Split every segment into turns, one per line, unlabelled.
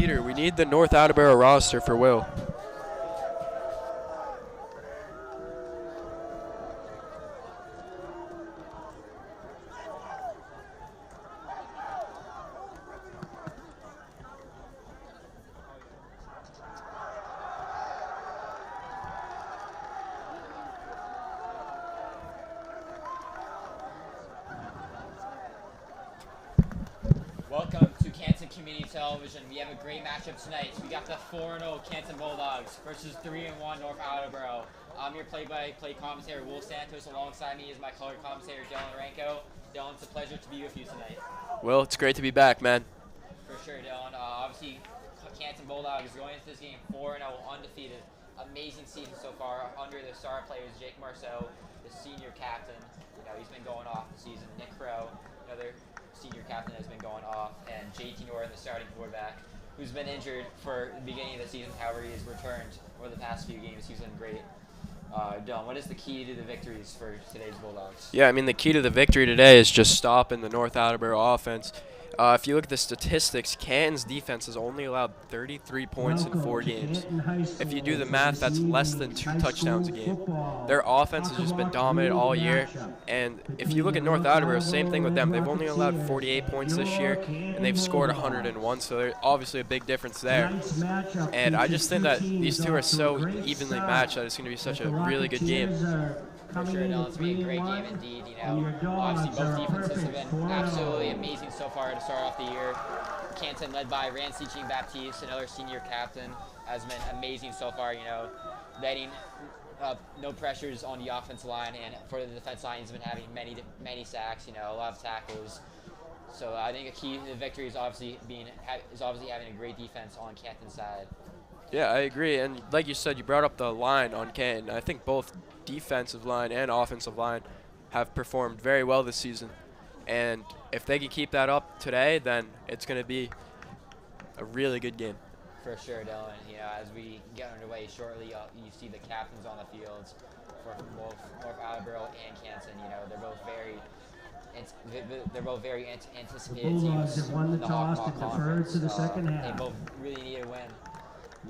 Peter, we need the North Attleboro roster for Will.
Welcome to Canton Community Television. We have a great matchup tonight. We got the 4-0 Canton Bulldogs versus 3-1 North Attleboro. I'm your play-by-play commentator, Will Santos. Alongside me is my color commentator, Dylan Ranko. Dylan, it's a pleasure to be with you tonight.
Will, it's great to be back, man.
For sure, Dylan. Obviously, Canton Bulldogs going into this game 4-0, undefeated. Amazing season so far under the star players, Jake Marceau, the senior captain. You know, he's been going off the season. Nick Crow, another senior captain, has been going off, and JT Norton, the starting quarterback, who's been injured for the beginning of the season. However, he has returned over the past few games. He's been great. Dylan, what is the key to the victories for today's Bulldogs?
Yeah, I mean, the key to the victory today is just stopping the North Attleboro offense. If you look at the statistics, Canton's defense has only allowed 33 points in 4 games. If you do the math, that's less than 2 touchdowns a game. Their offense has just been dominant all year. And if you look at North Attleboro, same thing with them. They've only allowed 48 points this year, and they've scored 101, so there's obviously a big difference there. And I just think that these two are so evenly matched that it's going to be such a really good game.
For sure, Dylan. It's been a great game indeed. You know, obviously both defenses have been absolutely amazing so far to start off the year. Canton, led by Rancy Jean-Baptiste, another senior captain, has been amazing so far. You know, letting no pressures on the offensive line, and for the defense line, he's been having many sacks. You know, a lot of tackles. So I think a key to the victory is obviously having a great defense on Canton's side.
Yeah, I agree. And like you said, you brought up the line on Canton. I think both defensive line and offensive line have performed very well this season. And if they can keep that up today, then it's going to be a really good game.
For sure, Dylan. You know, as we get underway shortly, you see the captains on the fields for both North Attleboro and Canton. You know, they're both very anticipated teams in the Hawk Conference. They both really need a win.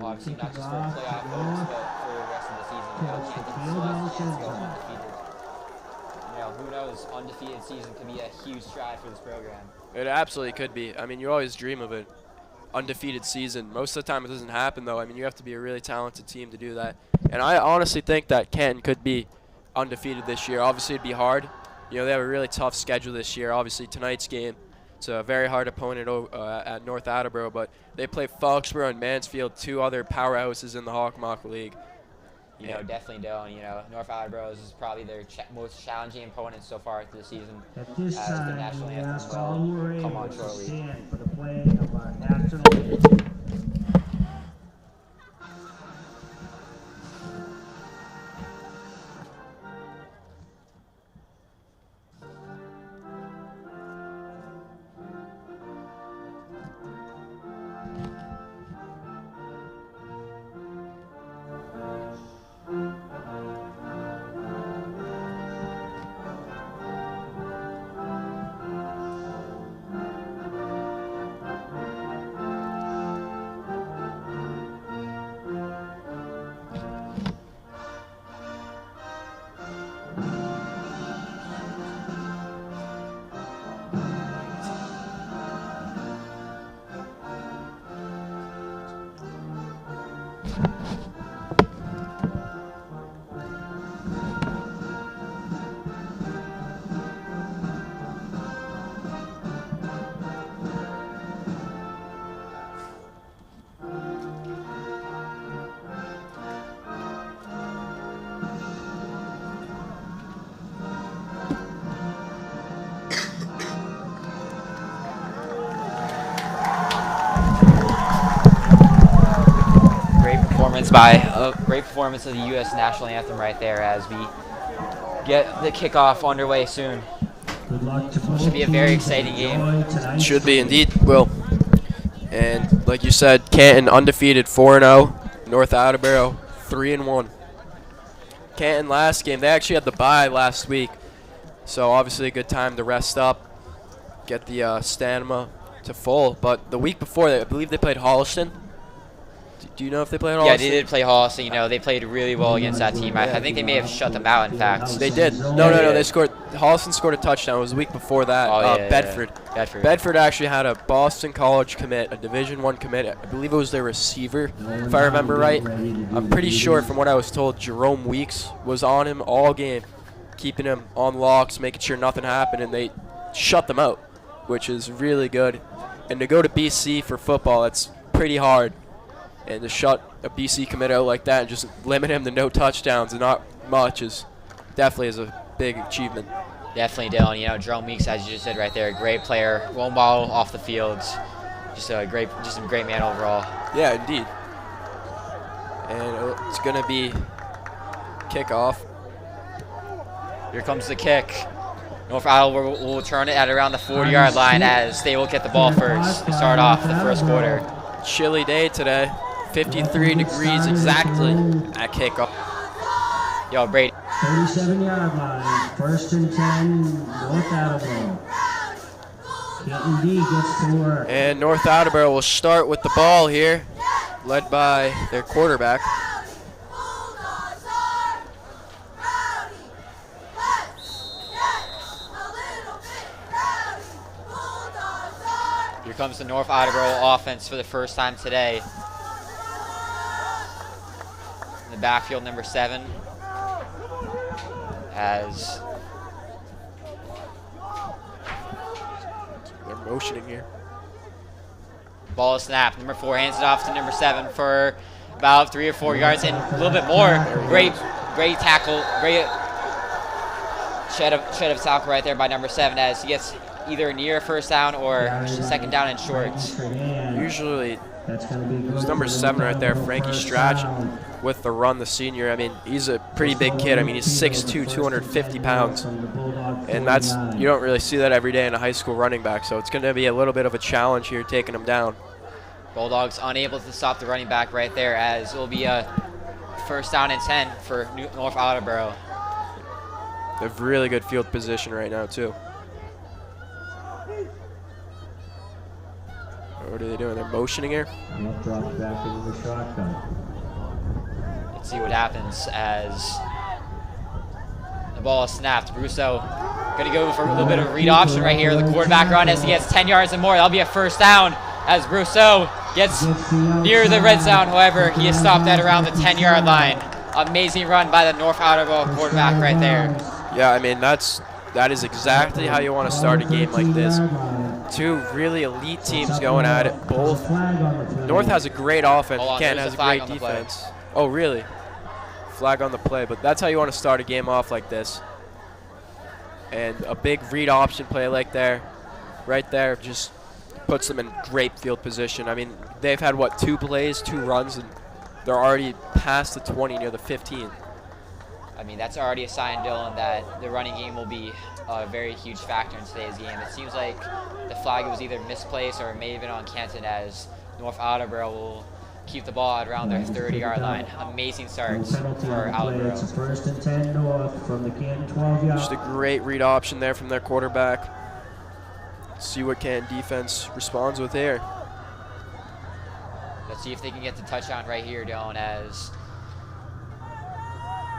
Obviously, not just for playoff hopes, but for the rest of the season. You know, Canton still has a chance to go undefeated. You know, who knows? Undefeated season could be a huge stride for this program.
It absolutely could be. I mean, you always dream of an undefeated season. Most of the time it doesn't happen, though. I mean, you have to be a really talented team to do that. And I honestly think that Canton could be undefeated this year. Obviously, it'd be hard. You know, they have a really tough schedule this year. Obviously, tonight's game, it's a very hard opponent at North Attleboro, but they play Foxborough and Mansfield, 2 other powerhouses in the Hawk League.
You know, definitely don't. You know, North Attleboro is probably their most challenging opponent so far through the season.
At this
as
time,
the national
we
anthem
ask all who are
will come
able
on
to
shortly.
stand for the playing of our national anthem. Great performance of the U.S. national anthem right there as we get the kickoff underway soon. Good luck to both
Should be a very
teams.
exciting game.
Enjoy tonight's
Should be indeed, Will. And like you said, Canton undefeated 4-0, North Attleboro 3-1. Canton last game, they actually had the bye last week, so obviously a good time to rest up, get the stamina to full. But the week before, I believe they played Holliston. Do you know if they played Holliston?
Yeah, they did play Holliston. You know, they played really well against that team. I think they may have shut them out, in fact.
They did. No. They scored. Holliston scored a touchdown. It was the week before that.
Oh, yeah,
Bedford. Bedford actually had a Boston College commit, a Division I commit. I believe it was their receiver, if I remember right. I'm pretty sure, from what I was told, Jerome Weeks was on him all game, keeping him on locks, making sure nothing happened, and they shut them out, which is really good. And to go to BC for football, that's pretty hard. And to shut a BC commit out like that and just limit him to no touchdowns and not much is definitely a big achievement.
Definitely, Dylan. You know, Jerome Weeks, as you just said right there, a great player, role model off the field, just a great man overall.
Yeah, indeed. And it's gonna be kickoff.
Here comes the kick. North Attleboro will return it at around the 40-yard line as they will get the ball first to start off the first quarter.
Chilly day today. 53 degrees exactly at kickoff.
Yo, Brady.
37-yard line, 1st and 10, North Attleboro. Canton D gets to work.
And North Attleboro will start with the ball here, led by their quarterback.
Here comes the North Attleboro offense for the first time today. In the backfield, number 7. As
they're motioning here.
Ball is snapped. Number 4 hands it off to number 7 for about 3 or 4 yards and a little bit more. Great tackle. Great shed of tackle right there by number 7 as he gets either near first down or second down and shorts.
Usually, it's number 7 right there, Frankie Strachan, with the run, the senior. I mean, he's a pretty big kid. I mean, he's 6'2", 250 pounds. And you don't really see that every day in a high school running back. So it's going to be a little bit of a challenge here taking him down.
Bulldogs unable to stop the running back right there as it will be a first down and 10 for North Attleboro.
They have really good field position right now, too. What are they doing? They're motioning here?
Drop back into the shotgun.
Let's see what happens as the ball is snapped. Brousseau going to go for a little bit of a read option right here. The quarterback run as he gets 10 yards and more. That'll be a first down as Brousseau gets near the red zone. However, he is stopped at around the 10-yard line. Amazing run by the North Attleboro quarterback right there.
Yeah, I mean, that is exactly how you want to start a game like this. 2 really elite teams going at it. Both. North has a great offense. Canton has a great defense. Oh, really? Flag on the play. But that's how you want to start a game off like this. And a big read option play like there, right there, just puts them in great field position. I mean, they've had, what, 2 plays, 2 runs, and they're already past the 20, near the 15.
I mean, that's already a sign, Dylan, that the running game will be a very huge factor in today's game. It seems like the flag was either misplaced or it may have been on Canton as North Attleboro will keep the ball at around their 30-yard line. Amazing starts for Attleboro.
It's a 1st and 10 North from the Canton 12-yard.
Just a great read option there from their quarterback. See what Canton defense responds with here.
Let's see if they can get the touchdown right here, Dylan, as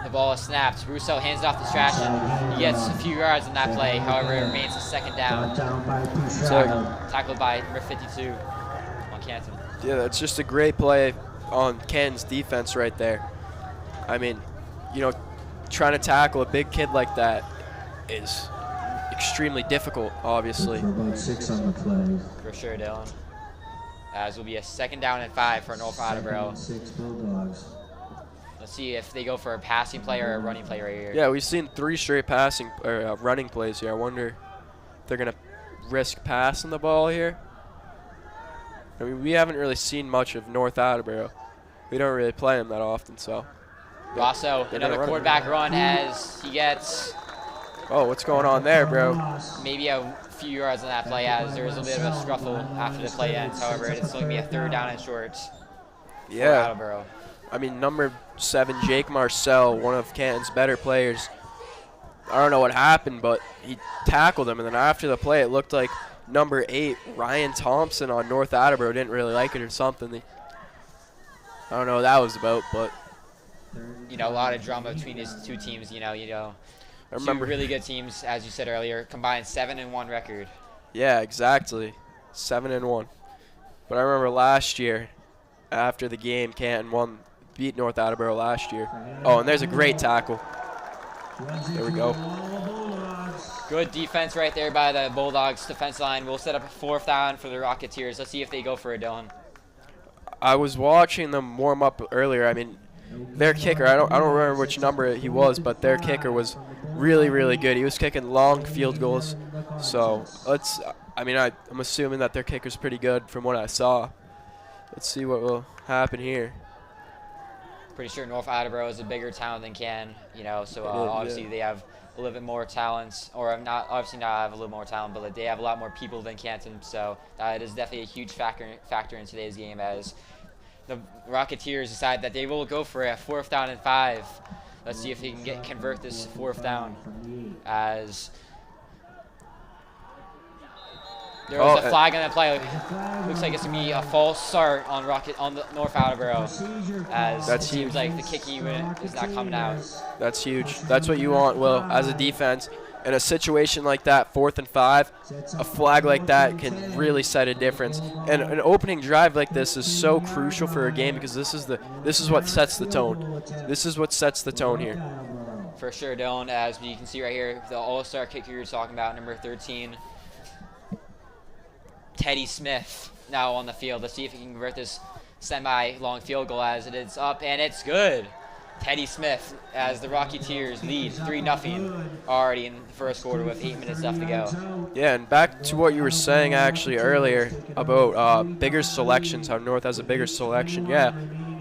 the ball is snapped. Brousseau hands it off to Strachan. He gets a few yards in that play. However, it remains a second down. Tackled by number 52 on Canton.
Yeah, that's just a great play on Canton's defense right there. I mean, you know, trying to tackle a big kid like that is extremely difficult, obviously.
For about 6 on the play.
For sure, Dylan. As will be a second down and 5 for North Attleboro.
6 Bulldogs.
Let's see if they go for a passing play or a running play right here.
Yeah, we've seen 3 straight passing or running plays here. I wonder if they're gonna risk passing the ball here. I mean, we haven't really seen much of North Attleboro. We don't really play them that often, so.
Rosso, another quarterback run as he gets.
Oh, what's going on there, bro?
Maybe a few yards on that play as there was a bit of a scuffle after the play ends. However, it's going to be a 3rd down and shorts.
Yeah.
For Attleboro.
I mean, number 7, Jake Marcel, one of Canton's better players. I don't know what happened, but he tackled him, and then after the play, it looked like number 8, Ryan Thompson on North Attleboro didn't really like it or something. I don't know what that was about, but
You know, a lot of drama between these two teams.
I remember
Two really good teams, as you said earlier, combined 7-1 record.
Yeah, exactly. 7-1. But I remember last year, after the game, Canton beat North Attleboro last year. Oh, and there's a great tackle. There we go.
Good defense right there by the Bulldogs defense line. We'll set up a 4th down for the Rocketeers. Let's see if they go for it, Dylan.
I was watching them warm up earlier. I mean, their kicker, I don't remember which number he was, but their kicker was really, really good. He was kicking long field goals. So I'm assuming that their kicker's pretty good from what I saw. Let's see what will happen here.
Pretty sure North Attleboro is a bigger town than Canton, so obviously they have a little bit more talents, or not have a little more talent, but they have a lot more people than Canton, so it is definitely a huge factor in today's game, as the Rocketeers decide that they will go for a 4th down and 5. Let's see if they can convert this 4th down, as there was a flag on that play. Looks like it's gonna be a false start on the North Attleboro, as it seems like the kick unit is not coming out.
That's huge. That's what you want, Will, as a defense. In a situation like that, 4th and 5, a flag like that can really set a difference. And an opening drive like this is so crucial for a game, because this is what sets the tone. This is what sets the tone here.
For sure, Dylan. As you can see right here, the all-star kicker you're talking about, number 13, Teddy Smith, now on the field. Let's see if he can convert this semi-long field goal, as it is up, and it's good. Teddy Smith, as the Rocketeers lead 3-0 already in the first quarter with 8 minutes left to go.
Yeah, and back to what you were saying actually earlier about bigger selections, how North has a bigger selection. Yeah,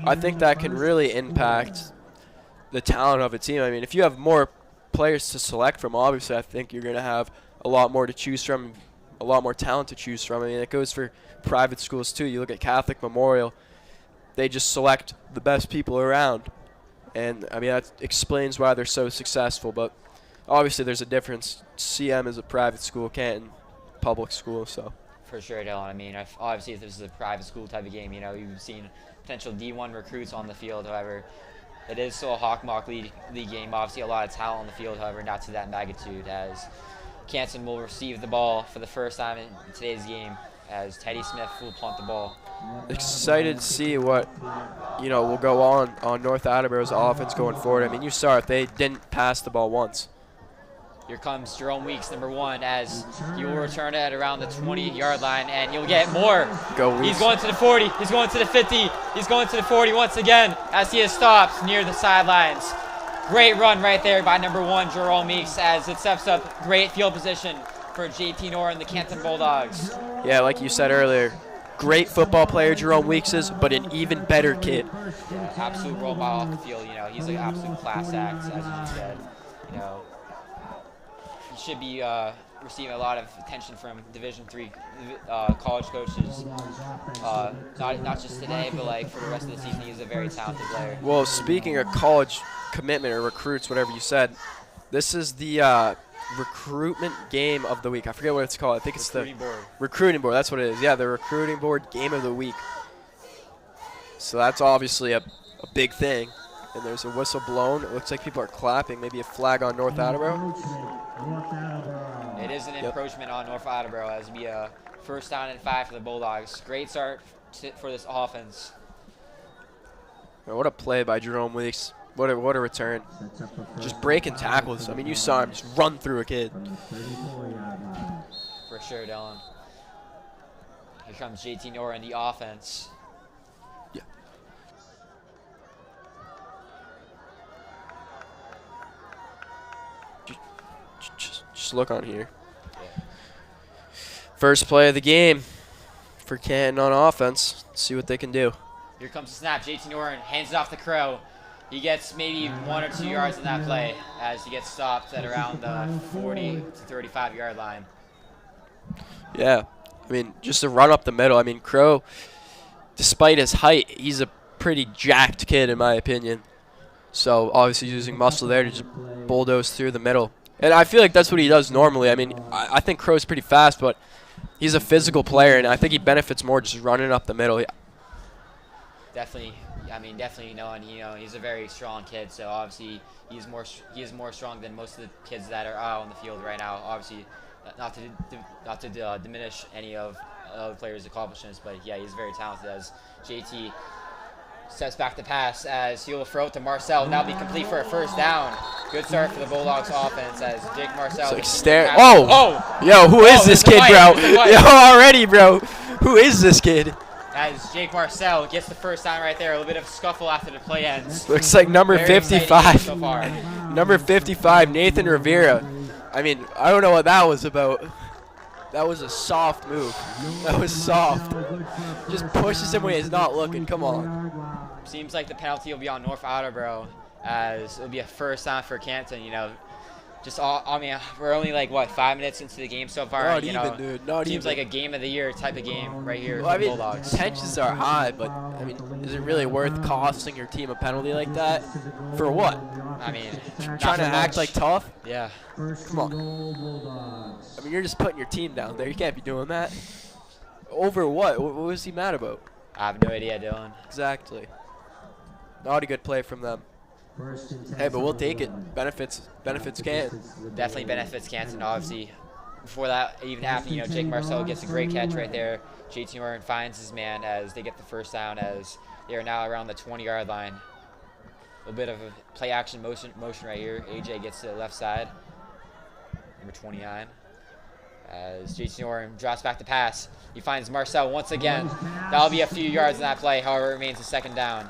I think that can really impact the talent of a team. I mean, if you have more players to select from, obviously I think you're going to have a lot more to choose from, a lot more talent to choose from. I mean, it goes for private schools too. You look at Catholic Memorial, they just select the best people around. And, I mean, that explains why they're so successful. But obviously there's a difference. CM is a private school, Canton public school. So
For sure, Dylan. I mean, obviously if this is a private school type of game, you've seen potential D1 recruits on the field. However, it is still a Hawk-Mock league game. Obviously a lot of talent on the field, however, not to that magnitude, as Canton will receive the ball for the first time in today's game, as Teddy Smith will punt the ball.
Excited to see what will go on North Attleboro's offense going forward. I mean, you saw it; they didn't pass the ball once.
Here comes Jerome Weeks, number 1, as he will return it at around the 20-yard line, and he'll get more.
Go Weeks.
He's going to the 40. He's going to the 50. He's going to the 40 once again, as he is stopped near the sidelines. Great run right there by number 1, Jerome Weeks, as it sets up great field position for JT Nora and the Canton Bulldogs.
Yeah, like you said earlier, great football player Jerome Weeks is, but an even better kid.
Yeah, absolute role model off the field. He's an absolute class act, as you said. He should be receiving a lot of attention from Division III college coaches. Not just today, but for the rest of the season. He's a very talented player.
Well, speaking of college commitment or recruits, whatever you said, this is the recruitment game of the week. I forget what it's called. I think it's
Recruiting board.
Recruiting board. That's what it is. Yeah, the recruiting board game of the week. So that's obviously a big thing. And there's a whistle blown. It looks like people are clapping. Maybe a flag on North Attleboro.
It is an encroachment on North Attleboro, as it'll be a 1st down and 5 for the Bulldogs. Great start for this offense.
What a play by Jerome Weeks. What a return. Just breaking tackles. I mean, you saw him just run through a kid.
For sure, Dylan. Here comes JT Nora in the offense.
Yeah. Just look on here.
Yeah.
First play of the game for Canton on offense. Let's see what they can do.
Here comes the snap. JT Nora hands it off to Crow. He gets maybe 1 or 2 yards in that play, as he gets stopped at around the 40 to 35-yard line.
Yeah, I mean, just a run up the middle. I mean, Crow, despite his height, he's a pretty jacked kid in my opinion. So obviously using muscle there to just bulldoze through the middle. And I feel like that's what he does normally. I mean, I think Crow's pretty fast, but he's a physical player, and I think he benefits more just running up the middle.
Definitely, I mean, definitely knowing, he's a very strong kid, so obviously he is more strong than most of the kids that are out on the field right now. Obviously, not to diminish any of the players' accomplishments, but yeah, he's very talented. As JT steps back to pass, as he'll throw it to Marcel, now be complete for a first down. Good start for the Bulldogs offense as Jake Marcel.
Yo, who is this kid, bro? Yo, already, bro. Who is this kid?
As Jake Marcel gets the first down right there. A little bit of scuffle after the play ends.
Looks like number
Very
55.
So far.
Number 55, Nathan Rivera. I mean, I don't know what that was about. That was a soft move. That was soft. Just pushes him when he's not looking. Come on.
Seems like the penalty will be on North Attleboro, as it'll be a first down for Canton. I mean, we're only like, what, 5 minutes into the game so far?
Not even, dude. Not
seems
even.
like a game of the year type of game right here
Well, I
for the
mean,
Bulldogs.
tensions are high, but I mean, is it really worth costing your team a penalty like that? For what?
I mean,
Trying to act like tough?
Yeah.
Come on. I mean, you're just putting your team down there. You can't be doing that. Over what? What was he mad about?
I have no idea, Dylan.
Exactly. Not a good play from them. Hey, but we'll take it. Benefits Canton.
Definitely benefits Canton, obviously. Before that even happened, Jake Marcel gets a great catch right there. JT Warren finds his man as they get the first down, as they are now around the 20-yard line. A little bit of a play action motion right here. AJ gets to the left side. Number 29. As JT Warren drops back to pass. He finds Marcel once again. That'll be a few yards in that play, however it remains a second down.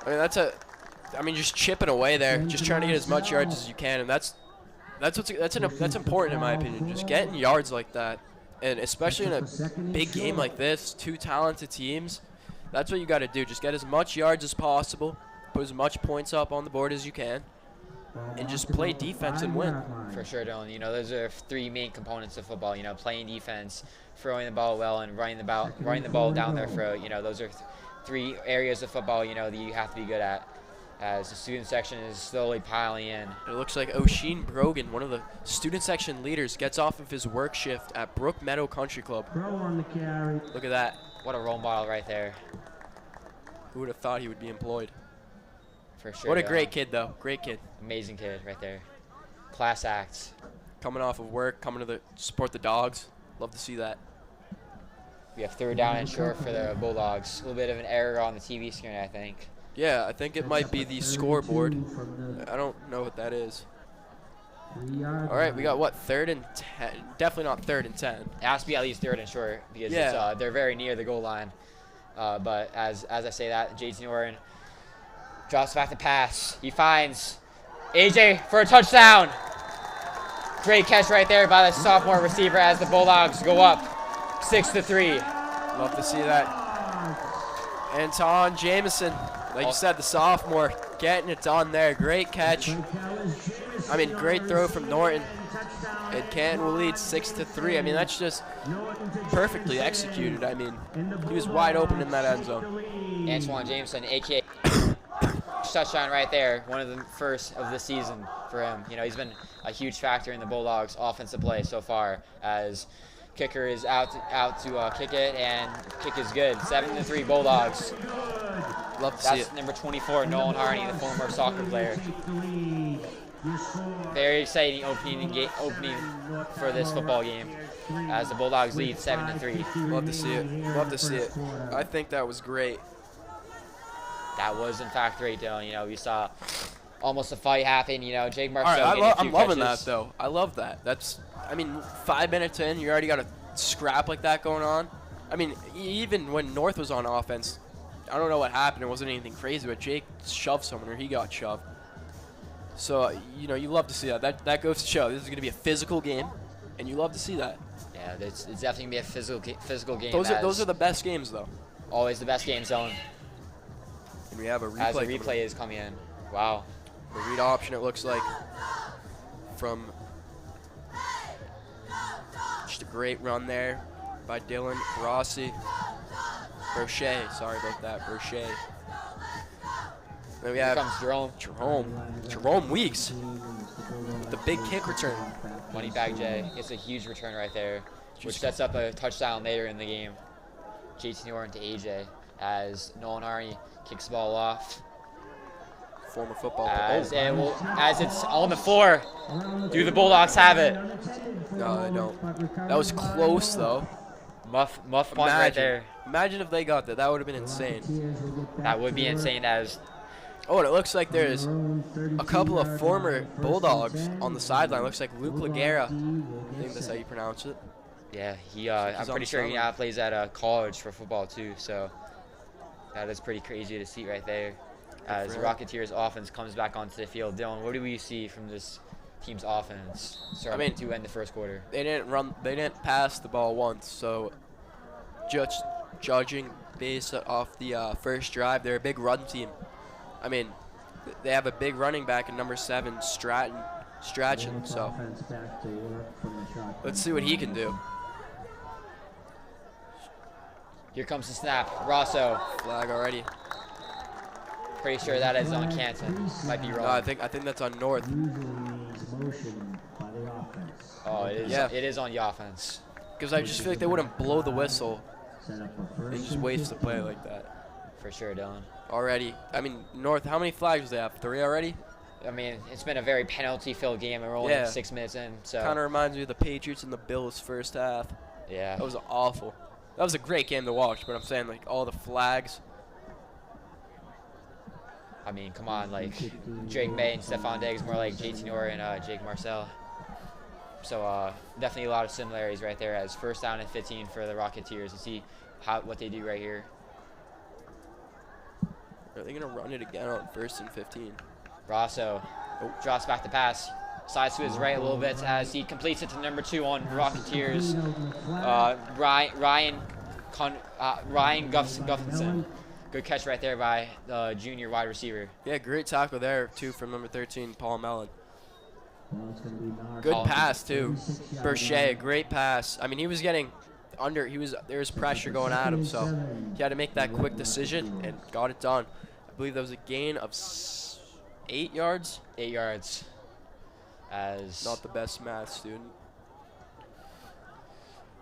I mean, just chipping away there, just trying to get as much yards as you can, and that's important in my opinion. Just getting yards like that, and especially in a big game like this, two talented teams, that's what you got to do. Just get as much yards as possible, put as much points up on the board as you can, and just play defense and win.
For sure, Dylan. Those are three main components of football. Playing defense, throwing the ball well, and running the ball down their throat. Those are three areas of football. That you have to be good at. As the student section is slowly piling in.
It looks like O'Sheen Brogan, one of the student section leaders, gets off of his work shift at Brook Meadow Country Club. Look at that.
What a role model right there.
Who would have thought he would be employed?
For sure.
What a great kid, though. Great kid.
Amazing kid right there. Class act.
Coming off of work, coming to support the dogs. Love to see that.
We have third down and short for the Bulldogs. A little bit of an error on the TV screen, I think.
Yeah, I think it might be the scoreboard. I don't know what that is. All right, we got what, 3rd and 10? Definitely not 3rd and 10.
It has to be at least third and short because they're very near the goal line. But as I say that, JT Warren drops back to pass. He finds AJ for a touchdown. Great catch right there by the sophomore receiver as the Bulldogs go up 6-3.
Love to see that. Anton Jameson. Like you said, the sophomore getting it done there. Great catch. I mean, great throw from Norton. And Canton will lead 6-3. I mean, that's just perfectly executed. I mean, he was wide open in that end zone.
Antoine Jameson, a.k.a. touchdown right there. One of the first of the season for him. He's been a huge factor in the Bulldogs' offensive play so far, as kicker is out to kick it, and kick is good. 7-3 Bulldogs.
Love to see it.
That's number 24, Nolan Harney, the former soccer player. Very exciting opening for this football game, as the Bulldogs lead 7-3.
Love to see it. Love to see it. I think that was great.
That was in fact great, Dylan. We saw almost a fight happen. Jake Marcel.
All right, I'm loving
catches.
that though. I love that. I mean, 5 minutes in, you already got a scrap like that going on. I mean, even when North was on offense, I don't know what happened. It wasn't anything crazy, but Jake shoved someone or he got shoved. So, you love to see that. That goes to show this is going to be a physical game, and you love to see that.
Yeah, it's definitely going to be a physical game.
Those are the best games, though.
Always the best games, Dylan.
And we have a replay.
As the replay is coming in. Wow.
The read option, it looks like, from just a great run there by Dylan Rossi. Brochet, sorry about that, Brochet. Then we have Jerome Weeks with the big kick return.
Moneybag J gets a huge return right there. which sets up a touchdown later in the game. JT Norton to AJ as Nolan Arnie kicks the ball off.
Former football
player. As it's on the floor, do the Bulldogs have it?
No, they don't. That was close, though.
Muff punt right there.
Imagine if they got that. That would have been insane.
That would be insane.
Oh, and it looks like there's a couple of former Bulldogs on the sideline. Looks like Luke Laguerra. I think that's how you pronounce it.
Yeah, I'm pretty sure he now plays at college for football too. So that is pretty crazy to see right there. As the Rocketeers offense comes back onto the field. Dylan, what do we see from this team's offense starting to end the first quarter?
They didn't pass the ball once, so just judging based off the first drive, they're a big run team. I mean, they have a big running back in number 7, Strachan, so let's see what he can do.
Here comes the snap. Rosso.
Flag already.
Pretty sure that is on Canton. Might be wrong.
No, I think that's on North.
Oh, it is. Yeah. It is on the offense.
Because I just feel like they wouldn't blow the whistle and just waste the play like that.
For sure, Dylan.
Already. I mean, North, how many flags do they have? 3 already?
I mean, it's been a very penalty-filled game, and we're only 6 minutes in. So
kind of reminds me of the Patriots and the Bills first half.
Yeah.
That was awful. That was a great game to watch, but I'm saying, like, all the flags.
I mean, come on, like, Drake May and Stephon Diggs, more like JT Norton and Jake Marcel. So definitely a lot of similarities right there as first down and 15 for the Rocketeers. To see what they do right here.
Are they going to run it again on 1st and 15?
Rosso drops back the pass. Sides to his right a little bit as he completes it to number 2 on Rocketeers. Ryan Guffinson. Good catch right there by the junior wide receiver.
Yeah, great tackle there, too, from number 13, Paul Mellon. Good pass, too. Berchet, great pass. I mean, he was getting under. There was pressure going at him, so he had to make that quick decision and got it done. I believe that was a gain of 8 yards.
8 yards. As
not the best math student.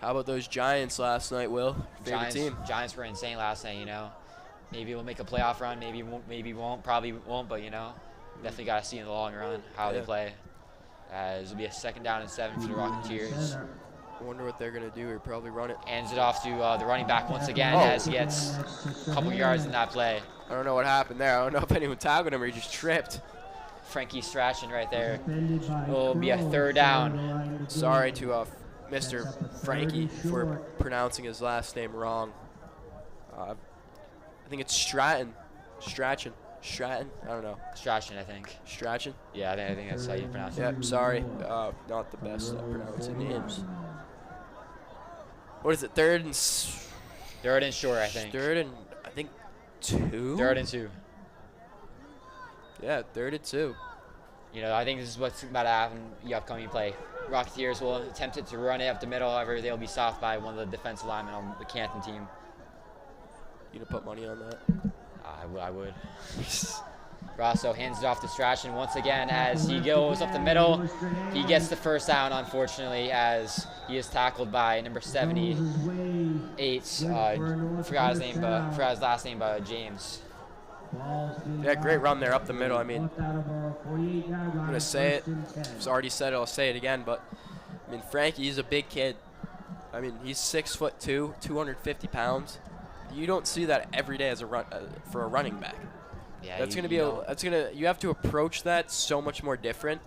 How about those Giants last night, Will? Favorite team.
Giants were insane last night, you know. Maybe we'll make a playoff run. Maybe won't. Probably won't. But, you know, definitely got to see in the long run how they play. As it'll be a 2nd down and 7 for the Rocketeers.
I wonder what they're going to do. Or probably run it.
Hands it off to the running back once again as he gets a couple yards in that play.
I don't know what happened there. I don't know if anyone tackled him or he just tripped.
Frankie Strachan right there. It'll be a 3rd down.
Sorry to Mr. Frankie for pronouncing his last name wrong. I think it's Strachan. I don't know.
Strachan, I think.
Strachan?
Yeah, I think that's how you pronounce it.
Yep, sorry. Not the best at pronouncing names. What is it, 3rd and...
3rd and short, I think.
3rd and, I think, 2?
3rd and 2.
Yeah, 3rd and 2.
You know, I think this is what's about to happen in the upcoming play. Rocketeers will attempt to run it up the middle, however, they'll be stopped by one of the defensive linemen on the Canton team.
You gonna put money on that?
I would. Rosso hands it off to Strachan once again as he goes up the middle. He gets the 1st down, unfortunately, as he is tackled by number 78. Forgot his last name, but James.
Yeah, great run there up the middle. I mean, I'm gonna say it. I've already said it. I'll say it again. But I mean, Frankie, he's a big kid. I mean, he's 6'2", 250 pounds. You don't see that every day as for a running back.
Yeah,
that's gonna be you have to approach that so much more different.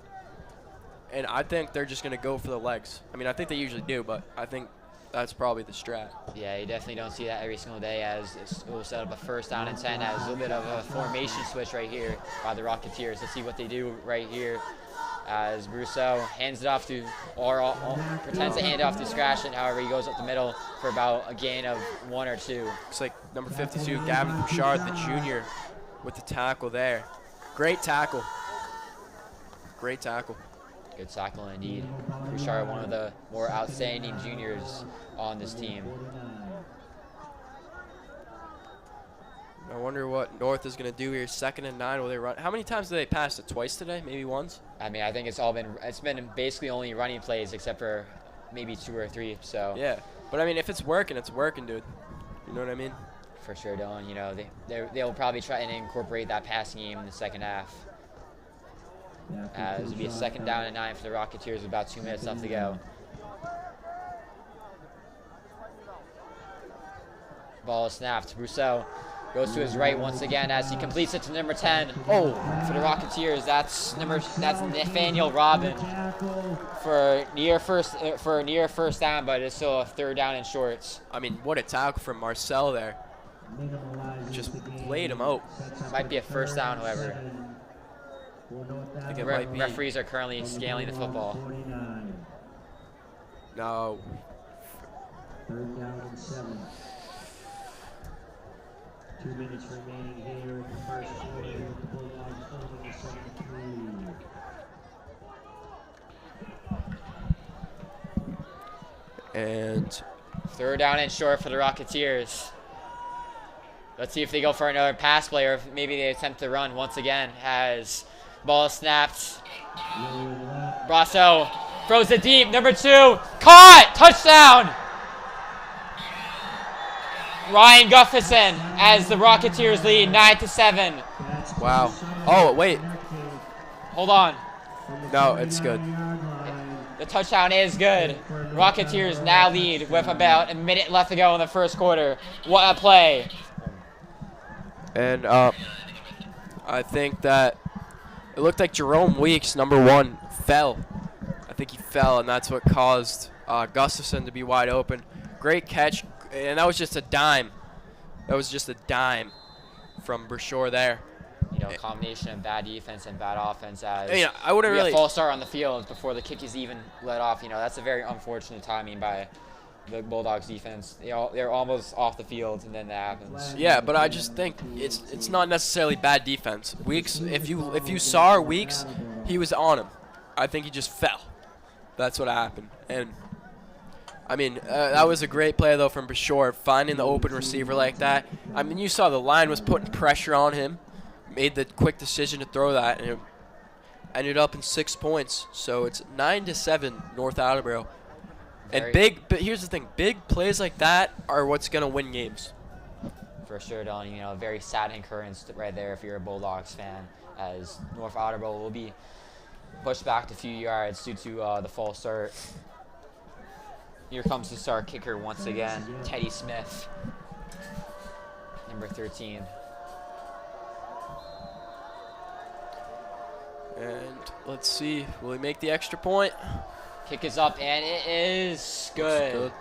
And I think they're just gonna go for the legs. I mean, I think they usually do, but I think that's probably the strat.
Yeah, you definitely don't see that every single day as it will set up a 1st down and 10 as a little bit of a formation switch right here by the Rocketeers. Let's see what they do right here as Brousseau hands it off to, pretends to hand it off to Strachan. However, he goes up the middle for about a gain of 1 or 2.
Looks like number 52, Gavin Bouchard, the junior, with the tackle there. Great tackle. Great tackle.
Good tackle indeed. Bouchard, one of the more outstanding juniors on this team.
I wonder what North is going to do here. 2nd and 9. Will they run? How many times did they pass it? Twice today? Maybe once?
I mean, I think it's been basically only running plays except for maybe 2 or 3. So
Yeah, but I mean, if it's working, dude. You know what I mean?
for sure, Dylan. You know, they'll probably try and incorporate that passing game in the second half. As it'll be a 2nd down and 9 for the Rocketeers with about 2 minutes left to go. Ball is snapped. Brousseau goes to his right once again as he completes it to number 10. Oh, for the Rocketeers, that's Nathaniel Robin for a near first down, but it's still a 3rd down and shorts.
I mean, what a tackle from Marcel there. Just laid him out.
Might be a 1st down, however.
I think
The
it might be.
referees are currently scaling the football.
No.
3rd down and 7. 2 minutes remaining here in the first quarter. The Bulldogs holding a 7-3.
And
3rd down and short for the Rocketeers. Let's see if they go for another pass play, or if maybe they attempt to run once again. As ball is snapped. Brousseau throws it deep. Number 2, caught! Touchdown! Ryan Gustafson as the Rocketeers lead 9-7.
wow. Oh, wait.
Hold on.
No, it's good.
The touchdown is good. Rocketeers now lead with about a minute left to go in the first quarter. What a play.
And I think that it looked like Jerome Weeks, number 1, fell. I think he fell, and that's what caused Gustafson to be wide open. Great catch, and that was just a dime. That was just a dime from Brashaw there.
You know, a combination of bad defense and bad offense as
Yeah, I wouldn't
be
really.
a false start on the field before the kick is even let off. You know, that's a very unfortunate timing by the Bulldogs defense. They're almost off the field, and then that happens.
Yeah, but I just think it's not necessarily bad defense. Weeks, if you saw Weeks, he was on him. I think he just fell. That's what happened. And I mean, that was a great play though from Brashaw, finding the open receiver like that. I mean, you saw the line was putting pressure on him, made the quick decision to throw that, and it ended up in 6 points. So it's 9-7 North Attleboro. And but here's the thing, big plays like that are what's gonna win games.
For sure, Don. You know, a very sad occurrence right there if you're a Bulldogs fan, as North Attleboro will be pushed back a few yards due to the false start. Here comes the star kicker once again, Teddy Smith, number 13.
And let's see, will he make the extra point?
Kick is up, and it is good.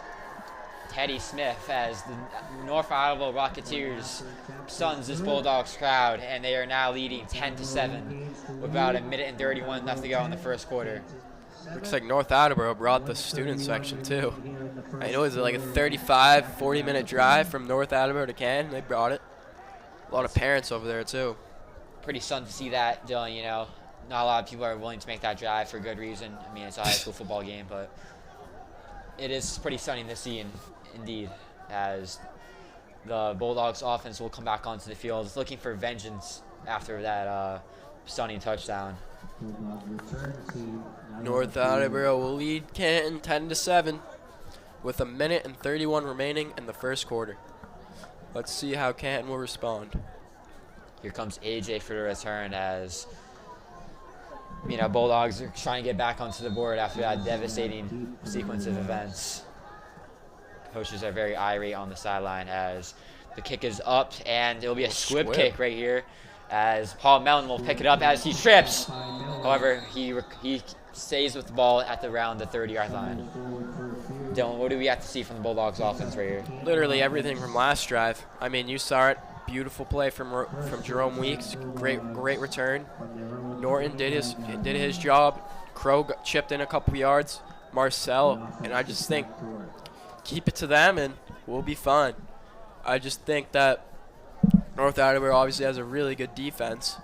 Teddy Smith as the North Attleboro Rocketeers stuns this Bulldogs crowd, and they are now leading 10-7 with about a minute and 31 left to go in the first quarter.
Looks like North Attleboro brought the student section too. I know it's like a 35, 40-minute drive from North Attleboro to Canton. They brought it. A lot of parents over there too.
Pretty stunned to see that, Dylan. You know, not a lot of people are willing to make that drive for good reason. I mean, it's a high school football game, but it is pretty stunning to see, indeed, as the Bulldogs offense will come back onto the field looking for vengeance after that stunning touchdown.
North Attleboro will lead Canton 10-7 with a minute and 31 remaining in the first quarter. Let's see how Canton will respond.
Here comes AJ for the return as, you know, Bulldogs are trying to get back onto the board after that devastating sequence of events. Coaches are very irate on the sideline as the kick is up, and it'll be a squib kick right here as Paul Mellon will pick it up as he trips. However, he stays with the ball at around the 30-yard line. Dylan, what do we have to see from the Bulldogs offense right here?
Literally everything from last drive. I mean, you saw it. Beautiful play from Jerome Weeks. Great return. Norton did his job. Crow chipped in a couple yards. Marcel, and I just think keep it to them and we'll be fine. I just think that North Attleboro obviously has a really good defense,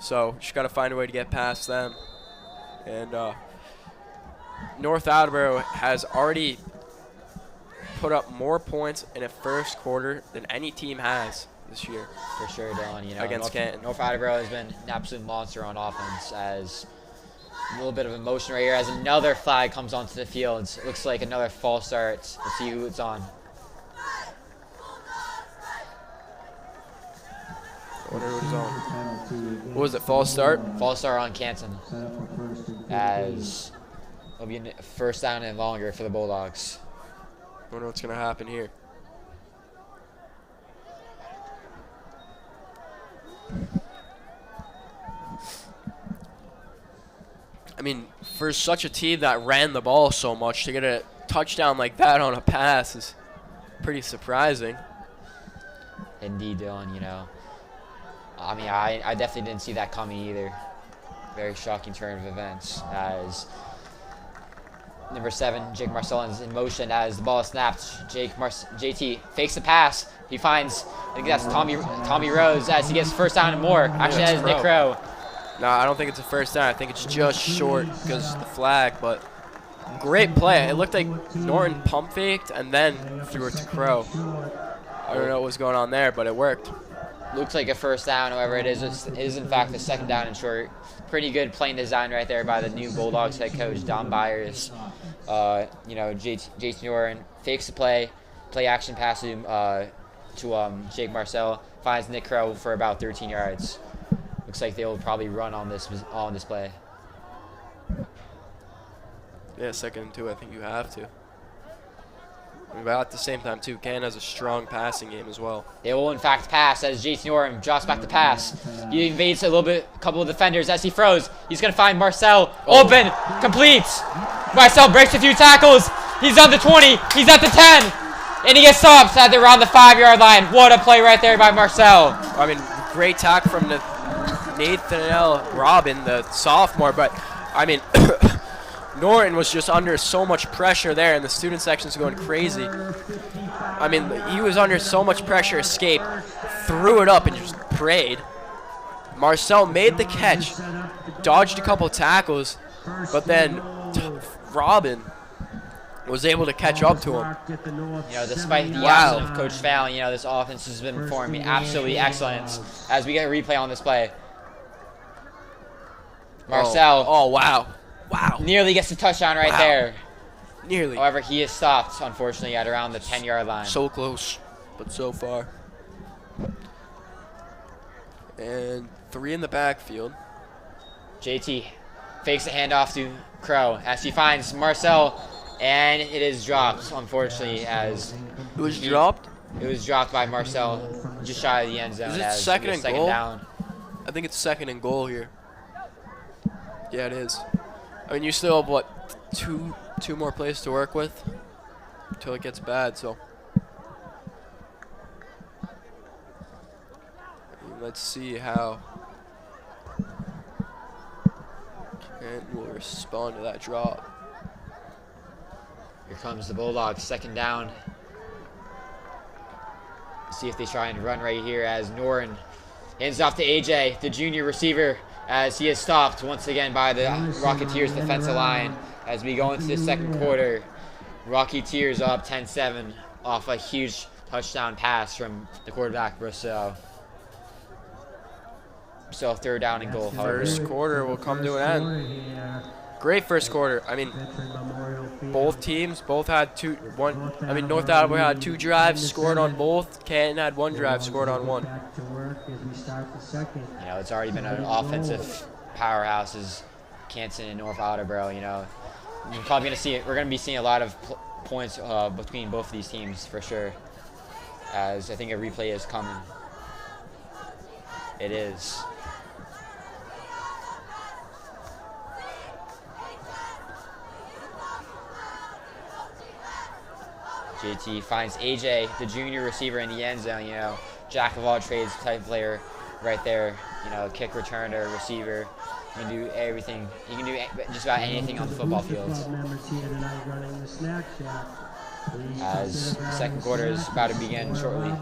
so just got to find a way to get past them. And North Attleboro has already put up more points in a first quarter than any team has this year.
For sure, Dylan. You know,
against Canton.
North Attleboro has been an absolute monster on offense as A little bit of emotion right here as another flag comes onto the field. Looks like another false start. Let's see who it's on.
I wonder who it's on. What was it, false start?
False start on Canton. As it'll be a first down and longer for the Bulldogs.
I wonder what's going to happen here. I mean, for such a team that ran the ball so much, to get a touchdown like that on a pass is pretty surprising.
Indeed, Dylan, you know. I mean, I definitely didn't see that coming either. Very shocking turn of events as number 7, Jake Marcellin, is in motion as the ball is snapped. JT fakes the pass. He finds, I think that's Tommy Rose as he gets first down and more. Actually, that is Nick Crow.
No, I don't think it's a first down. I think it's just short because of the flag, but great play. It looked like Norton pump faked and then threw it to Crow. I don't know what was going on there, but it worked.
Looks like a first down, however, it is in fact a second down and short. Pretty good playing design right there by the new Bulldogs head coach, Don Byers. You know, Jason Norton fakes the play action pass to Jake Marcel, finds Nick Crow for about 13 yards. Looks like they'll probably run on this play.
Yeah, 2nd and 2, I think you have to. But at the same time, too, Canton has a strong passing game as well.
They will, in fact, pass as Jason Orem drops back the pass. He invades a couple of defenders as he throws. He's going to find Marcel. Open. Completes. Marcel breaks a few tackles. He's on the 20. He's at the 10. And he gets stopped at around the 5-yard line. What a play right there by Marcel.
I mean, great tackle from Nathaniel Robin, the sophomore. But, I mean, Norton was just under so much pressure there, and the student section's going crazy. I mean, he was under so much pressure, escaped, threw it up, and just prayed. Marcel made the catch, dodged a couple tackles, but then Robin was able to catch up to him.
You know, despite the absence of Coach Fallon, you know, this offense has been performing absolutely excellent as we get a replay on this play. Marcel.
Oh, wow. Wow.
Nearly gets the touchdown right there.
Nearly.
However, he is stopped, unfortunately, at around the 10-yard line.
So close, but so far. And 3 in the backfield.
JT fakes a handoff to Crow as he finds Marcel, and it is dropped, unfortunately, as
it was dropped?
It was dropped by Marcel just shy of the end zone.
Is it
as
second and goal?
Down.
I think it's 2nd and goal here. Yeah, it is. I mean, you still have, what, two more plays to work with until it gets bad, so. Let's see how Canton will respond to that drop.
Here comes the Bulldogs, 2nd down. See if they try and run right here as Norton hands off to AJ, the junior receiver, as he is stopped once again by the Rocketeers defensive line. As we go into the 2nd quarter, Rocketeers up 10-7 off a huge touchdown pass from the quarterback, Brousseau. So 3rd down and goal.
First quarter will come to an end. Great first quarter. I mean, both teams had North Attleboro had 2 drives, scored on both. Canton had 1 drive, scored on 1.
You know, it's already been an offensive powerhouses, Canton and North Attleboro. You know, we're probably gonna be seeing a lot of points between both of these teams for sure. As I think a replay is coming. It is. JT finds AJ, the junior receiver, in the end zone. You know, jack of all trades type player right there. You know, kick returner, receiver. You can do everything. You can do just about anything on the football field. As the 2nd quarter is about to begin shortly.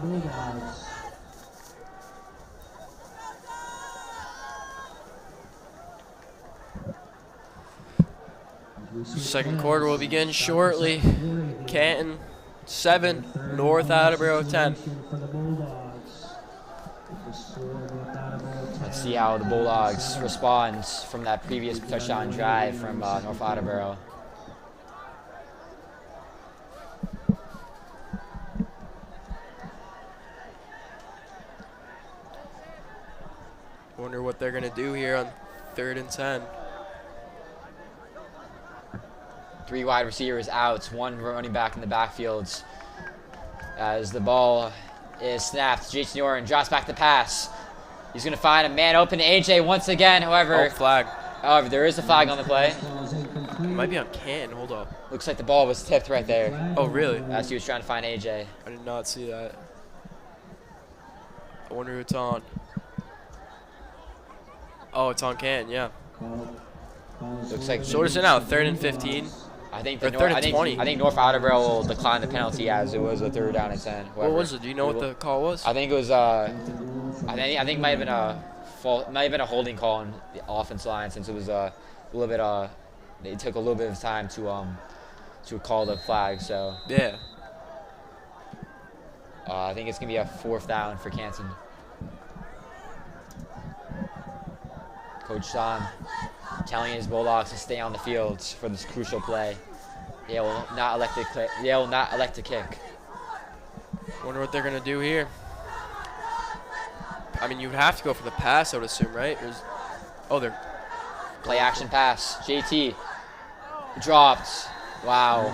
Second quarter will begin shortly. Canton 7, North Attleboro 10.
Let's see how the Bulldogs respond from that previous touchdown drive from North Attleboro.
Wonder what they're gonna do here on 3rd and 10.
3 wide receivers out, 1 running back in the backfields. As the ball is snapped, JT Norton drops back the pass. He's going to find a man open to AJ once again. However,
flag.
However, there is a flag on the play.
It might be on Canton. Hold up.
Looks like the ball was tipped right there
Oh, really?
as he was trying to find AJ.
I did not see that. I wonder who it's on. Oh, it's on Canton, yeah.
Looks like
So what is it now? 3rd and 15?
I think
Or 3rd and 20.
I think North Attleboro will decline the penalty as it was a 3rd down and 10.
What was it? Do you know what the call was?
I think it was I think it might have been a holding call on the offense line since it was a little bit it took a little bit of time to call the flag. So
Yeah.
I think it's gonna be a 4th down for Canton. Coach Don telling his Bulldogs to stay on the field for this crucial play. They will not elect to kick.
Wonder what they're gonna do here. I mean, you'd have to go for the pass, I would assume, right? They're
Play action pass. JT dropped. Wow.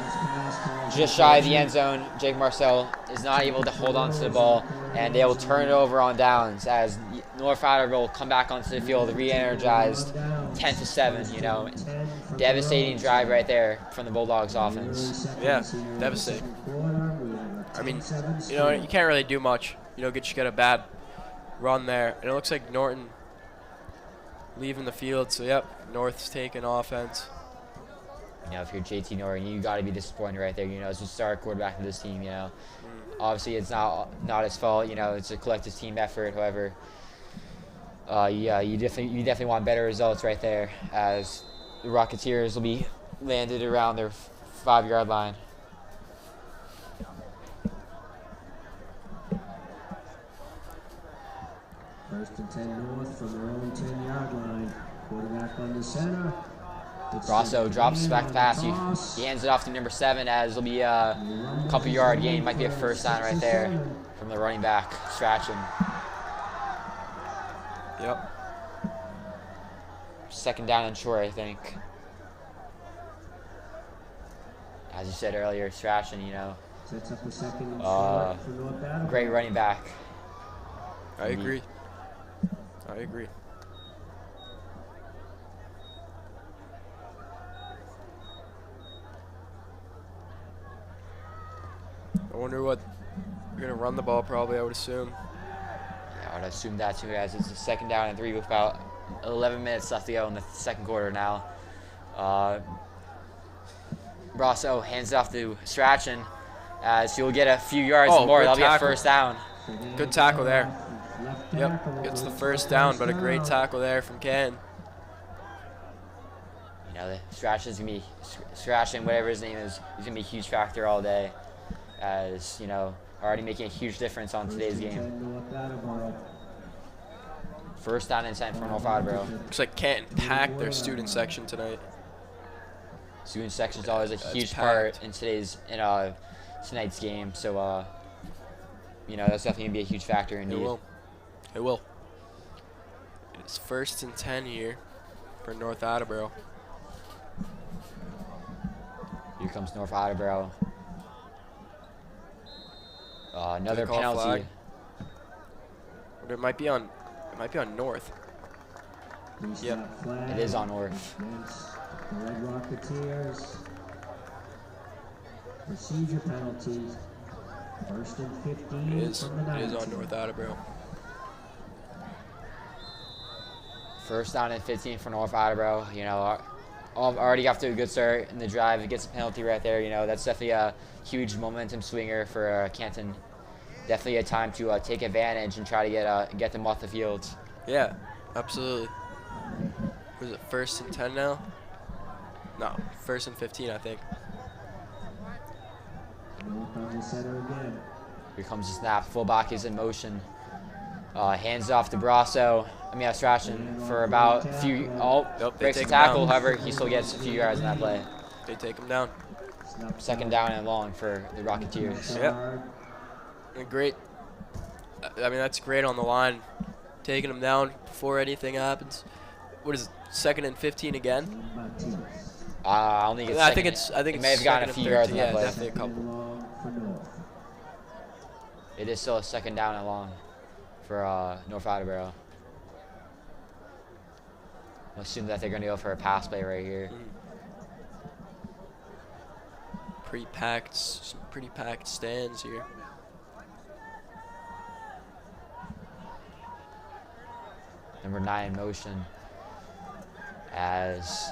Just shy of the end zone. Jake Marcel is not able to hold on to the ball, and they will turn it over on downs as North Attleboro will come back onto the field, re-energized, 10-7. You know, devastating drive right there from the Bulldogs offense.
Yeah, devastating. I mean, you know, you can't really do much. You know, just get a bad run there, and it looks like Norton leaving the field. So yep, North's taking offense.
You know, if you're JT Norton, you got to be disappointed right there. You know, as a star quarterback of this team, you know, obviously it's not his fault. You know, it's a collective team effort. However, yeah, you definitely want better results right there, as the Rocketeers will be landed around their 5-yard line.
First and 10 North from their own 10-yard line. Quarterback on the center.
Rosso drops back the pass. He hands it off to number 7 as it'll be a couple-yard gain. Might be a 1st down right there from the running back, Strachan.
Yep.
2nd down and short, I think. As you said earlier, Strachan, you know,
Sets up a 2nd and short for North Attleboro.
great running back.
I agree. I agree. I wonder what we're gonna run the ball. Probably, I would assume.
Yeah, I would assume that too, as it's a 2nd down and 3 with about 11 minutes left to go in the 2nd quarter now. Rosso hands it off to Strachan as he'll get a few yards more.
Good
That'll be a
tackle.
1st down.
Good tackle there. Yep, gets the 1st down, but a great tackle there from Ken.
You know, the Strachan's gonna be Strachan, whatever his name is. He's gonna be a huge factor all day, as you know, already making a huge difference on today's game. 1st down and 10 for North Attleboro.
Looks like Canton packed their student section tonight.
Student section's always a
That's
huge
packed.
part in tonight's game. So, you know, that's definitely gonna be a huge factor indeed.
It will. It will. It's 1st and 10 here for North Attleboro.
Here comes North Attleboro. Another
call
penalty.
flag? But it might be on North. Yep.
It is on North.
Against the Red Rocketeers. Procedure penalties. 1st and 15
It is
from the 19.
on North Attleboro.
1st down and 15 for North Attleboro. You know, already off to a good start in the drive. It gets a penalty right there. You know, that's definitely a huge momentum swinger for Canton. Definitely a time to take advantage and try to get them off the field.
Yeah, absolutely. Was it 1st and 10 now? No, 1st and 15, I think.
North on the center again.
Here comes the snap. Fullback is in motion. Hands off to Brasso. Strachan for about a few. Oh,
Nope, they
breaks the
take him
tackle.
down.
However, he still gets a few yards in that play.
They take him down.
Second down and long for the Rocketeers.
Yep. And great. I mean, that's great on the line. Taking him down before anything happens. What is it? 2nd and 15 again?
I don't think it's.
I think it's. It
may have gotten a few yards in that
yeah,
play.
definitely a couple.
It is still a 2nd down and long for North Attleboro. I'll assume that they're going to go for a pass play right here.
Some pretty packed stands here.
Number 9 in motion as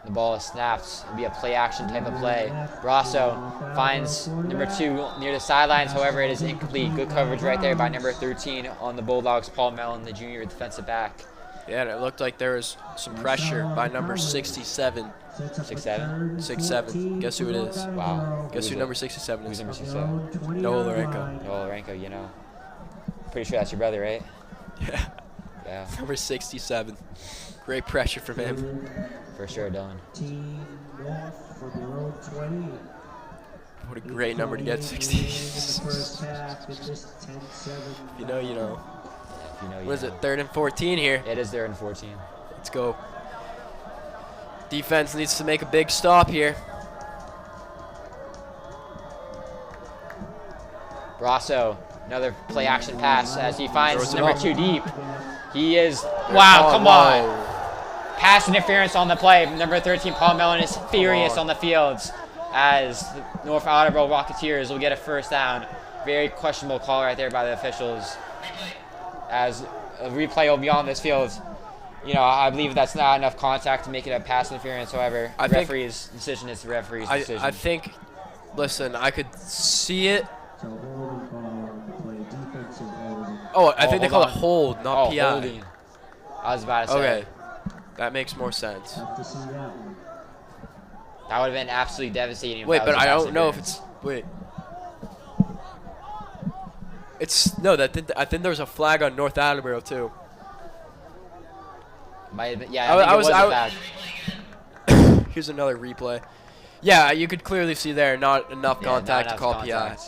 the ball is snapped. It'll be a play action type of play. Brasso finds number 2 near the sidelines. However, it is incomplete. Good coverage right there by number 13 on the Bulldogs, Paul Mellon, the junior defensive back.
Yeah, and it looked like there was some pressure by number 67.
6'7"?
6'7". Guess who it is?
Wow.
Guess who number 67
Who's
is?
number 67?
Noah Lorenko.
Noah Lorenko, you know. Pretty sure that's your brother, right?
Yeah.
Yeah,
Number 67. Great pressure from him.
for sure, Dylan.
What a great number to get, 60. You know, you know.
If you know, you
What is
know.
it, 3rd and 14 here?
It is 3rd and 14.
Let's go. Defense needs to make a big stop here.
Brasso, another play action pass as he finds
Throws it
number
up.
2 deep. He is, wow,
Oh,
come
whoa.
on. Pass interference on the play. Number 13, Paul Mellon, is furious on the fields as the North Attleboro Rocketeers will get a 1st down. Very questionable call right there by the officials. As a replay will be on this field. You know, I believe that's not enough contact to make it a pass interference. However, the referee's decision is the referee's decision.
I think, listen, I could see it. Oh, I think they call it hold, not PI.
Holding. I was about to say.
Okay, that makes more sense.
That would have been absolutely devastating.
Wait, but I don't know if it's wait. It's no. I think there was a flag on North Attleboro too.
Might have been, yeah, I think it was a flag.
Here's another replay. Yeah, you could clearly see there not enough
Yeah,
contact
not
to call
enough contact.
PI.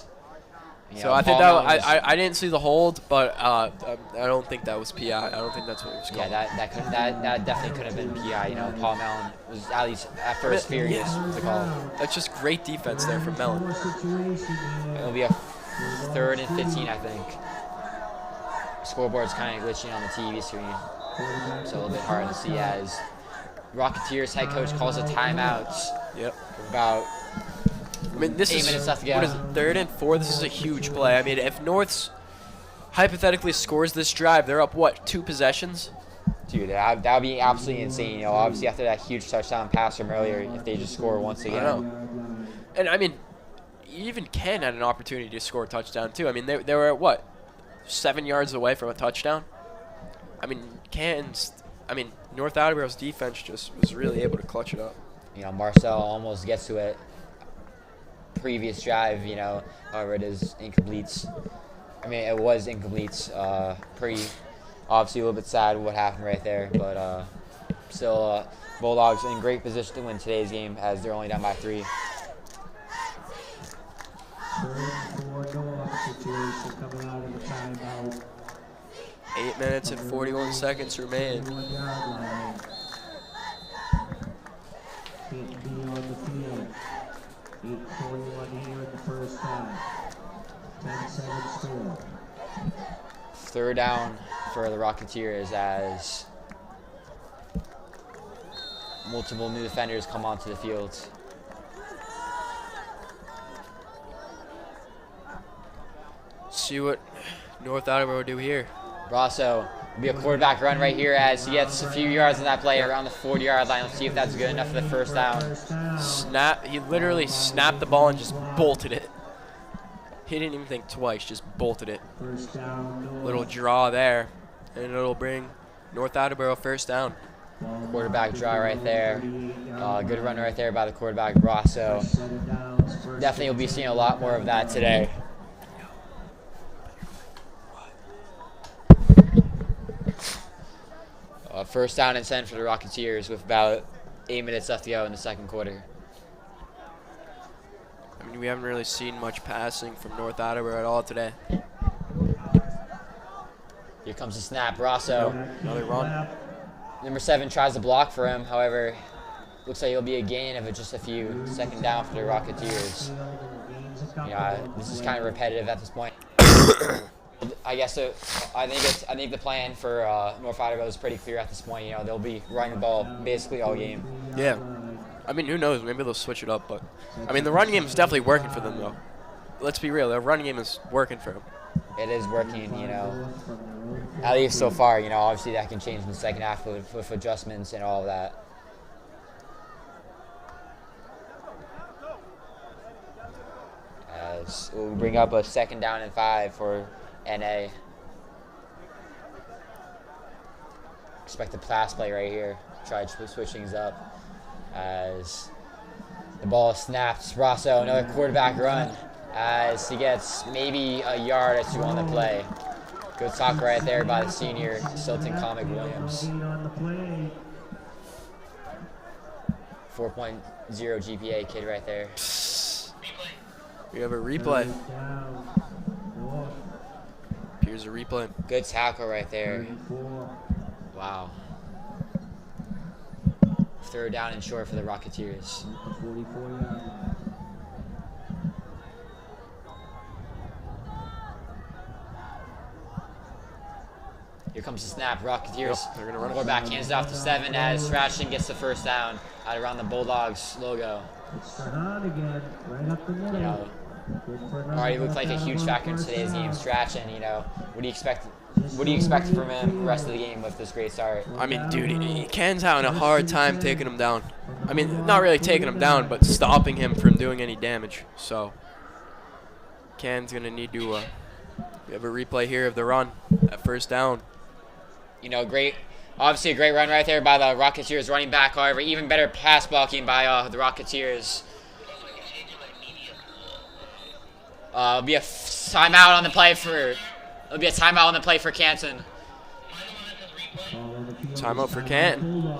You
So
know,
I think
Paul
that
Mellon was-
I didn't see the hold, but I don't think that was PI. I don't think that's what it was called.
Yeah, that definitely could have been PI. You know, Paul Mellon was at least at first furious with the call.
That's just great defense there from Mellon.
It'll be a 3rd and 15, I think. Scoreboard's kind of glitching on the TV screen, so a little bit hard to see as Rocketeers head coach calls a timeout.
Yep.
About
I mean, this
8
is
minutes left to go.
what is it, 3rd and 4? This is a huge play. I mean, if North's hypothetically scores this drive, they're up what, 2 possessions?
Dude, that would be absolutely insane. You know, obviously after that huge touchdown pass from earlier, if they just score once
I
again.
don't know. And I mean, even Ken had an opportunity to score a touchdown too. I mean, they were at what, 7 yards away from a touchdown. I mean, North Attleboro's defense just was really able to clutch it up.
You know, Marcel almost gets to it. Previous drive, you know, however it is incomplete. I mean, it was incomplete. Pretty, obviously a little bit sad what happened right there, but still, Bulldogs in great position to win today's game as they're only down by 3.
Coming out of the timeout.
8 minutes and 41 seconds remain.
Can't be on the field. 8:41 here in the first half. 10-7 score.
3rd down for the Rocketeers as multiple new defenders come onto the field.
See what North Attleboro do here.
Brasso will be a quarterback run right here as he gets a few yards in that play around the 40-yard line. Let's see if that's good enough for the 1st down.
Snap! He literally snapped the ball and just bolted it. He didn't even think twice, just bolted it.
First down.
Little draw there, and it'll bring North Attleboro 1st down.
Quarterback draw right there. Good run right there by the quarterback, Brasso. Definitely will be seeing a lot more of that today. First down and 10 for the Rocketeers with about 8 minutes left to go in the second quarter.
I mean, we haven't really seen much passing from North Attleboro at all today.
Here comes the snap. Rosso,
Another run.
number 7, tries to block for him. However, looks like it'll be a gain of just a few. Second down for the Rocketeers. Yeah, this is kind of repetitive at this point. I guess so. I think the plan for North Attleboro is pretty clear at this point. You know, they'll be running the ball basically all game.
Yeah. I mean, who knows? Maybe they'll switch it up, but I mean, the run game is definitely working for them, though. Let's be real. The run game is working for them.
It is working, you know, at least so far. You know, obviously that can change in the second half with adjustments and all of that. As we'll bring up a second down and 5 for NA. Expect a pass play right here. Try to switch things up as the ball is snapped. Rosso, another quarterback run as he gets maybe a yard or 2 on the play. Good talk right there by the senior, Silton Comic Williams. 4.0 GPA kid right there.
We have a replay. Here's a replay.
Good tackle right there. Wow. Third down and short for the Rocketeers. Here comes the snap. Rocketeers.
Yep, they're gonna run it.
Quarterback hands it off to 7 as Strachan gets the first down out around the Bulldogs logo. You know, already looked like a huge factor in today's game. Strachan, you know, what do you expect? What do you expect from him the rest of the game with this great start?
I mean, dude, Ken's having a hard time taking him down. I mean, not really taking him down, but stopping him from doing any damage. So, Ken's gonna need to. We have a replay here of the run at first down.
You know, obviously a great run right there by the Rocketeers running back. However, even better pass blocking by the Rocketeers. It'll be a timeout on the play for. It'll be a timeout on the play for Canton.
Timeout for Canton.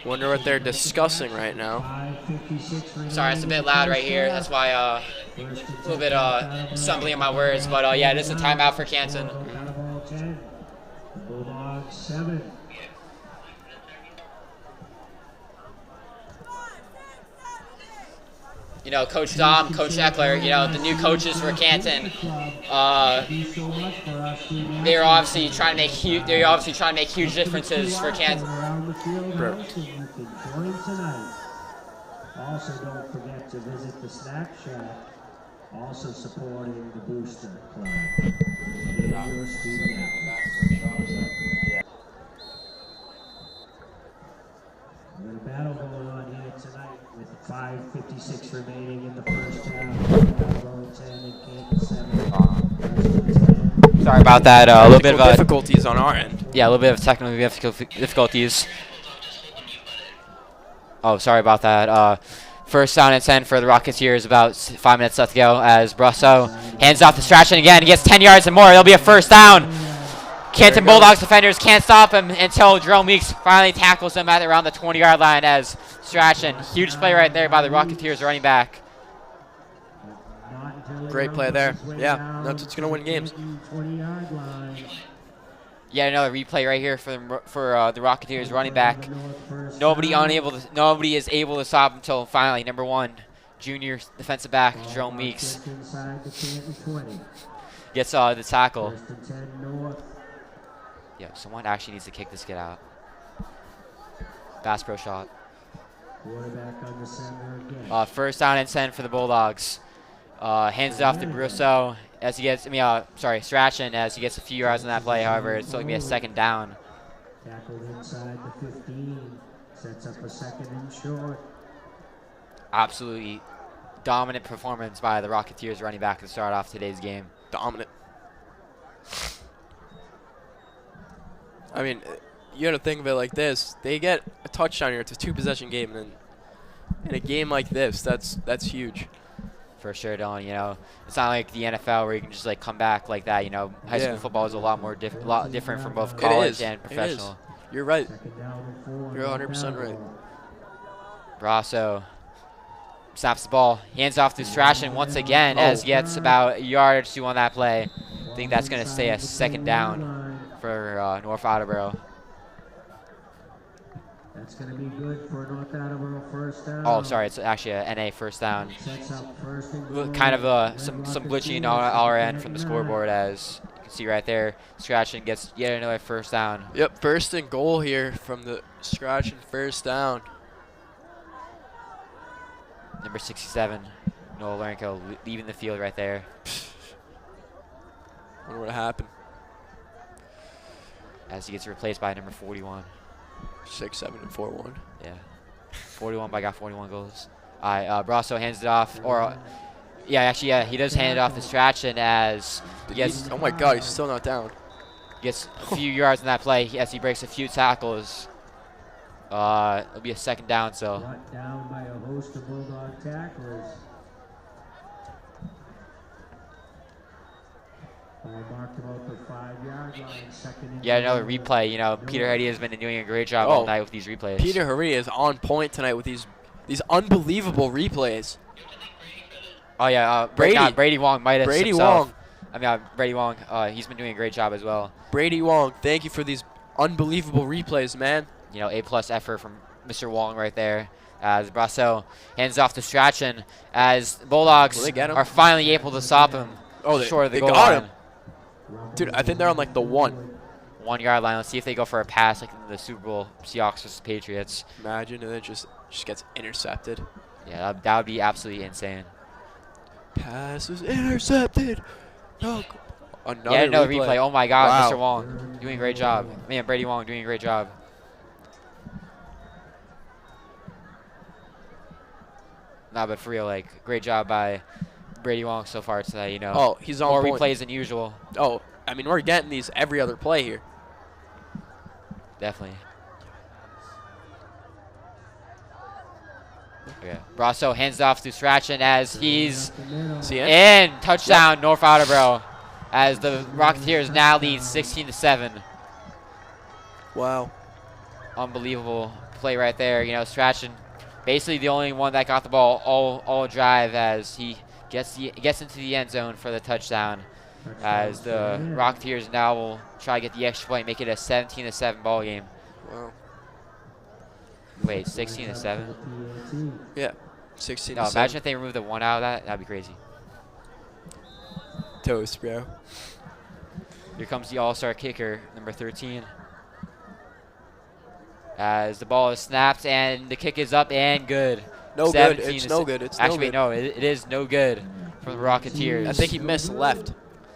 Wonder what they're discussing right now.
Sorry, it's a bit loud right here. That's why a little bit stumbling in my words. But yeah, it is a timeout for Canton. You know, Coach Dom, Coach Eckler, you know, the new coaches for Canton. They're obviously trying to make huge differences for Canton.
Also, don't forget to visit the Snack Shack. Also supporting the Booster Club. Get your student athletes. We're going to battle going on here tonight with 5:56 remaining in the first half. Attleboro 10 and Canton 7.
Sorry about that. A little bit of
difficulties on our end.
Yeah, a little bit of technical difficulties. Oh, sorry about that. First down and 10 for the Rocketeers. About 5 minutes left to go as Rosso hands off to Strachan again. He gets 10 yards and more. It'll be a first down. Canton Bulldogs defenders can't stop him until Jerome Weeks finally tackles him at around the 20-yard line as Strachan. Huge play right there by the Rocketeers running back.
Great play there. Yeah, that's what's going to win games.
Yet another replay right here for the Rocketeers running back. Nobody is able to stop until finally number 1, junior defensive back Jerome Weeks gets the tackle. Yeah, someone actually needs to kick this kid out. Bass Pro shot. First down and 10 for the Bulldogs. Hands it off to Brousseau as he gets, Strachan as he gets a few yards on that play. However, it's still going to be a second down.
Tackled inside the 15. Sets up a second and short.
Absolutely dominant performance by the Rocketeers running back to start off today's game.
Dominant. I mean, you got to think of it like this. They get a touchdown here. It's a 2-possession game. And in a game like this, that's huge.
For sure, Dylan. You know, it's not like the NFL where you can just come back like that. You know, high school football is a lot different from both college and professional.
You're right.
Second down and 4.
You're 100% right.
Attleboro.
Brasso snaps the ball, hands off to Strachan once again as he gets about a yard or two on that play. I think that's going to stay a second down for North Attleboro.
That's going to be good for North Attleboro first down.
Oh, sorry, it's actually a NA first down.
Sets up first and goal.
Kind of some glitching on our end from the scoreboard, as you can see right there. Strachan gets yet another first down.
Yep, first and goal here from the scratch and first down.
Number 67, Noah Larenko leaving the field right there.
Wonder what happened.
As he gets replaced by number 41.
6, 7, and 4, 1.
Yeah. 41, but I got 41 goals. All right, Brasso hands it off. Or, yeah, actually, yeah, he does hand it off to Strachan as he gets,
Oh my God, he's still not down.
gets a few yards in that play as he breaks a few tackles. It'll be a second down, so.
Brought down by a host of Bulldog tacklers. Ball marked about the 5-yard line. Second and
Yeah, another
goal.
replay. You know, Peter Hardy has been doing a great job all night with these replays.
Peter Hurry is on point tonight with these unbelievable replays.
Oh yeah, Brady Wong might have
Brady
himself.
Wong.
I mean, Brady Wong. He's been doing a great job as well.
Brady Wong, thank you for these unbelievable replays, man.
You know, A+ effort from Mr. Wong right there. As Brasso hands off to Strachan, as the Bulldogs
Will they get him?
are finally able to stop him.
Oh,
short of the
they
goal
got
line.
him. Dude, I think they're on like the 1.
1 yard line. Let's see if they go for a pass like in the Super Bowl Seahawks versus Patriots.
Imagine, and then it just gets intercepted.
Yeah, that would be absolutely insane.
Pass is intercepted. No.
Yeah, another replay. Oh my God,
Wow.
Mr. Wong doing a great job. Man, Brady Wong doing a great job. Nah, but for real, like, great job by Brady Wong so far today, you know.
Oh, he's on
More
point.
replays than usual.
Oh, I mean, we're getting these every other play here.
Definitely. Okay. Brasso hands off to Strachan as he's
See it?
in. Touchdown, North Attleboro, as the Rocketeers now lead 16-7.
Wow.
Unbelievable play right there. You know, Strachan basically the only one that got the ball all drive as he gets into the end zone for the touchdown. As the Rocketeers now will try to get the extra point, make it a 17-7 ball game.
Wow.
Wait, 16-7?
Yeah. 16
No,
to 7.
imagine if they removed the 1 out of that. That'd be crazy.
Toast, bro.
Here comes the all-star kicker, number 13. As the ball is snapped and the kick is up and good.
No good. It's no good. It's
actually,
no
no,
good.
it is no good for the Rocketeers.
I think he missed left.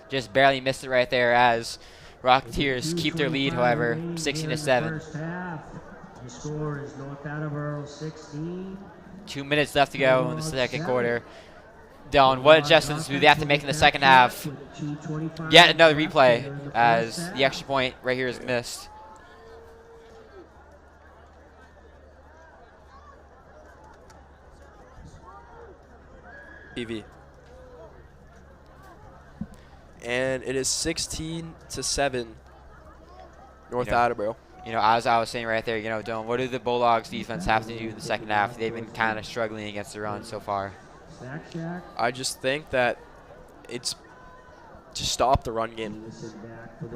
Just barely missed it right there as Rocketeers keep their lead, however, 16-7.
The score is North Attleboro 16.
2 minutes left to go in the second quarter. Dylan, what adjustments do they have to make in the second half? Yet another replay as the extra point right here is missed.
TV. And it is 16-7. North Attleboro.
You know, as I was saying right there, you know, Dylan, what do the Bulldogs defense have to do in the second half? They've been kind of struggling against the run so far.
I just think that it's to stop the run game.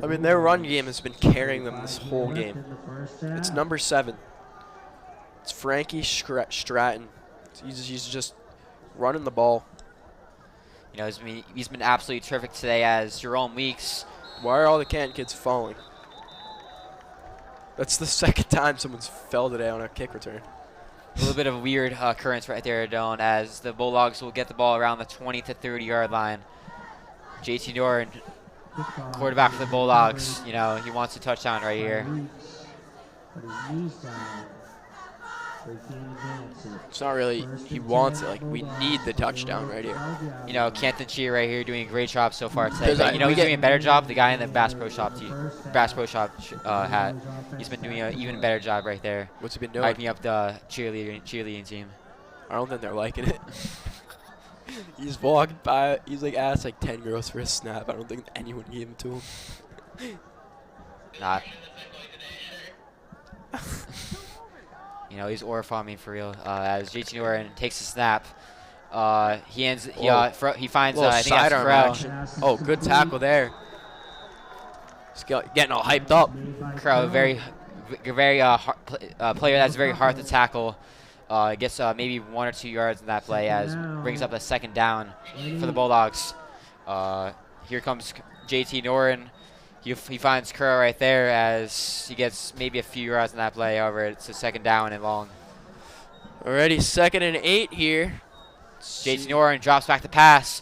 I mean, their run game has been carrying them this whole game. It's number 7. It's Frankie Stratton. He's just running the ball.
You know, he's been absolutely terrific today as Jerome Weeks.
Why are all the Canton kids falling? That's the second time someone's fell today on a kick return.
A little bit of a weird occurrence right there, Dylan, as the Bulldogs will get the ball around the 20 to 30 yard line. JT Doran, quarterback for the Bulldogs, you know, he wants a touchdown right here.
It's not really, he wants it. Like, we need the touchdown right here.
You know, Canton Cheer right here doing a great job so far today.
Because
But, you know,
we
he's
get-
doing a better job. The guy in the Bass Pro Shop hat, he's been doing an even better job right there.
What's he been doing?
Hyping up the cheerleading team.
I don't think they're liking it. He's walked by, he's like asked like 10 girls for a snap. I don't think anyone gave him to him.
Not. You know, he's aura farming for real. As JT Noren takes the snap, he finds
Little
I think that's
sidearm
Crow.
action. Oh, good tackle there. He's getting all hyped up.
Crow, very player that's very hard to tackle. Gets maybe 1 or 2 yards in that play, as brings up a second down for the Bulldogs. Here comes JT Noren. He finds Crow right there, as he gets maybe a few yards in that play. However, it's a second down and long.
Already 2nd and 8 here.
JT Noren drops back the pass,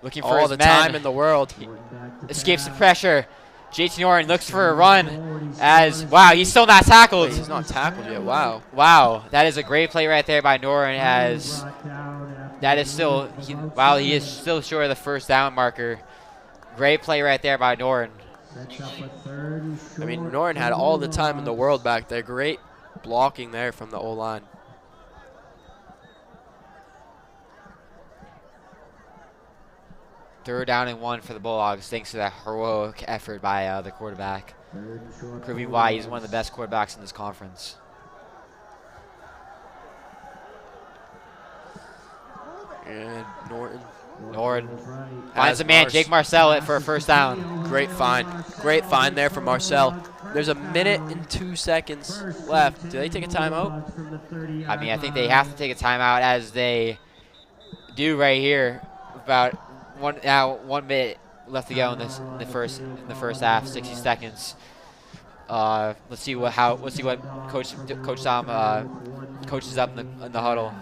looking for
All
his
the
men.
time in the world.
Escapes the pressure. JT Noren looks for a run, as wow, he's still not tackled.
Wait, he's not tackled yet. Wow.
Wow, that is a great play right there by Noren, as that is still he is still short of the first down marker. Great play right there by Noren.
I mean, Noren had all the time in the world back there. Great blocking there from the O-line.
Third down and 1 for the Bulldogs, thanks to that heroic effort by the quarterback, proving why he's one of the best quarterbacks in this conference.
And
Noren finds a man, Jake Marcel, for a first down.
Great find. Great find there from Marcel. There's a minute and 2 seconds left. Do they take a timeout?
I mean, I think they have to take a timeout, as they do right here. About 1 minute left to go in the first half, 60 seconds. Let's see what Coach Tom coaches up in the huddle.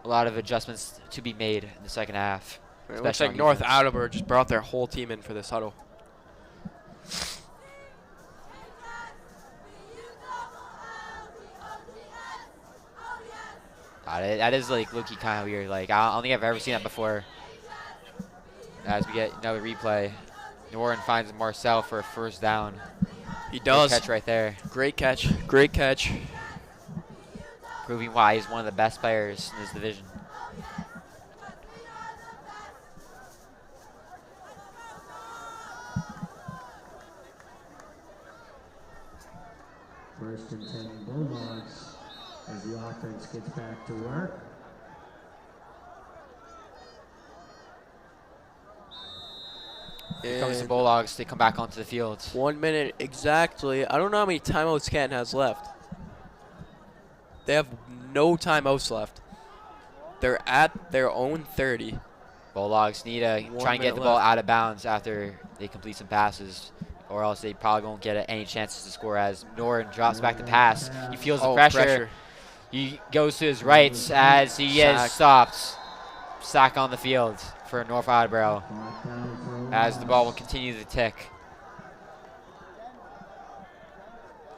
A lot of adjustments to be made in the second half.
It looks like North Attleboro just brought their whole team in for this huddle.
That is like low-key kind of weird. Like, I don't think I've ever seen that before. As we get another replay, Noren finds Marcel for a first down.
He does.
Great catch right there.
Great catch. Great catch.
Proving why he's one of the best players in this division.
First and 10 Bulldogs as the offense gets back to work.
Here comes the Bulldogs. They come back onto the field.
1 minute exactly. I don't know how many timeouts Canton has left. They have no timeouts left. They're at their own 30.
Bulldogs need to try and get the ball out of bounds after they complete some passes, or else they probably won't get any chances to score, as Noren drops back the pass. He feels the pressure. He goes to his right as he is stopped. Sack on the field for North Attleboro, as the ball will continue to tick.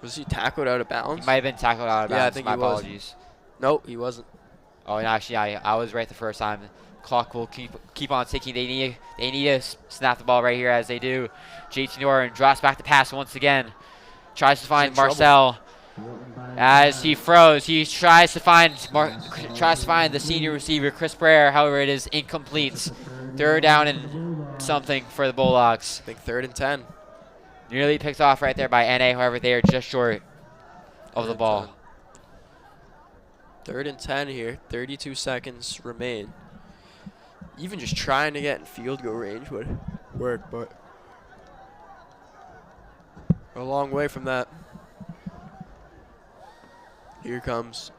Was he tackled out of bounds?
He might have been tackled out of bounds.
Yeah, I think
My
he was.
apologies.
Nope, he wasn't.
Oh, and actually, I was right the first time. Clock will keep on ticking. They need to snap the ball right here, as they do. JT Noren drops back the pass once again. Tries to find Marcel. As he throws, he tries to find the senior receiver, Chris Prayer. However, it is incomplete. Third down and something for the Bulldogs.
I think 3rd and 10.
Nearly picked off right there by NA. However, they are just short of the ball.
3rd and 10 here. 32 seconds remain. Even just trying to get in field goal range would work, but a long way from that. Here comes,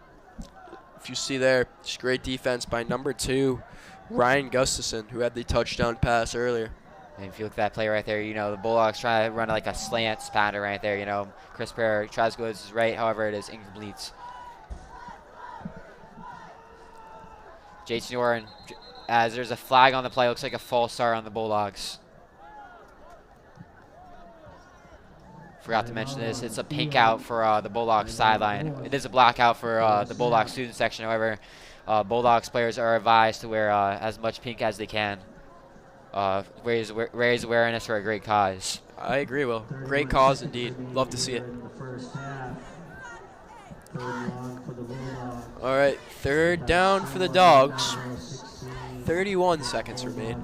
if you see there, just great defense by number 2, Ryan Gustafson, who had the touchdown pass earlier.
And if you look at that play right there, you know, the Bulldogs try to run like a slant pattern right there. You know, Chris Prayer tries to go to his right, however, it is incomplete. JT Noren, as there's a flag on the play, looks like a false start on the Bulldogs. Forgot to mention this. It's a pink out for the Bulldogs sideline. It is a blackout for the Bulldogs student section. However, Bulldogs players are advised to wear as much pink as they can. Raise awareness for a great cause.
I agree, Will. Great cause indeed. Love to see it. All right, 3rd down for the Dogs. 31 seconds remain.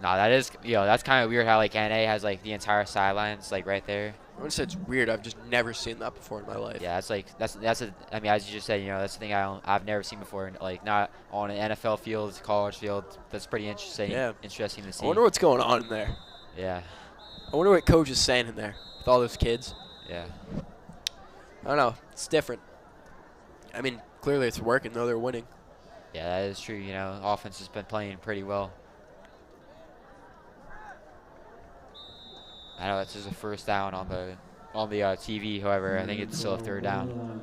No, that is, that's kind of weird how like NA has like the entire sidelines like right there.
I wouldn't say it's weird. I've just never seen that before in my life.
Yeah, it's like that's I mean, as you just said, that's the thing I've never seen before. Like not on an NFL field, college field. That's pretty interesting.
Yeah.
Interesting to see.
I wonder what's going on in there.
Yeah.
I wonder what coach is saying in there with all those kids.
Yeah.
I don't know. It's different. I mean, clearly it's working, though. They're winning.
Yeah, that is true. Offense has been playing pretty well. I know this is a first down on the TV. However, I think it's still a third down.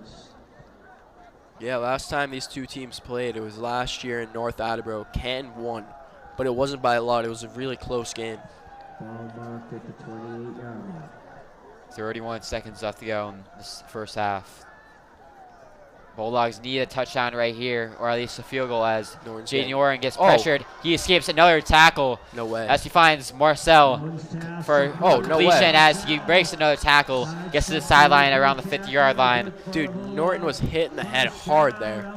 Yeah, last time these two teams played, it was last year in North Attleboro. Canton won, but it wasn't by a lot. It was a really close game.
Ball marked at the 28-yard line.
31 seconds left to go in this first half. Bulldogs need a touchdown right here, or at least a field goal as Jaden Oren gets pressured. He escapes another tackle.
No way.
As he finds Marcel for completion as he breaks another tackle, gets to the sideline around the 50-yard line.
Dude, Norton was hit in the head hard there.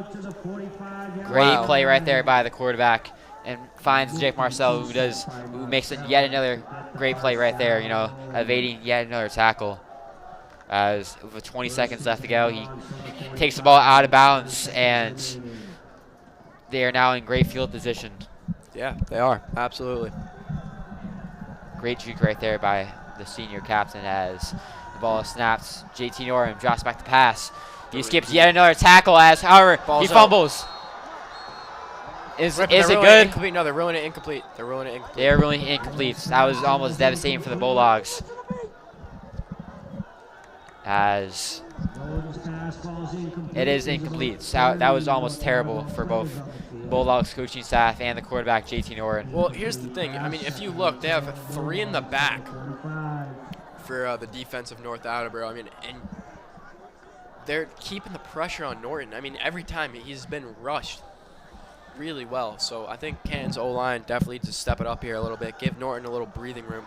Great play right there by the quarterback, and finds Jake Marcel, who makes yet another great play right there, evading yet another tackle. As with 20 seconds left to go, he takes the ball out of bounds, and they are now in great field position.
Yeah, they are. Absolutely.
Great juke right there by the senior captain as the ball is snapped. JT Norton drops back to pass. He skips yet another tackle as, however, he fumbles. Is it good?
Incomplete. No, they're ruling it incomplete. They're ruling it incomplete.
They're ruling it incomplete. That was almost devastating for the Bulldogs. As it is incomplete. So that was almost terrible for both Bulldogs coaching staff and the quarterback, JT Norton.
Well, here's the thing. I mean, if you look, they have 3 in the back for the defense of North Attleboro. I mean, and they're keeping the pressure on Norton. I mean, every time he's been rushed really well. So I think Canton's O-line definitely needs to step it up here a little bit. Give Norton a little breathing room.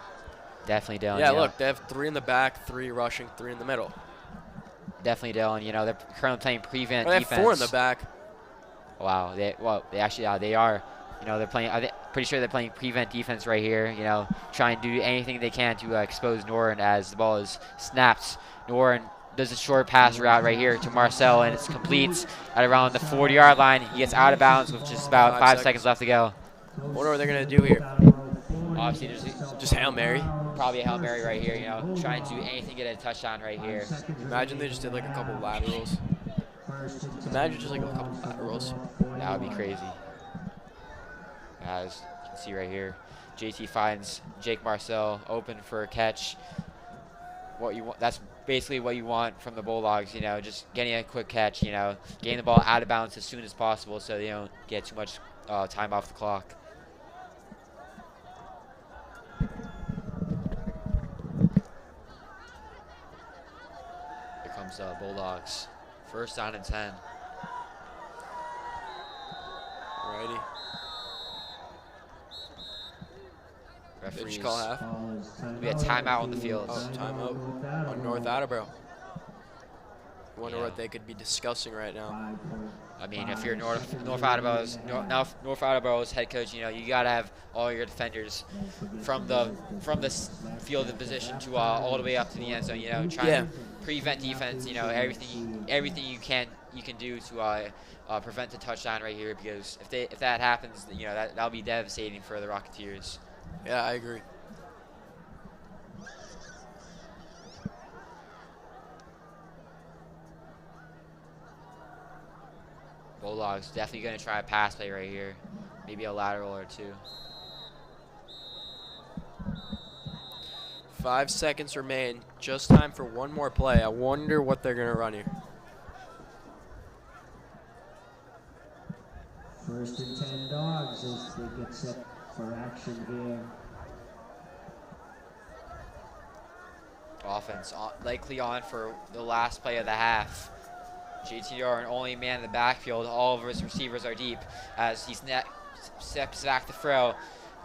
Definitely, Dylan.
Yeah, look, they have 3 in the back, 3 rushing, 3 in the middle.
Definitely, Dylan. They're currently playing prevent
They have
defense.
4 in the back.
Wow. They actually, they are. They're playing. Pretty sure they're playing prevent defense right here. Trying to do anything they can to expose Norton as the ball is snapped. Norton does a short pass route right here to Marcel, and it's complete at around the 40-yard line. He gets out of bounds with just about 5 seconds left to go.
I wonder what they're going to do here.
Obviously,
just Hail Mary.
Probably a Hail Mary right here, trying to do anything to get a touchdown right here.
Imagine they just did like a couple laterals. Imagine just like a couple laterals.
That would be crazy. As you can see right here, JT finds Jake Marcel open for a catch. What you want, that's basically what you want from the Bulldogs, just getting a quick catch, getting the ball out of bounds as soon as possible so they don't get too much time off the clock. Here comes Bulldogs. First down and 10.
Alrighty.
Referees.
They just call half.
We had timeout on the field.
Oh, timeout on North Attleboro. I wonder what they could be discussing right now.
I mean, if you're North Attleboro's head coach, you gotta have all your defenders from the field of position to all the way up to the end zone. Trying to prevent defense. Everything you can do to prevent the touchdown right here, because if that happens, that'll be devastating for the Rocketeers.
Yeah, I agree.
Bulldogs definitely going to try a pass play right here. Maybe a lateral or 2.
5 seconds remain. Just time for one more play. I wonder what they're going to run here.
First and 10 Dogs as they get set for action here.
Offense likely on for the last play of the half. JTR, an only man in the backfield. All of his receivers are deep as he steps back to throw.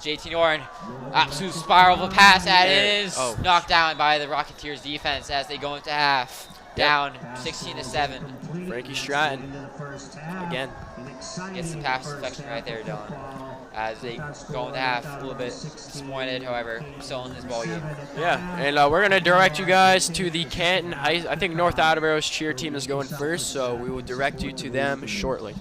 JT Norton, absolute spiral of a pass, and it is knocked down by the Rocketeers defense as they go into half. Down 16-7.
Frankie Stratton again
gets the pass deflection right there, Dylan. as they go into half a little bit disappointed, however, still in this ball game.
Yeah, and we're going to direct you guys to the Canton I think North Attleboro's cheer team is going first, so we will direct you to them shortly.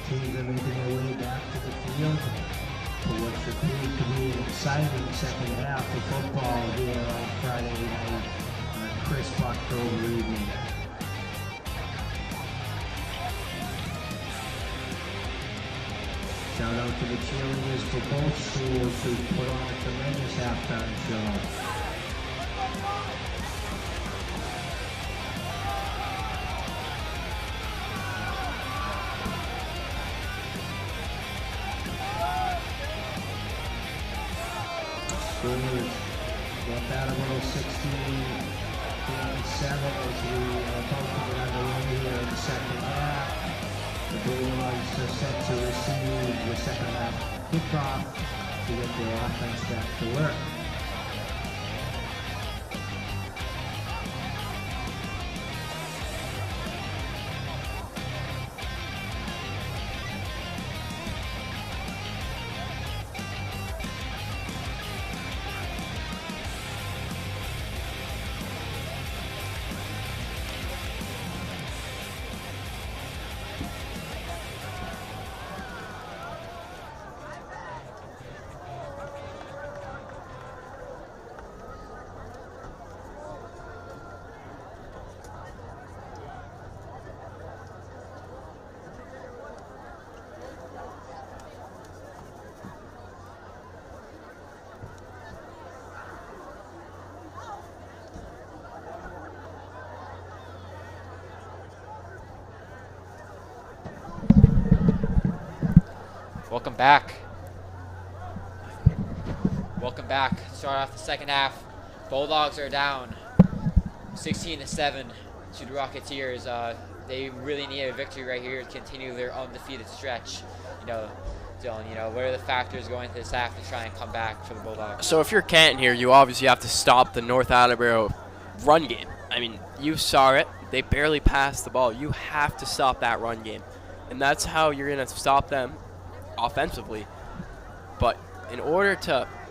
teams are making their way back to the field for what should prove to be an exciting second half of football here on Friday night on a crisp October evening. Shout out to the cheerleaders for both schools who put on a tremendous halftime show. Scores North Attleboro 16-7 as we both get underway here in the second half. The Bulldogs are set to receive the second half kickoff to get their offense back to work.
Welcome back. Welcome back. Start off the second half. Bulldogs are down 16-7 to the Rocketeers. They really need a victory right here to continue their undefeated stretch. You know, Dylan, you know, what are the factors going into this half to try and come back for the Bulldogs?
So if you're Canton here, you obviously have to stop the North Attleboro run game. I mean, you saw it. They barely passed the ball. You have to stop that run game. And that's how you're going to stop them offensively. But in order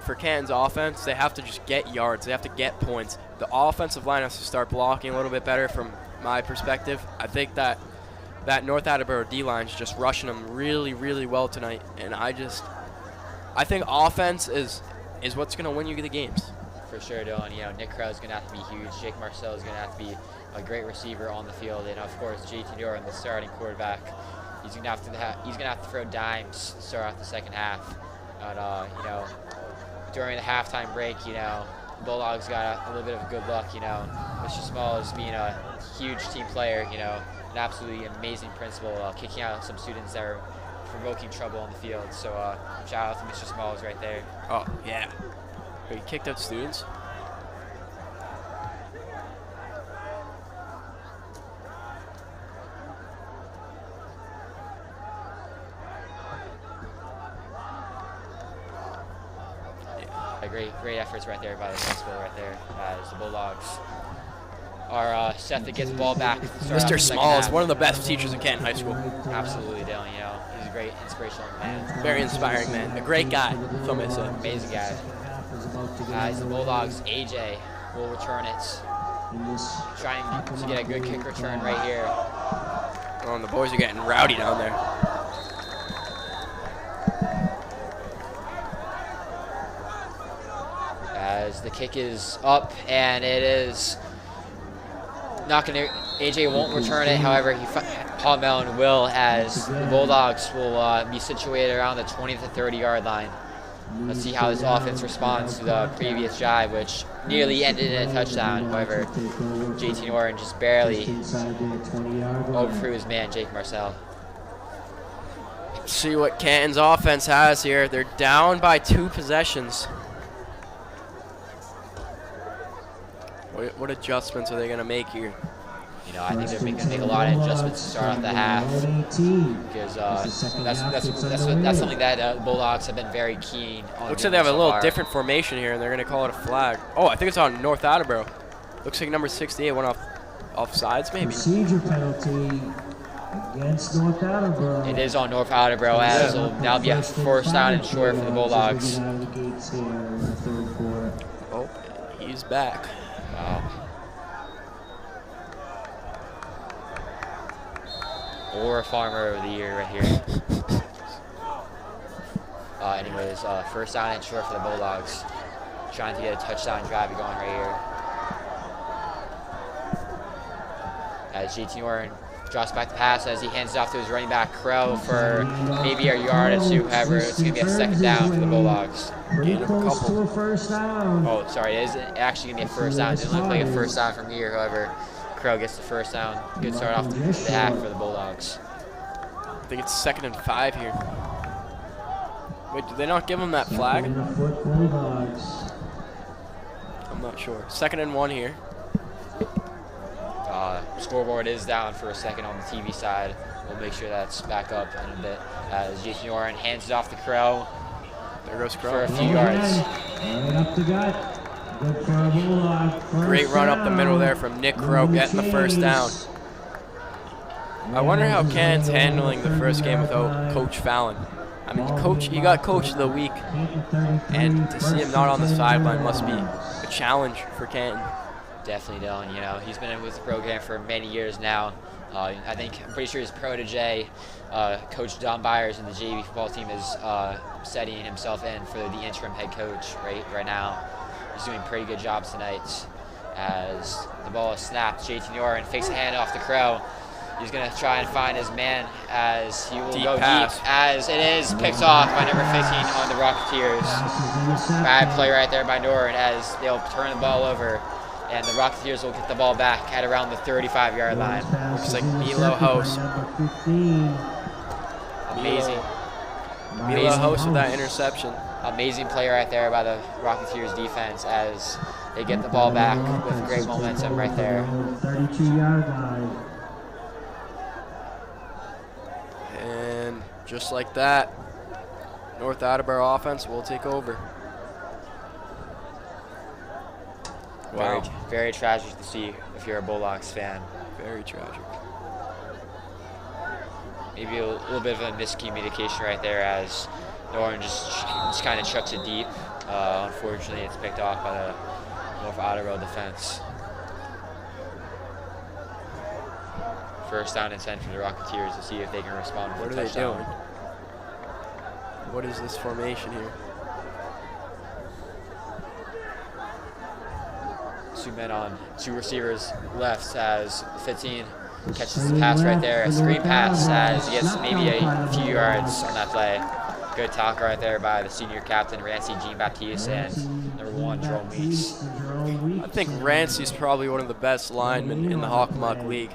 for Canton's offense, they have to just get yards. They have to get points. The offensive line has to start blocking a little bit better from my perspective. I think that North Attleboro D-line is just rushing them really, really well tonight. And I think offense is what's going to win you the games.
For sure, Dylan. You know, Nick Crow is going to have to be huge. Jake Marcel is going to have to be a great receiver on the field. And, of course, JT Doran, the starting quarterback, he's going to have to throw dimes to start off the second half. But, you know, during the halftime break, you know, Bulldogs got a little bit of good luck, you know. Mr. Small is being a huge team player, you know, an absolutely amazing principal, kicking out some students that are provoking trouble on the field. So shout out to Mr. Smalls right there.
Oh, yeah. He kicked out students?
Great efforts right there by the principal right there as the Bulldogs are set to get the ball back.
Mr. Small is one of the best teachers in Canton High School.
Absolutely, Dylan. You know, he's a great inspirational man.
Very inspiring man. A great guy. That's what I say.
Amazing guy. As the Bulldogs, AJ will return it. Trying to get a good kick return right here.
Oh, and the boys are getting rowdy down there.
As the kick is up, and it is not going to. AJ won't return it. However, Paul Mellon will, as the Bulldogs will be situated around the 20 to 30 yard line. Let's see how this offense responds to the previous drive, which nearly ended in a touchdown. However, JT Norton just barely overthrew his man, Jake Marcel.
Let's see what Canton's offense has here. They're down by 2 possessions. What adjustments are they going to make here?
You know, I think they're going to make a lot of adjustments to start off the half, because that's something that Bulldogs have been very keen on.
Looks like they have a little different formation here, and they're going to call it a flag. Oh, I think it's on North Attleboro. Looks like number 68 went off sides, maybe.
Procedure penalty against North Attleboro.
It is on North Attleboro, as it'll now be a first down and short for the Bulldogs.
Oh, he's back.
Wow. or farmer of the year right here. Anyways, first down and short for the Bulldogs. Trying to get a touchdown drive going right here. As JT Norton drops back the pass as he hands it off to his running back, Crow, for maybe a yard or two. However, it's going to be a second down for the Bulldogs.
Pretty close to a first down.
Oh, sorry, it is actually going to be a first down. It didn't look like a first down from here. However, Crow gets the first down. Good start off the half for the Bulldogs.
I think it's 2nd and 5 here. Wait, did they not give him that flag? I'm not sure. 2nd and 1 here.
Scoreboard is down for a second on the TV side. We'll make sure that's back up in a bit. As Jason Warren hands it off to Crow.
There goes Crow.
For a few yards.
Right up the gut. Good for a Bulldog.
Great run up the middle there from Nick Crow, getting the first down. I wonder how Cannon's handling the first game without Coach Fallon. I mean, he got Coach of the Week, and to see him not on the sideline must be a challenge for Canton.
Definitely, Dylan. You know, he's been with the program for many years now. I'm pretty sure his protege, Coach Don Byers, in the JV football team is setting himself in for the interim head coach right now. He's doing a pretty good job tonight. As the ball is snapped, JT Norton fakes a handoff to Crow. He's going to try and find his man as he will go deep, as it is picked off by number 15 on the Rocketeers. Bad play right there by Norton as they'll turn the ball over, and the Rocketeers will get the ball back at around the 35-yard line.
Looks like Milo House.
Amazing.
Milo House with that interception.
Amazing play right there by the Rocketeers defense as they get the ball back with great momentum right there.
32-yard line.
And just like that, North Attleboro offense will take over. Wow.
Very tragic to see if you're a Bulldogs fan.
Very tragic.
Maybe a little bit of a miscommunication right there as Norton just kind of chucks it deep. Unfortunately, it's picked off by the North Attleboro defense. First down and 10 for the Rocketeers to see if they can respond with a touchdown.
What are they doing? What is this formation here?
2 men on 2 receivers left as 15 catches the pass right there. A screen pass as he gets maybe a few yards on that play. Good tackle right there by the senior captain, Rancy Jean-Baptiste, and number 1, Jerome Weeks.
I think Rancy's probably one of the best linemen in the Hockomock League.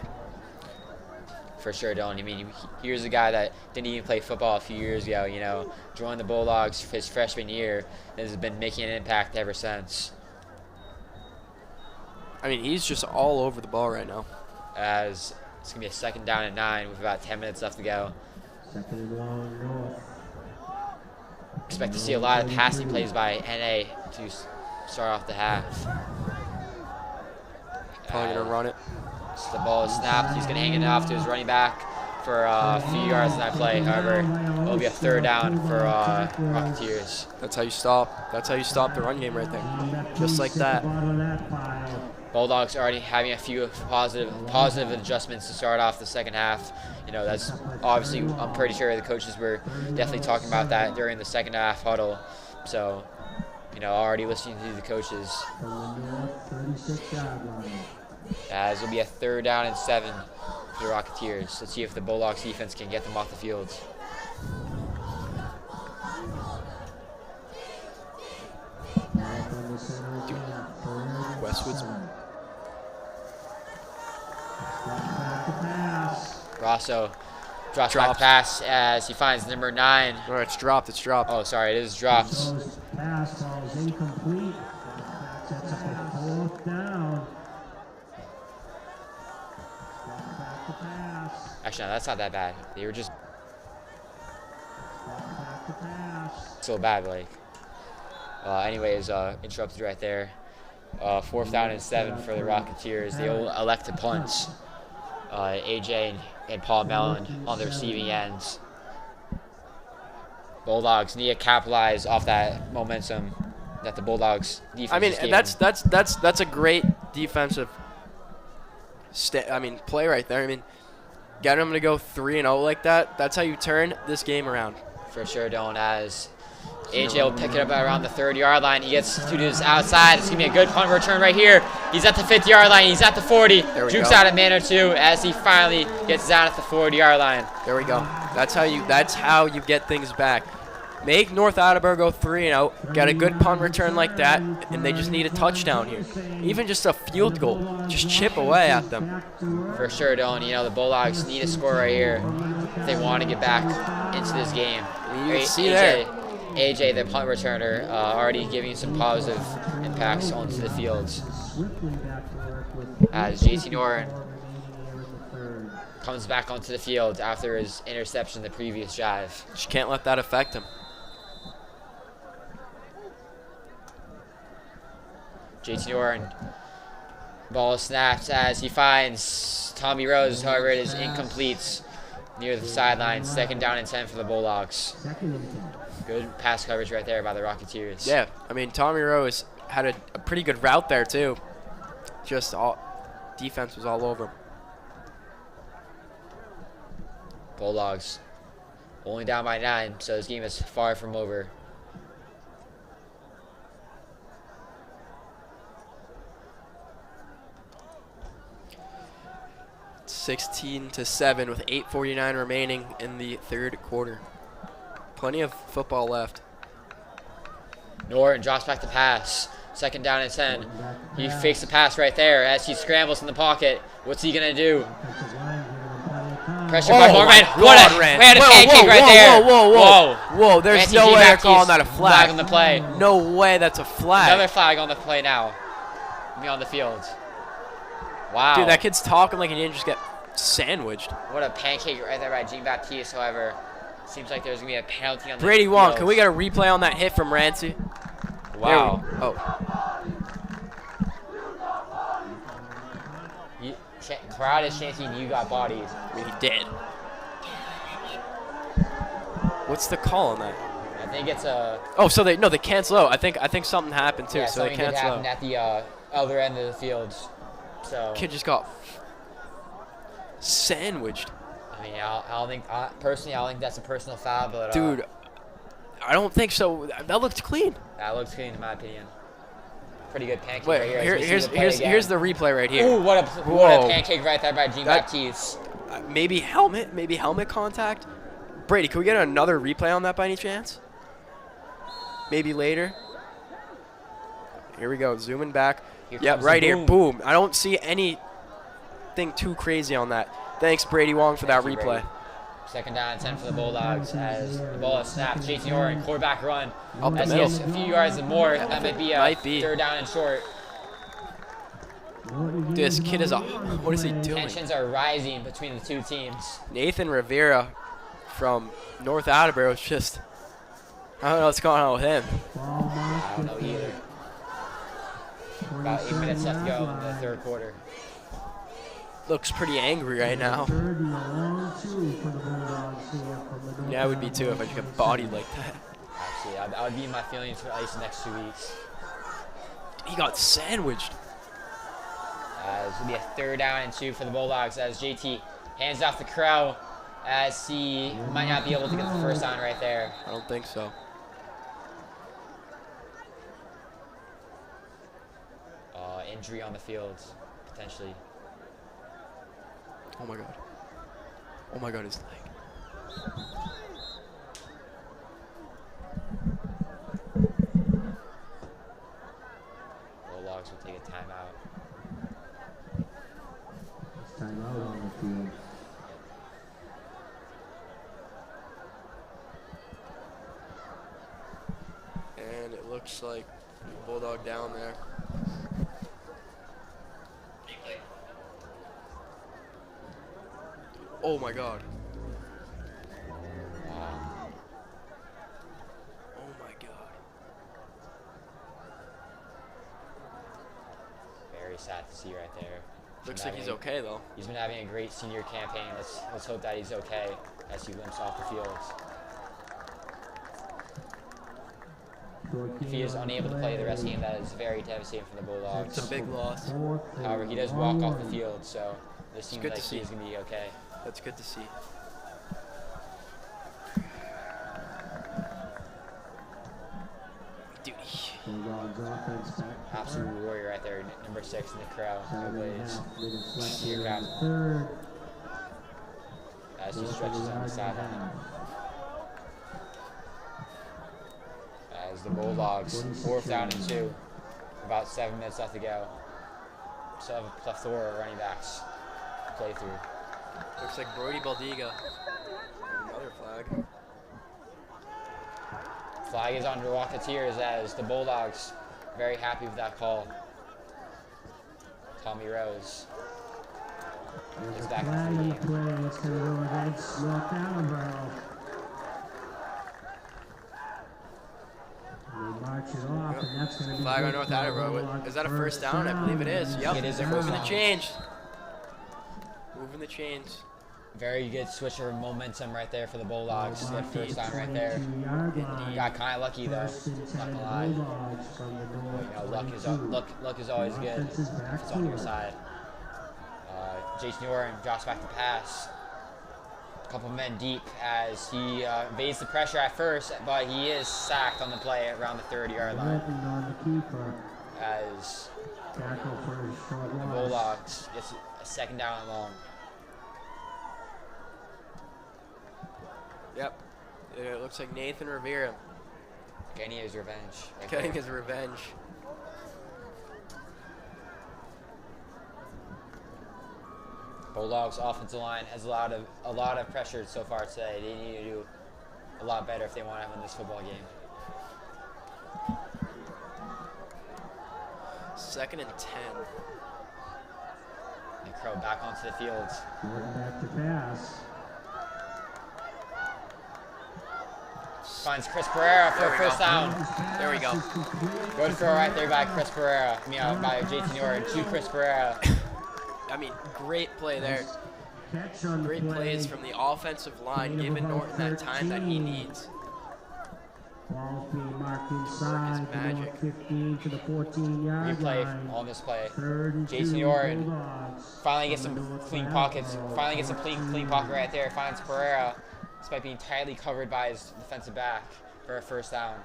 For sure, Dylan. I mean, here's a guy that didn't even play football a few years ago, you know, joined the Bulldogs his freshman year and has been making an impact ever since.
I mean, he's just all over the ball right now.
As it's going to be a 2nd down and 9 with about 10 minutes left to go. Expect to see a lot of passing plays by NA to start off the half.
Probably going to run it.
So the ball is snapped. He's going to hang it off to his running back for a few yards in that play. However, it'll be a 3rd down for Rocketeers.
That's how you stop. That's how you stop the run game right there. Just like that.
Bulldogs already having a few positive adjustments to start off the second half. You know, that's obviously, I'm pretty sure the coaches were definitely talking about that during the second half huddle. So, you know, already listening to the coaches. As it'll be a 3rd down and 7 for the Rocketeers. Let's see if the Bulldogs defense can get them off the field.
Westwood's.
Rosso drops back the pass as he finds number 9.
Oh, it's dropped. It's dropped.
Oh, sorry, it is dropped.
Pass ball is incomplete. That's a 4th down.
Actually, no, that's not that bad. They were just so bad, like. Anyways, interrupted right there. 4th down and 7 for the Rocketeers. They will elect to punt. AJ and Paul Mellon on the receiving ends. Bulldogs need to capitalize off that momentum that the Bulldogs defense.
I mean, that's a great defensive play right there. I mean, Get him to go 3-0 like that. That's how you turn this game around.
For sure, Dylan, as AJ will pick it up around the 30-yard line. He gets to his outside. It's going to be a good punt return right here. He's at the 50-yard line. He's at the 40. Jukes out a man or two as he finally gets out at the 40-yard line.
There we go. That's how you get things back. Make North Attleboro go 3-0. Got a good punt return like that, and they just need a touchdown here. Even just a field goal. Just chip away at them.
For sure, Dylan. You know, the Bulldogs need a score right here if they want to get back into this game.
You can see there.
AJ, the punt returner, already giving some positive impacts onto the fields. As JT Norton comes back onto the field after his interception the previous drive.
Just can't let that affect him.
JT Norton, ball snaps as he finds Tommy Rose. However, it is incomplete near the sideline. 2nd down and 10 for the Bulldogs. Good pass coverage right there by the Rocketeers.
Yeah, I mean, Tommy Rose had a pretty good route there, too. Just defense was all over him.
Bulldogs only down by 9, so this game is far from over.
It's 16-7 with 8:49 remaining in the 3rd quarter. Plenty of football left.
Norton drops back the pass. 2nd down and 10. He fakes the pass right there as he scrambles in the pocket. What's he going to do? Pressure by Morgan. What a pancake right there.
Whoa. There's no way they're calling that a flag.
Flag on the play.
No way that's a flag.
Another flag on the play now. Me on the field. Wow.
Dude, that kid's talking like he didn't just get sandwiched.
What a pancake right there by Jean Baptiste, however. Seems like there's going to be a penalty on the
Brady Wong,
field.
can we get a replay on that hit from Rancy?
Wow. Crowd is chanting you got bodied.
I mean, he did. What's the call on that?
I think it's a...
Oh, so they cancel out. I think something happened too.
Yeah,
so they
something did
cancel
happen
out.
at the other end of the field. So...
Kid just got sandwiched.
I mean, personally, I don't think that's a personal foul, but...
Dude, I don't think so. That looked clean.
That looks clean in my opinion. Pretty good pancake
Wait,
right here.
here's the replay right here.
Ooh, what a pancake right there by Jean Baptiste.
Maybe helmet contact. Brady, can we get another replay on that by any chance? Maybe later. Here we go, zooming back. Yep, right here, boom. I don't see anything too crazy on that. Thanks, Brady Wong, for that replay.
Brady. 2nd down and 10 for the Bulldogs as the ball is snapped. JT Norton, quarterback run.
Up the
as
middle.
he gets a few yards and more, that might be a 3rd down and short.
Dude, this kid is what is he doing?
Tensions are rising between the two teams.
Nathan Rivera from North Attleboro is just, I don't know what's going on with him.
I don't know either. About 8 minutes left to go in the 3rd quarter.
Looks pretty angry right now. Yeah, I would be too if I just got bodied like that.
Actually, I would be in my feelings for at least the next 2 weeks.
He got sandwiched.
This will be a 3rd down and 2 for the Bulldogs as JT hands off the Crow as he might not be able to get the 1st down right there.
I don't think so.
Injury on the field, potentially.
Oh my god. Oh my god, his leg.
Bulldogs will take a timeout.
Timeout on the field.
And it looks like Bulldog down there. Oh my god.
Wow.
Oh my god.
Very sad to see right there.
Looks like he's okay though.
He's been having a great senior campaign. Let's hope that he's okay as he limps off the field. If he is unable to play the rest of the game, that is very devastating for the Bulldogs.
It's a big loss.
However, he does walk off the field, so this seems
good
like
to see.
he is going to be okay.
That's good to see. Dude.
Bulldogs offense back.
Absolute warrior right there, number 6 in the crowd. No Blaze.
Minutes
Here
left.
comes.
Third.
As he stretches on the sideline. As the Bulldogs, 4th down and 2. About 7 minutes left to go. Still have a plethora of running backs to play through.
Looks like Brody Baldiga. Another flag.
Flag is on the Rocketeers as the Bulldogs very happy with that call. Tommy Rose is back
Flag
in
on
the
the
game.
play. It's going to go against North Attleboro. They march it off, and that's going to be
Flag on
good
North
for
Attleboro.
Bulldogs.
Is that a first down? I believe it is. Yep.
It is a
They're
first
moving
down.
the chains. Moving the chains.
Very good switch of momentum right there for the Bulldogs. Good first down right there.
22-yard line.
Got kind of lucky though.
First and
Not
10
gonna lie.
Bulldogs from the north.
You know, luck
22.
is always good.
Offense is
If
back
it's on your
to it.
side. Jason Warren drops back to pass. A couple men deep as he evades the pressure at first, but he is sacked on the play around the 30-yard line.
Open on the keeper.
As
Tackle for a short
the
loss.
Bulldogs gets a 2nd down and long.
Yep. It looks like Nathan Rivera
Getting his revenge. Right
getting
there.
his revenge.
Bulldogs offensive line has a lot of pressure so far today. They need to do a lot better if they want to win this football game.
2nd and 10.
And Crow back onto the field.
Going back to pass.
Finds Chris Pereira for
There
a
we
first
go.
down.
There we go.
Good throw right there by Chris Pereira. By JT Norton to Chris Pereira.
I mean, great play there.
Catch on the
Great
play.
plays from the offensive line, giving Norton that time that he needs.
Ball's being marked inside. The
magic.
north 15 to the 14-yard
Replay
line.
on this play.
3rd and
Jason
2
Norton
Bulldogs.
finally gets
From
some
the north
clean
side.
pockets. Finally gets some clean pocket right there. Finds Pereira, despite being tightly covered by his defensive back for a first down.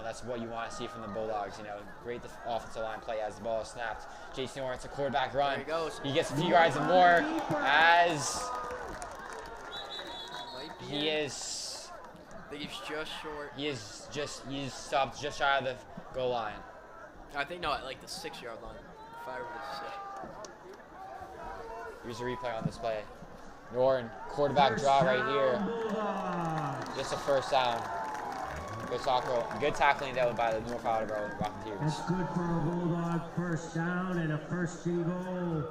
That's what you want to see from the Bulldogs. Great offensive line play as the ball is snapped. Jason Norton's a quarterback run.
There he goes.
He gets a few yards and more as
Might be
he
in.
is
I think he's just short.
he's stopped just shy of the goal line.
I think no, at like the 6-yard line. 5 or 6.
Here's a replay on this play. Norton, quarterback draw right here.
Bulldogs.
Just a first down. Good tackling though by the North Attleboro
That's
Rocketeers.
good for a Bulldog first down and a first and goal.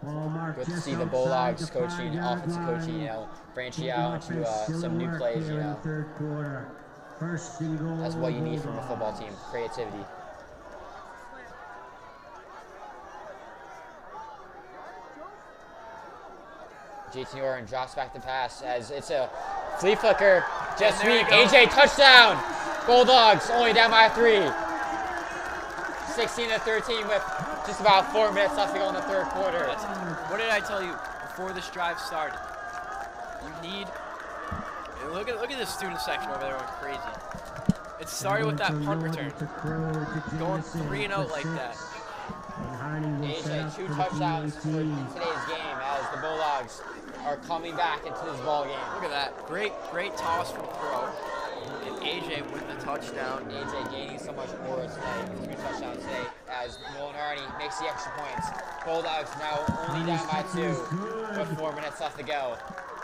Ball marked
Good to
just
see the
outside
Bulldogs
the
coaching,
5-yard
offensive
line.
coaching, branching out into
Offense still
some
in
new
work
plays,
here in the third quarter. First and goal.
That's what you need from a
Bulldogs.
football team, creativity. JT Norton drops back to pass as it's a flea flicker. Just
And there
sweep.
you go.
AJ touchdown. Bulldogs only down by 3. 16-13 with just about 4 minutes left to go in the third quarter.
What did I tell you before this drive started? You need. And look at this student section over there going crazy. It started with that punt return. Going 3-0 like that.
AJ, 2 touchdowns for today's game as the Bulldogs are coming back into this ball game.
Look at that. Great toss from Crow. And AJ with the touchdown.
AJ gaining so much more today with 2 touchdowns today as Nolan Arnie makes the extra points. Bulldogs now only down by 2 with 4 minutes left to go.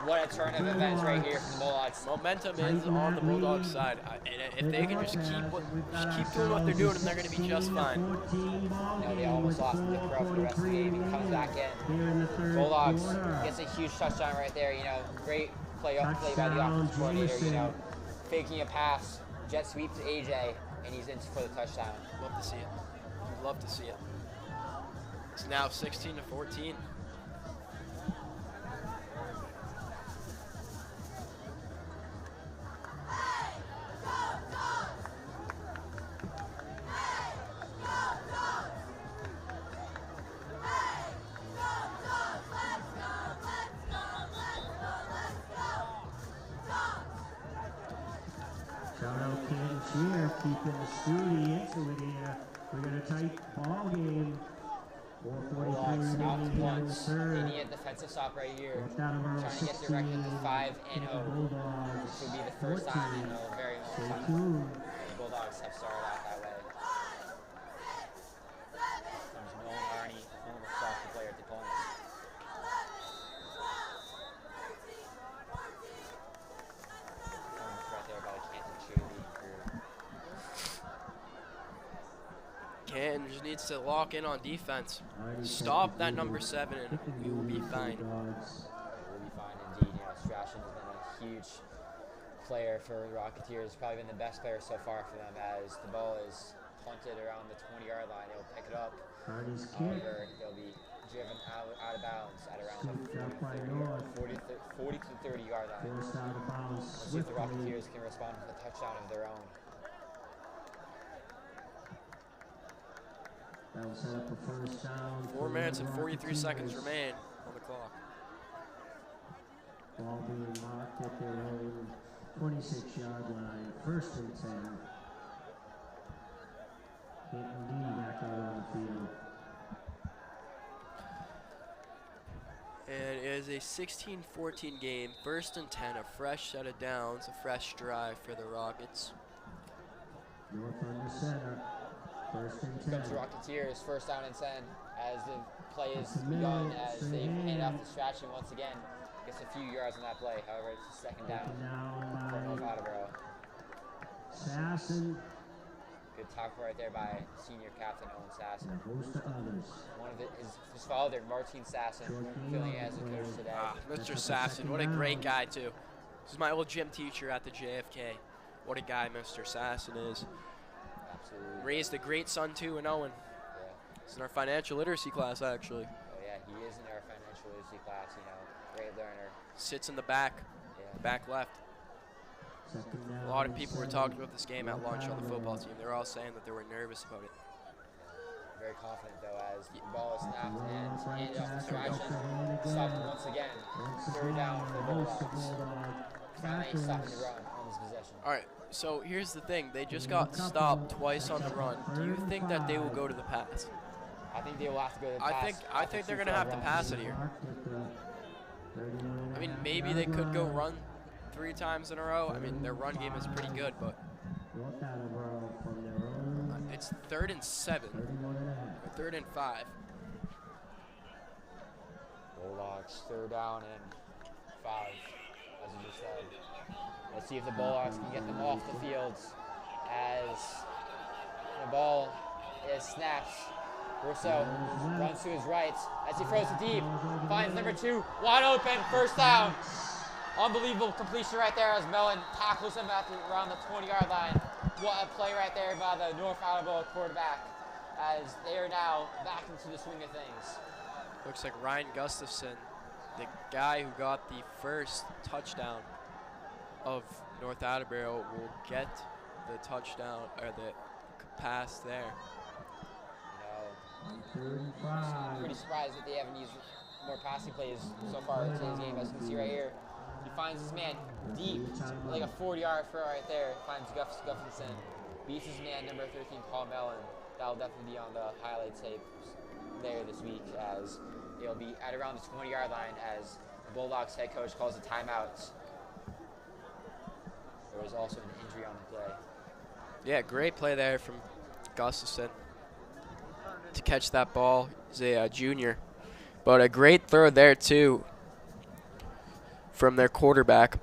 What a turn of events right here from the Bulldogs.
Momentum is on the Bulldogs side. And if they can just keep doing what they're doing, and they're going to be just fine.
They almost lost the Crow for the rest of the game. He comes back in. Bulldogs gets a huge touchdown right there. Great play by the offensive coordinator. Faking a pass, jet sweep to AJ, and he's in for the touchdown.
Love to see it. Love to see it. It's now 16-14.
cheer, keeping the Studi into it here. We got a tight ball game. 4:43
Bulldogs out
remaining
to
here in the
punch. They
third.
need a defensive stop right here.
North Attleboro
Trying to get their record to 5-0.
Bulldogs.
This would be the first time in a very long
Stay
time
tuned.
the Bulldogs have started out that way. Comes Nolan Arnie, former soccer player at the Diplomas. Right there by the Canton cheerleading crew.
Canton just needs to lock in on defense. Stop that number 7 and we will be fine.
We'll be fine indeed. You know, Strachan has been a huge player for the Rocketeers. Probably been the best player so far for them as the ball is punted around the 20-yard line. They'll pick it up. However, they'll be driven out of bounds at around the 40 to 30-yard line.
Forced out of bounds.
Let's see if the Rocketeers can respond with a touchdown of their own.
That'll set up a first down.
4 minutes and
the
43 seconds
Rocketeers.
remain on the clock.
Ball being marked at their own 26-yard line. First and 10. Canton D back out on the field.
And it is a 16-14 game. First and 10, a fresh set of downs, a fresh drive for the Rockets.
North under center. First and 10.
Comes the Rocketeers, first down and 10 as the play is begun as they hand off to Strachan once again. Gets a few yards on that play, however, it's a second down for North
Now
Attleboro.
by Sasson
Good tackle right there by senior captain Owen Sasson.
and a host of others.
One of his father, Martin Sasson, filling as a coach today.
Mr. Sasson, what a great guy, too. This is my old gym teacher at the JFK. What a guy Mr. Sasson is.
Absolutely.
Raised a great son, too, in Owen.
Yeah.
He's in our financial literacy class, actually.
Oh yeah, he is in our financial literacy class. You know, great learner.
Sits in the back,
Yeah.
back left.
Second down
A lot of
and
people were
7.
talking about this game at lunch on the
Attleboro.
football team. They were all saying that they were nervous about it.
Very confident though as the ball is snapped and
Right
handed off to
tackle,
Strachan.
gets the hand again.
Stopped once again.
Once
Third
again,
down for the
the host of
Bulldogs.
Bulldog
Finally stopping
tackles.
the run on this possession.
All right, so here's the thing. They just got stopped twice on the run. Do you think that they will go to the pass?
I think they will have to go to the pass.
I think they're going to have to pass it here.
Marked at the 31
I mean, maybe they could go run 3 times in a row. I mean, their run game is pretty good, but
North Attleboro from their own
it's 3rd and 7,
31 and a half.
or 3rd and 5.
Bulldogs third down and 5, as you just said. Let's see if the Bulldogs can get them off the field as the ball is snapped. Rousseau runs to his right as he throws it deep, finds number 2, wide open, first down. Unbelievable completion right there as Mellon tackles him around the 20-yard line. What a play right there by the North Attleboro quarterback as they are now back into the swing of things.
Looks like Ryan Gustafson, the guy who got the first touchdown of North Attleboro, will get the touchdown or the pass there.
You know,
35.
I'm pretty surprised that they haven't used more passing plays so far in today's game. As you can see right here, he finds his man deep, like a 40-yard throw right there. Finds Gustafson, beats his man number 13, Paul Mellon. That'll definitely be on the highlight tape there this week as it'll be at around the 20-yard line as the Bulldogs head coach calls a timeout. There was also an injury on the play.
Yeah, great play there from Gustafson to catch that ball. He's a junior. But a great throw there, too, from their quarterback,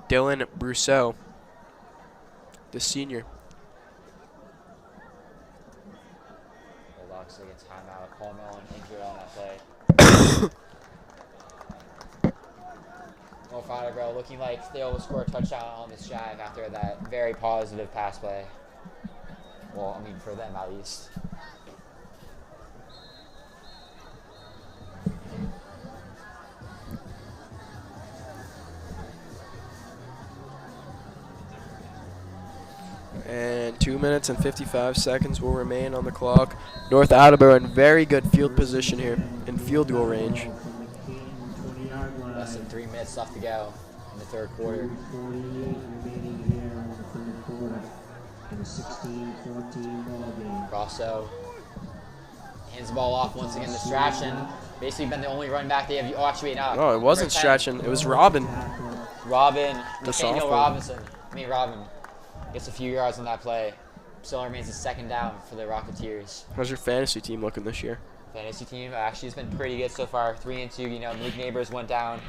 Dylan Brousseau, the senior.
Bulldogs against timeout. Paul Mellon injured on that play. North Attleboro looking like they will score a touchdown on this drive after that very positive pass play. Well, I mean, for them at least.
And 2 minutes and 55 seconds will remain on the clock. North Attleboro in very good field position here, in field goal range.
Less than 3 minutes left to go in the third quarter.
48 remaining here in the third quarter. in a 16-14 ball game.
Rosso hands the ball off once again to Strachan. Basically been the only running back they have. Oh, actually, no.
No, it wasn't Strachan. It was Robin.
Robin,
The
Nathaniel
sophomore.
Robin gets a few yards on that play. Still remains a second down for the Rocketeers.
How's your fantasy team looking this year?
Fantasy team actually has been pretty good so far. 3-2. You know, Malik Neighbors went down.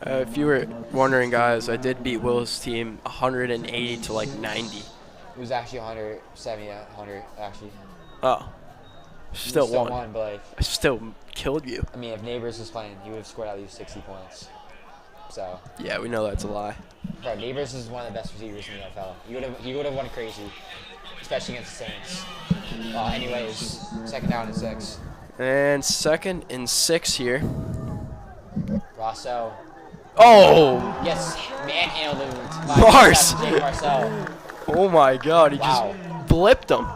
If you were wondering, guys, I did beat Will's team 180 to like 90.
It was actually 170, 100 actually.
Oh, still
Still
won.
won, but like,
I still killed you.
I mean, if Neighbors was playing, he would have scored at least 60 points. So,
Yeah, we know that's a lie.
bro, Neighbors is one of the best receivers in the NFL. He would have won crazy, especially against the Saints. Anyways, second down and 6.
And 2nd and 6 here.
Rosso
Oh,
gets manhandled by
Mars.
Jake Marcel.
oh my God, he
Wow.
just flipped him.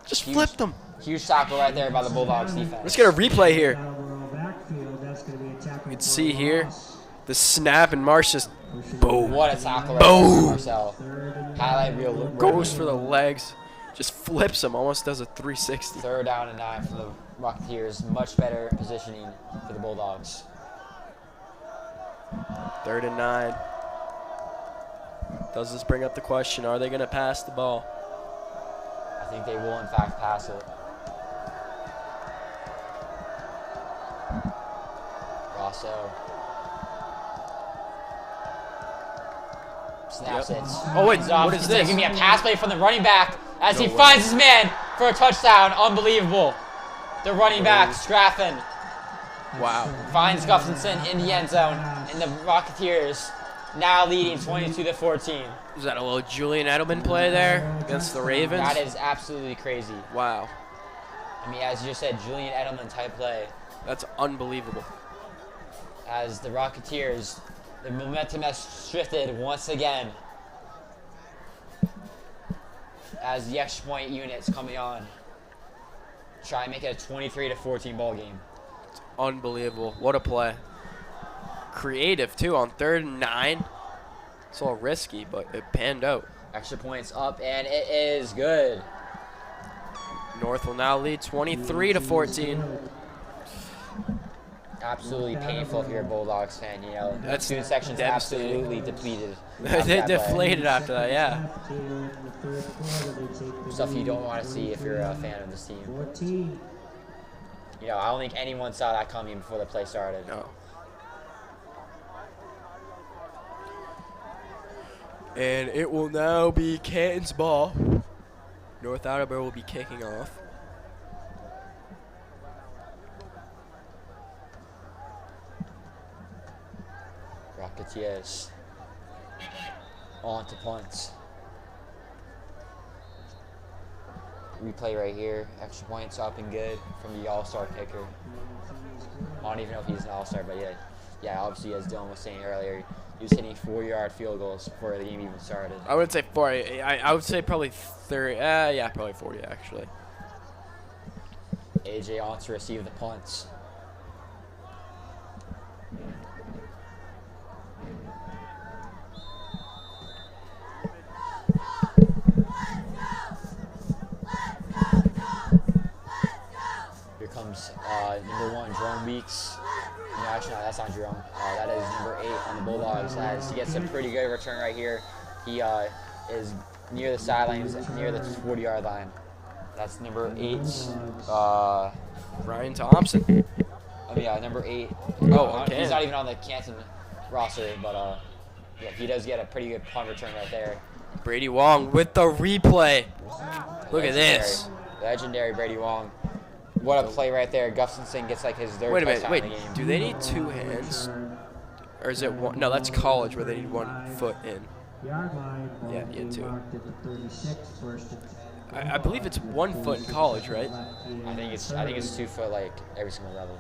Just
Huge.
flipped him.
Huge tackle right there by the Bulldogs defense.
Let's get a replay here.
Attleboro backfield, that's going to be a tackle
You can
for
see here
loss.
the snap and Marsh just boom.
What a tackle right there by
Boom.
Marcel. Highlight reel.
Goes for the legs, just flips him, almost does a 360.
3rd down and 9 for the Rocketeers. Much better positioning for the Bulldogs.
3rd and 9. Does this bring up the question, are they going to pass the ball?
I think they will in fact pass it. Rosso snaps
Yep.
it.
Oh, wait,
Hands off.
what is
He's gonna
this?
give me a pass play from the running back as
No
he
way.
finds his man for a touchdown. Unbelievable. The running back,
Oh.
Straffen,
Wow.
finds Gustafson in the end zone, and the Rocketeers now leading 22-14.
Is that a little Julian Edelman play there against the Ravens?
That is absolutely crazy.
Wow.
I mean, as you just said, Julian Edelman type play.
That's unbelievable.
As the Rocketeers, the momentum has shifted once again. As the extra point units coming on. Try and make it a 23-14 ball game.
Unbelievable. What a play. Creative, too, on 3rd and 9. It's a little risky, but it panned out.
Extra points up, and it is good.
North will now lead 23-14.
Absolutely painful if you're a Bulldogs fan. You know,
That's
student section's
devastating.
absolutely depleted.
They
after that play.
deflated after that, yeah.
Stuff you don't want to see if you're a fan of this team.
14.
You know, I don't think anyone saw that coming before the play started.
No. And it will now be Canton's ball. North Attleboro will be kicking off.
Rocketeers on to punts. Replay right here. Extra points up and good from the all-star kicker. I don't even know if he's an all-star, but yeah. Obviously, as Dylan was saying earlier, he was hitting 4-yard field goals before the game even started.
I would say 40. I would say probably 30. Yeah, probably 40 actually.
AJ on to receive the punts. Here comes number 1, Jerome Weeks. No, actually, no, that's not Jerome. That is number 8 on the Bulldogs. As he gets a pretty good return right here. He is near the sidelines, near the 40-yard line. That's number 8.
Ryan Thompson.
Yeah, number 8.
Oh, okay.
He's not even on the Canton roster, but yeah, he does get a pretty good punt return right there.
Brady Wong with the replay. Look at
Legendary.
this.
Legendary Brady Wong. What a play right there. Gustafson gets like his 3rd
Wait a minute.
touchdown
Wait.
of the game.
Do they need 2 hands? Or is it one? No, that's college where they need 1 foot in.
Yard line, ball
Yeah,
being
two.
marked at the 36, first and 10.
I believe it's 1 foot in college, right?
I think it's 2 foot like every single level.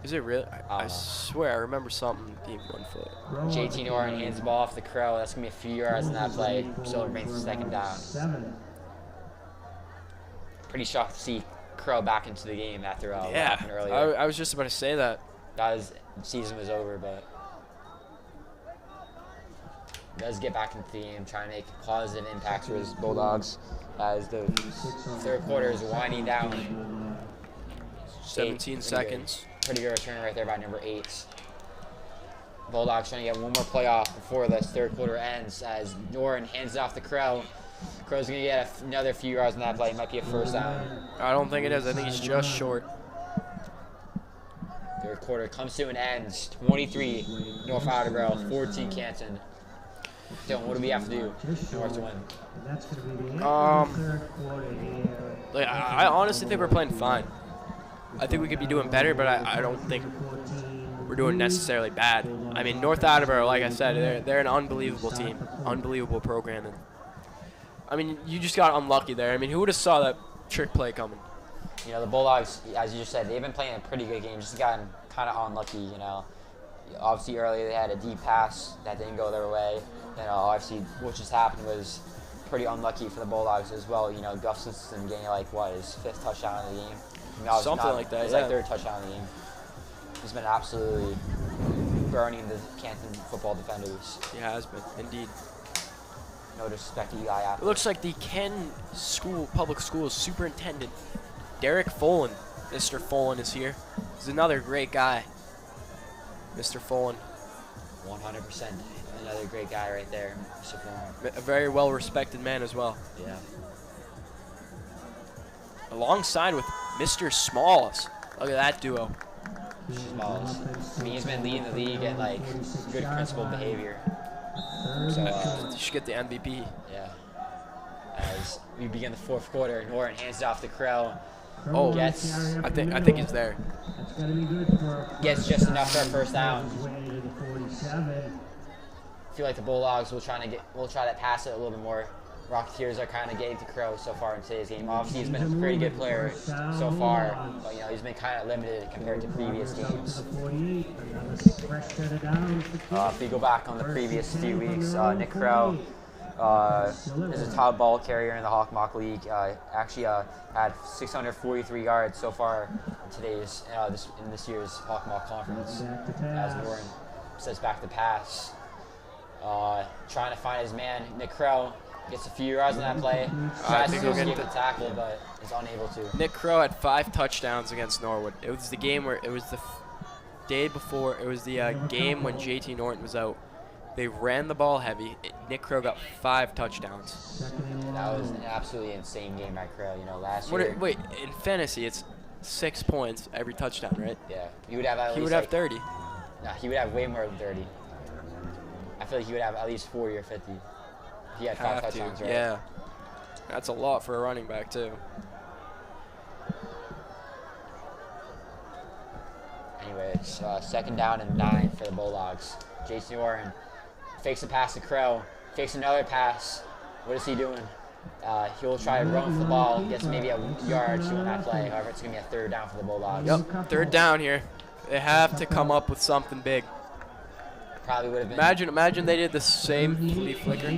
Is it really? I
know.
swear I remember something being 1 foot.
JT Norton hands the ball off the Crow. That's gonna be a few yards in that play. Still remains a second down.
7.
Pretty shocked to see Crow back into the game after what
Yeah.
happened earlier.
I was just about to say that.
That his season was over, but
does get back into the game, trying to make positive impacts for his Bulldogs as the third quarter is winding down.
17 seconds.
Pretty good return right there by number 8. Bulldogs trying to get one more playoff before this third quarter ends as Noren hands it off to Crow. Crow's going to get another few yards on that play. It might be a first down.
I don't think it is. I think he's just short.
Third quarter comes to an end. 23 North Attleboro, 14 Canton. Dylan, what do we have to do in order to win?
Like, I honestly think we're playing fine. I think we could be doing better, but I don't think we're doing necessarily bad. I mean, North Attleboro, like I said, they're an unbelievable team, unbelievable programming. I mean, you just got unlucky there. I mean, who would have saw that trick play coming?
You know, the Bulldogs, as you just said, they've been playing a pretty good game, just gotten kind of unlucky, you know. Obviously, earlier they had a deep pass that didn't go their way. You know, obviously, what just happened was pretty unlucky for the Bulldogs as well. You know, Gustafson getting, like, what, his 5th touchdown of the game? I mean,
Something like that,
His,
yeah.
like, 3rd touchdown of the game. He's been absolutely burning the Canton football defenders.
He has been, indeed.
No disrespect to Eli Apple.
It looks like the Canton Public Schools Superintendent, Derek Folan. Mr. Folan is here. He's another great guy. Mr. Folan.
100%. Another great guy right there, Mr. Folan.
A very well-respected man as well.
Yeah.
Alongside with Mr. Smalls. Look at that duo.
Smalls. I mean, he's been leading the league in, like, good principled behavior. So,
You should get the MVP.
yeah. As we begin the 4th quarter, Noren hands it off to Crow.
Oh,
Gets
I think he's there.
Gets just enough for a first down. I feel like the Bulldogs will try to pass it a little bit more. Rocketeers are kind of getting to Crow so far in today's game. Obviously, he's been a pretty good player so far, but you know he's been kind of limited compared to previous games. If we go back on the previous few weeks, Nick Crow is a top ball carrier in the Hawk Mock League. Actually had 643 yards so far in this year's Hawk Mock Conference. As Noren sets back the pass, trying to find his man, Nick Crow. Gets a few yards on that play. Tries to escape the tackle, but is unable to.
Nick Crow had 5 touchdowns against Norwood. It was the game where it was the day before. It was the game when JT Norton was out. They ran the ball heavy. Nick Crow got 5 touchdowns.
That was an absolutely insane game by Crow. You know, last year.
Wait, in fantasy, it's 6 points every touchdown, right?
Yeah, he would have at least.
He would have 30.
Nah, he would have way more than 30. I feel like he would have at least 40 or 50. He had 5 touchdowns, right?
Yeah. That's a lot for a running back, too.
Anyways, 2nd down and 9 for the Bulldogs. Jason Warren fakes a pass to Crow, fakes another pass. What is he doing? He'll try to run for the ball, gets maybe a yard or 2 on that play. However, it's going to be a 3rd down for the Bulldogs.
Yep, 3rd down here. They have to come up with something big.
Probably would have been.
Imagine they did the same flea flicker.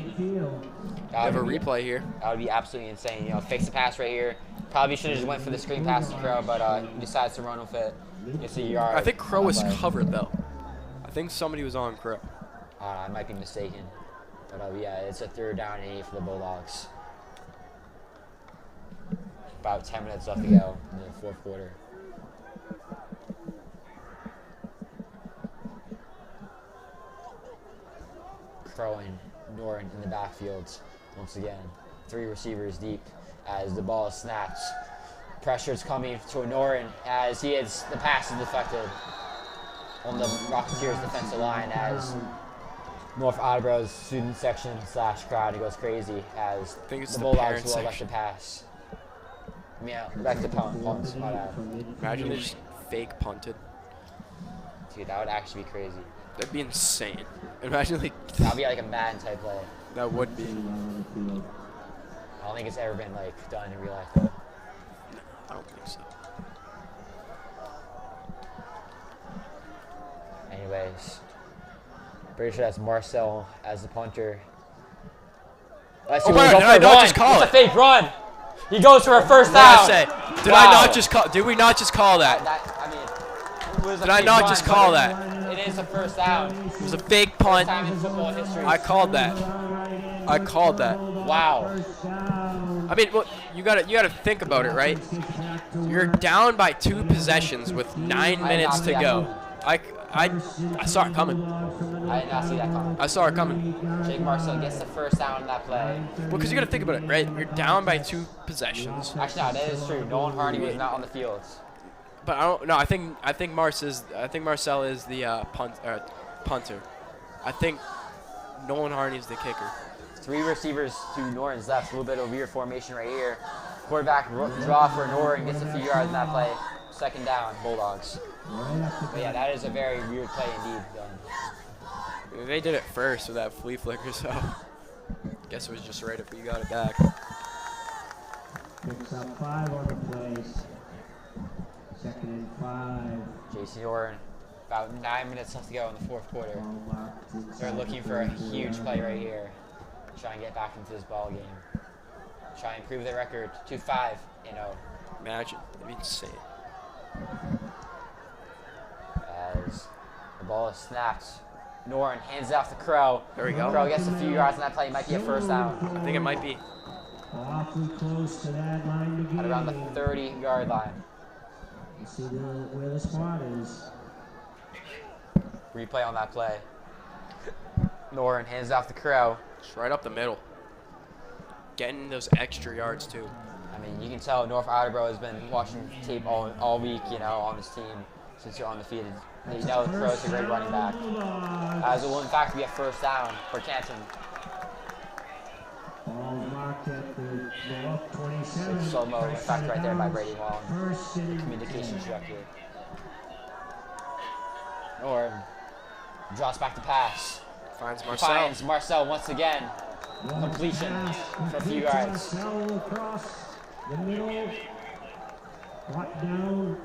Have a replay here.
That would be absolutely insane. You know, fakes the pass right here. Probably should have just went for the screen pass to Crow, but he decides to run with it. Gets a yard.
I think Crow was covered, though. I think somebody was on Crow.
I might be mistaken. But yeah, it's a 3rd down and 8 for the Bulldogs. About 10 minutes left to go in the 4th quarter. Crow and Noren in the backfield once again. 3 receivers deep as the ball is snapped. Pressure's coming to Noren as the pass is deflected on the Rocketeers defensive line as North Attleboro's student section / crowd goes crazy as the Bulldogs will elect to pass. Yeah, back to punt.
Imagine they just fake punted.
Dude, that would actually be crazy.
That'd be insane. Imagine
that would be like a Madden type play.
That would be.
I don't think it's ever been like done in real life though.
No, I don't think so.
Anyways, pretty sure that's Marcel as the punter. Let's see
oh my God, did I not just call it?
It's a fake run. He goes for a first down.
Did I not just call? Did we not just call that?
I mean, was a
Did I
fake
not
punt,
just call
but
that?
It is a first down.
It was a fake
First
punt.
time in football history.
I called that. I called that.
Wow.
I mean, well, you gotta think about it, right? You're down by 2 possessions with 9 minutes to go. I saw it coming.
I did not see that coming.
I saw it coming.
Jake Marcel gets the first down on that play.
Well, because you gotta think about it, right? You're down by 2 possessions.
Actually, no, that is true. Nolan Harney was not on the field.
But I don't. No, I think Marcel is the punter. I think Nolan Harney's the kicker.
3 receivers to Norton's left. A little bit of a weird formation right here. Quarterback draw for Norton, gets a few yards in that play. Second down, Bulldogs. But yeah, that is a very weird play indeed.
They did it first with that flea flicker, so guess it was just right if we got it back.
Picks up 5 on the plays. 2nd and 5.
JC Norton, about 9 minutes left to go in the 4th quarter. They're looking for a huge play right here. Try and get back into this ball game. Try and improve their record to 5-0.
Imagine, that'd be insane.
As the ball is snapped, Norton hands it off to Crow.
There we go.
Crow gets a few yards on that play. Might be a first down.
I think it might be.
Awfully close to that line to begin.
At around the 30-yard line.
You see where the spot is.
Replay on that play. Norton hands it off to Crow.
Just right up the middle. Getting those extra yards too.
I mean, you can tell North Attleboro has been watching tape all week, on this team since you're on the field. They know Crow's a great running back. As it will in fact be a first down for Canton.
Ball marked at the 27.
Slow-mo, in fact, right there by Brady Wong,
First and
communications director. Norton drops back to pass.
Finds Marcel.
Finds Marcel once again. Completion for a few yards.
Marcel across the middle. Brought down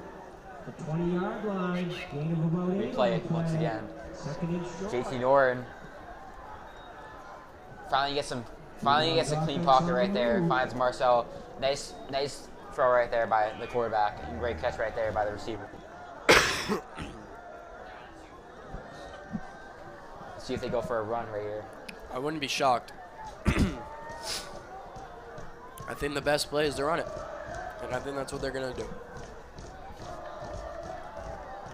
the 20-yard line. Gain of about 8.
Replay it once again.
2nd and short.
JT Norton finally gets a clean pocket right there. Finds Marcel. Nice throw right there by the quarterback. And great catch right there by the receiver. Let's see if they go for a run right here.
I wouldn't be shocked. I think the best play is to run it. And I think that's what they're going to do.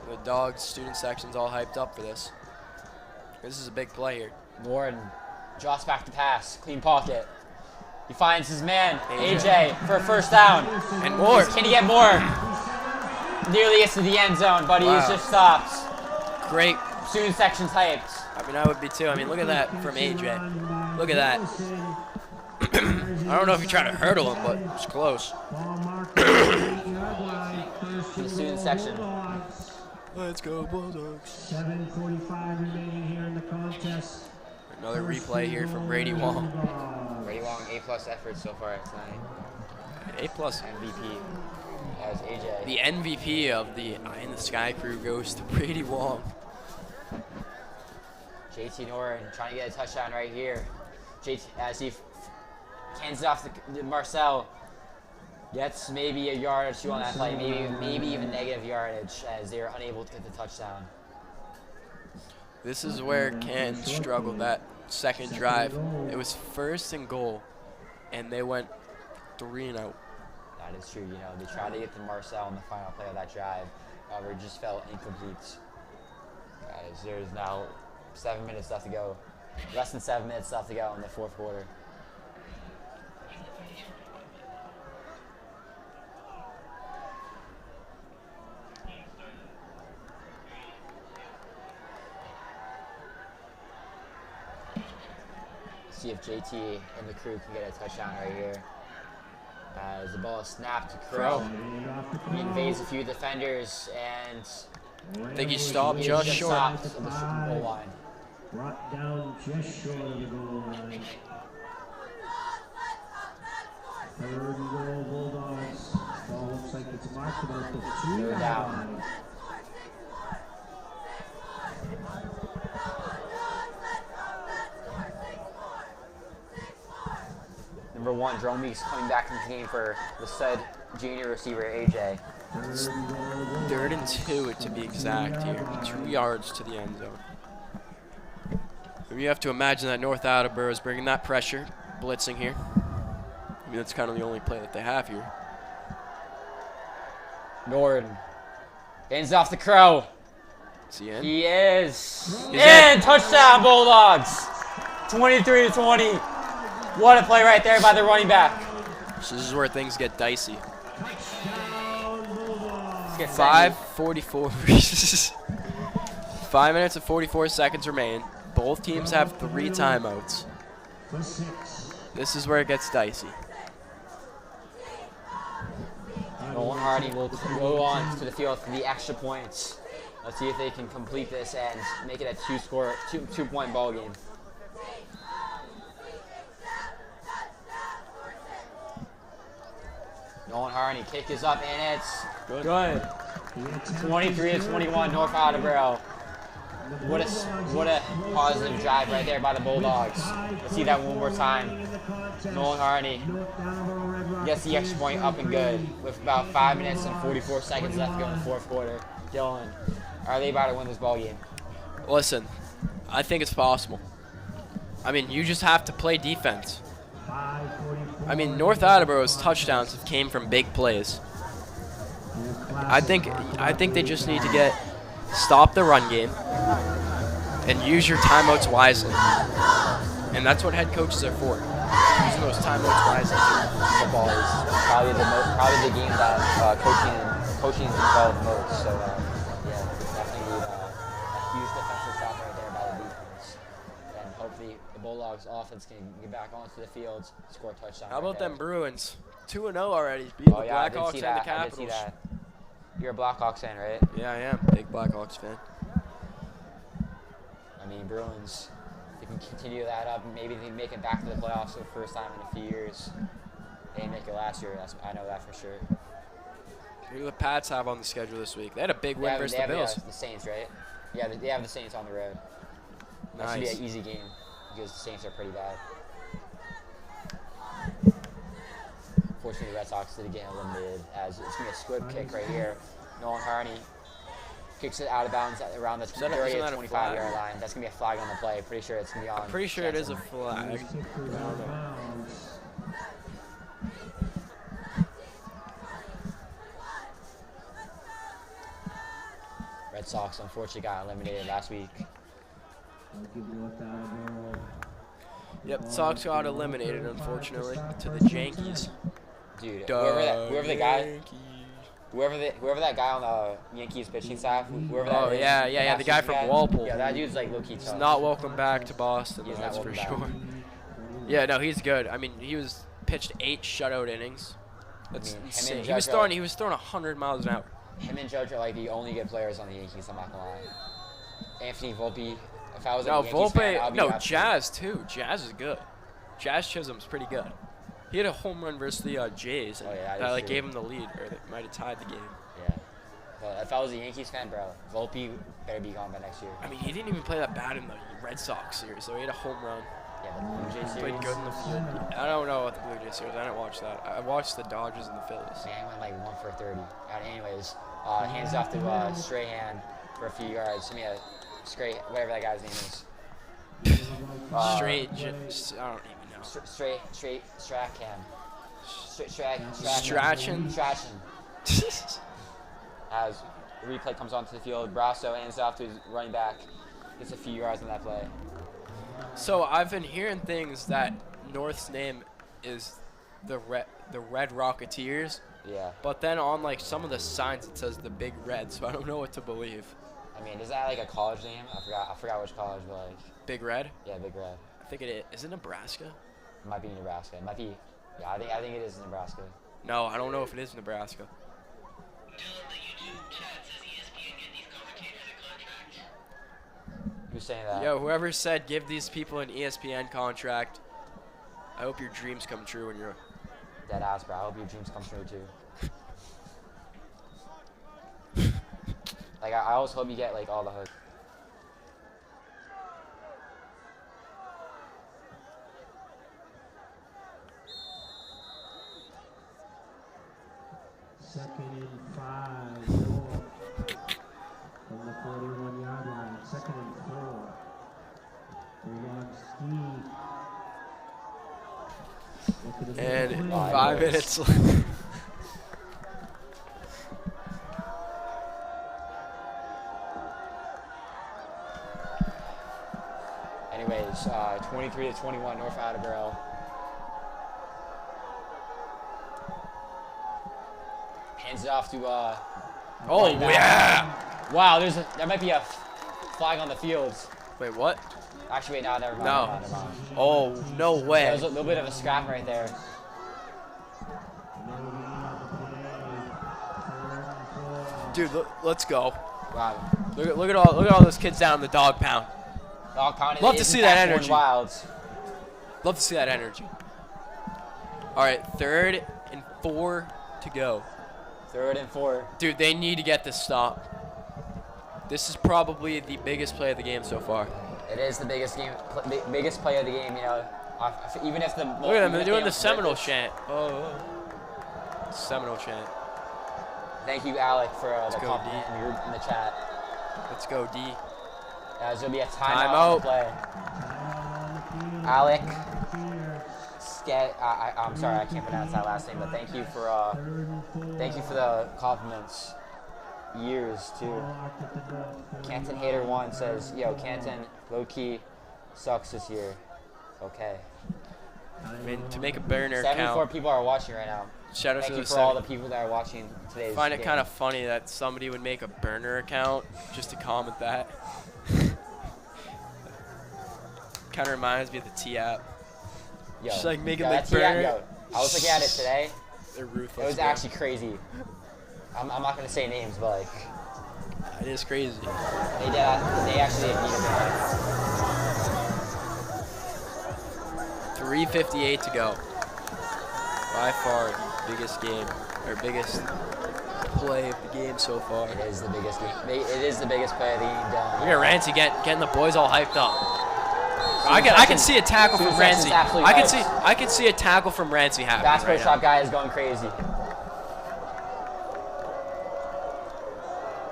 The Dogs student section's all hyped up for this. This is a big play here.
Norton drops back to pass. Clean pocket. He finds his man, AJ, for a first down.
And more.
Can he get more? Nearly gets to the end zone, but he's just stopped.
Great.
Student section's hyped.
I mean, I would be too. I mean, look at that from AJ. Look at that. I don't know if you try to hurdle him, but it's close.
Ball marked at the 8-yard line. First
In the
and
student
goal,
section.
Bulldogs.
Let's go, Bulldogs.
7:45 remaining here in the contest.
Another replay here from Brady Wong.
Brady Wong, A+ effort so far tonight.
A+
MVP. That was AJ.
The MVP of the Eye in the Sky crew goes to Brady Wong.
JT Norton trying to get a touchdown right here. JT, as he hands it off to Marcel, gets maybe a yard or 2 on that play, maybe even negative yardage as they are unable to get the touchdown.
This is where Canton struggled that second drive. It was 1st and goal, and they went 3 and out.
That is true. They tried to get to Marcel on the final play of that drive, however, it just felt incomplete. Guys, there's now 7 minutes left to go. Less than 7 minutes left to go in the 4th quarter. See if JT and the crew can get a touchdown right here. As the ball is snapped to Crow. He invades a few defenders and
I think he stopped
he
just
is
short.
stopped at the goal line.
Brought down just short of the goal line. 3rd and goal, Bulldogs. Ball looks like it's marked about the 2-yard
down.
line.
Number 1, Jerome Meeks coming back into the game for the stud junior receiver, AJ.
It's 3rd and 2 to be exact here. 2 yards to the end zone. You have to imagine that North Attleboro is bringing that pressure, blitzing here. I mean, that's kind of the only play that they have here.
Norton hands off the Crow.
Is he in?
He is
He's
in. Touchdown, Bulldogs. 23-20. What a play right there by the running back.
So this is where things get dicey.
Let's get
5:44. 5 minutes and 44 seconds remain. Both teams have 3 timeouts. This is where it gets dicey.
Nolan Hardy will go on to the field for the extra points. Let's see if they can complete this and make it a two-point ball game. Nolan Hardy kick is up and it's good. 23-21 North Attleboro. What a positive drive right there by the Bulldogs. Let's see that one more time. Nolan Hardy gets the extra point up and good with about 5 minutes and 44 seconds left to go in the 4th quarter. Dylan, are they about to win this ball game?
Listen, I think it's possible. I mean, you just have to play defense. I mean, North Attleboro's touchdowns have came from big plays. I think they just need to stop the run game and use your timeouts wisely. And that's what head coaches are for. Using those timeouts wisely.
Football is probably the game that coaching is involved most. So yeah, definitely need a huge defensive stop right there by the defense. And hopefully the Bulldogs offense can get back onto the field, score a touchdown.
How about
right there.
them Bruins? 2-0 already. Beat the
I did
Blackhawks
see
and
that.
the
I did see
Capitals.
that. You're a Blackhawks fan, right?
Yeah, I am. Big Blackhawks fan.
I mean, Bruins, they can continue that up. Maybe they make it back to the playoffs for the first time in a few years. They didn't make it last year. I know that for sure.
Who do the Pats have on the schedule this week? They had a big win versus the Bills.
The Saints, right? Yeah, they have the Saints on the road. That should be
Nice.
an easy game because the Saints are pretty bad. Unfortunately, the Red Sox did get eliminated as it's going to be a squib kick right here. Nolan Harney kicks it out of bounds around the 30 to 25-yard line. That's going to be a flag on the play. Pretty sure it's going to be on.
I'm pretty sure it is a
Canton.
flag.
Red Sox unfortunately got eliminated last week.
Yep, the Sox got eliminated, unfortunately, to the Yankees.
Dude, whoever that guy on the Yankees pitching staff, whoever that
Oh,
is,
yeah, the guy from Walpole.
Yeah, that dude's like low-key
He's
tough.
not welcome back to Boston,
He's
that's
not
for
welcome back.
sure. Yeah, no, he's good. I mean, he was pitched 8 shutout innings. That's
him and
insane.
Judge
He was throwing 100 miles an hour.
Him and Judge are like the only good players on the Yankees, I'm not gonna lie. Anthony Volpe, if I was a
No,
Yankees fan, I'd
Volpe,
be
no,
happy.
Jazz too. Jazz is good. Jazz Chisholm's pretty good. He had a home run versus the Jays, and
Oh, yeah,
that
is
like
true.
gave him the lead, or they might have tied the game.
Yeah. But if I was a Yankees fan, bro, Volpe better be gone by next year.
I mean, he didn't even play that bad in the Red Sox series, so he had a home run.
Yeah, the Blue Jays
Played
series.
good in the field. I don't know about the Blue Jays series. I didn't watch that. I watched the Dodgers and the Phillies.
Man went like 1 for 30. Anyways, hands off to Strahan for a few yards. I mean, Straight, whatever that guy's name is.
Straight, I don't even know.
Strachan.
Strachan?
Strachan. As the replay comes onto the field, Brasso hands off to his running back. Gets a few yards on that play.
So I've been hearing things that North's name is the Red Rocketeers,
Yeah.
but then on like some of the signs it says the Big Red, so I don't know what to believe.
I mean, is that like a college name? I forgot which college, but like,
Big Red?
yeah, Big Red.
I think it is. Is it Nebraska?
It might be Nebraska. It might be. Yeah, I think it is Nebraska.
No, I don't know if it is Nebraska.
Who's saying that?
Yo, whoever said give these people an ESPN contract, I hope your dreams come true when you're.
Dead ass, bro. I hope your dreams come true too. Like, I always hope you get like all the hooks.
Second and 5. North. From the 41-yard line. Second and 4.
And 5 minutes left.
Anyways, 23-21, North Attleboro. Hands it off to
Oh,
running back.
yeah.
Wow, there might be a flag on the fields.
Wait, what?
Actually, wait, no, never mind.
No.
Never mind.
Oh, no way.
There was a little bit of a scrap right there.
Dude, let's go.
Wow.
Look at all those kids down in the dog pound.
Dog pound.
Love to
It is
see
in
that
fact
energy.
Warren Wilds.
Love to see that energy. All right, 3rd and 4 to go.
3rd and 4.
Dude, they need to get this stop. This is probably the biggest play of the game so far.
It is the biggest play of the game. You know, even if the
Look at them, they're doing the Seminole chant. Oh, Seminole chant.
Thank you, Alec, for the
go,
compliment in the chat.
Let's go, D.
There's gonna be a timeout on the play. Alec, I'm sorry, I can't pronounce that last name, but thank you for the compliments. Years too. Canton Hater 1 says, "Yo, Canton low key sucks this year." Okay.
I mean, to make a burner
74
count.
people are watching right now.
Shout out
Thank
to
you
the
for all the people that are watching today's
I find it
game.
kind of funny that somebody would make a burner account just to comment that. Kind of reminds me of the T app.
Yo,
Just like making
yo,
like
that T-app,
burner.
yo, I was looking at it today.
They're ruthless.
It was
bro.
actually crazy. I'm not gonna say names, but like
It is crazy.
they actually did beat it.
3:58 to go. By far the biggest game, or biggest play of the game so far.
It is the biggest game. It is the biggest play of the game done.
Look at Rancy getting the boys all hyped up. I can see a tackle from Rancy. I can see a tackle from Rancy happening
Basketball
right
shop
now.
guy is going crazy.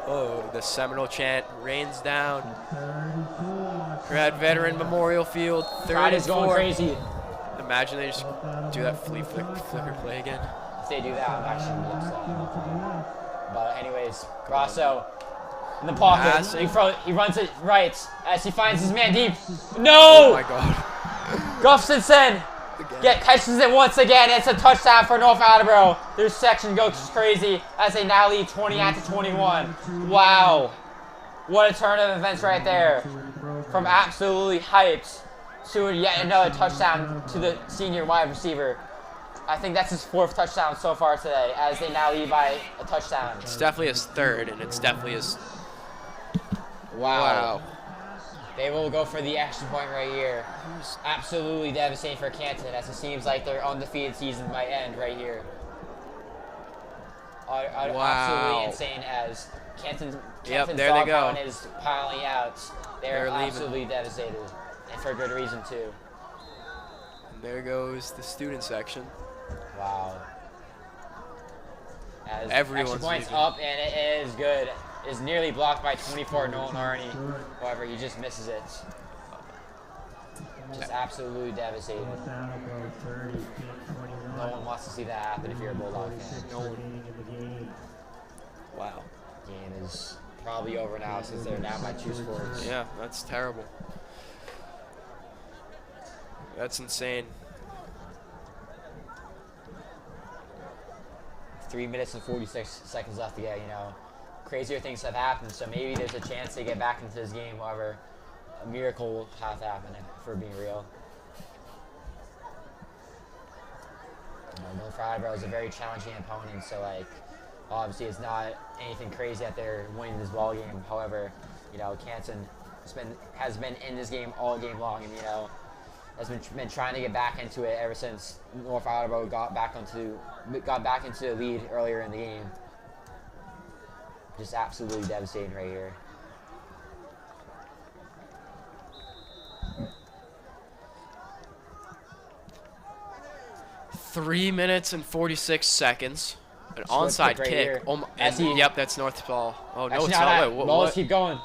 Oh, the Seminole chant rains down. We're at Veteran Memorial Field. 3rd
Crowd
and
is going
4.
crazy.
Imagine they just do that flicker play again.
If they do that, I'm actually gonna be upset. But anyways, Grasso in the pocket.
Passing.
He runs it right as he finds his man deep.
Oh
No!
my God.
Gustafson catches it once again. It's a touchdown for North Attleboro. Their section goes crazy as they now lead 20-21. Wow. What a turn of events right there. From absolutely hyped to yet another touchdown to the senior wide receiver. I think that's his 4th touchdown so far today as they now lead by a touchdown.
It's definitely his 3rd, and it's definitely his.
Wow. They will go for the extra point right here. Absolutely devastating for Canton as it seems like their undefeated season might end right here. Absolutely insane as Canton's
there they
dog
go.
pound is piling out. They're
leaving.
absolutely devastated. And for good reason too.
And there goes the student section.
Wow. As
Everyone's
extra points
leaving.
up and it is good. It is nearly blocked by 24 Nolan Arney. However, he just misses it. Just absolutely devastated. No one wants to see that happen if you're a Bulldog fan.
No one. Wow.
Game is probably over now since they're down by 2 scores.
Yeah, that's terrible. That's insane.
3 minutes and 46 seconds left to go, you know. Crazier things have happened, so maybe there's a chance to get back into this game. However, a miracle will have to happen if we're being real. North Attleboro is a very challenging opponent, so like obviously it's not anything crazy that they're winning this ball game. However, you know, Canton has been in this game all game long, and you know has been trying to get back into it ever since North Attleboro got back into the lead earlier in the game. Just absolutely devastating right here.
$3 minutes and 46 seconds. An
Slip
onside
kick right
kick.
here.
Oh,
As
and,
he-
yep, that's North's ball. Oh, no,
Actually,
it's
not
not.
that.
Wait, what?
Balls
what?
keep going.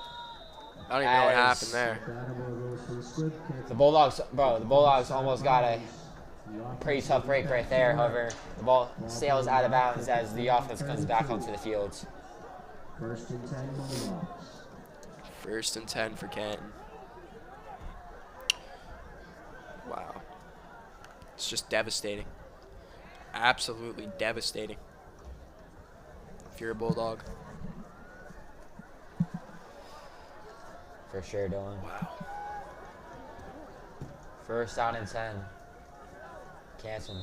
I don't even know what
As-
happened there.
Attleboro goes for the slip kick.
The Bulldogs, bro, the Bulldogs almost got a pretty tough break right there. However, the ball sails out of bounds as the offense comes back onto the field.
First and 10 Bulldogs.
1st and 10 for Canton. Wow. It's just devastating. Absolutely devastating. If you're a Bulldog.
For sure, Dylan.
Wow.
1st down and 10. Canton.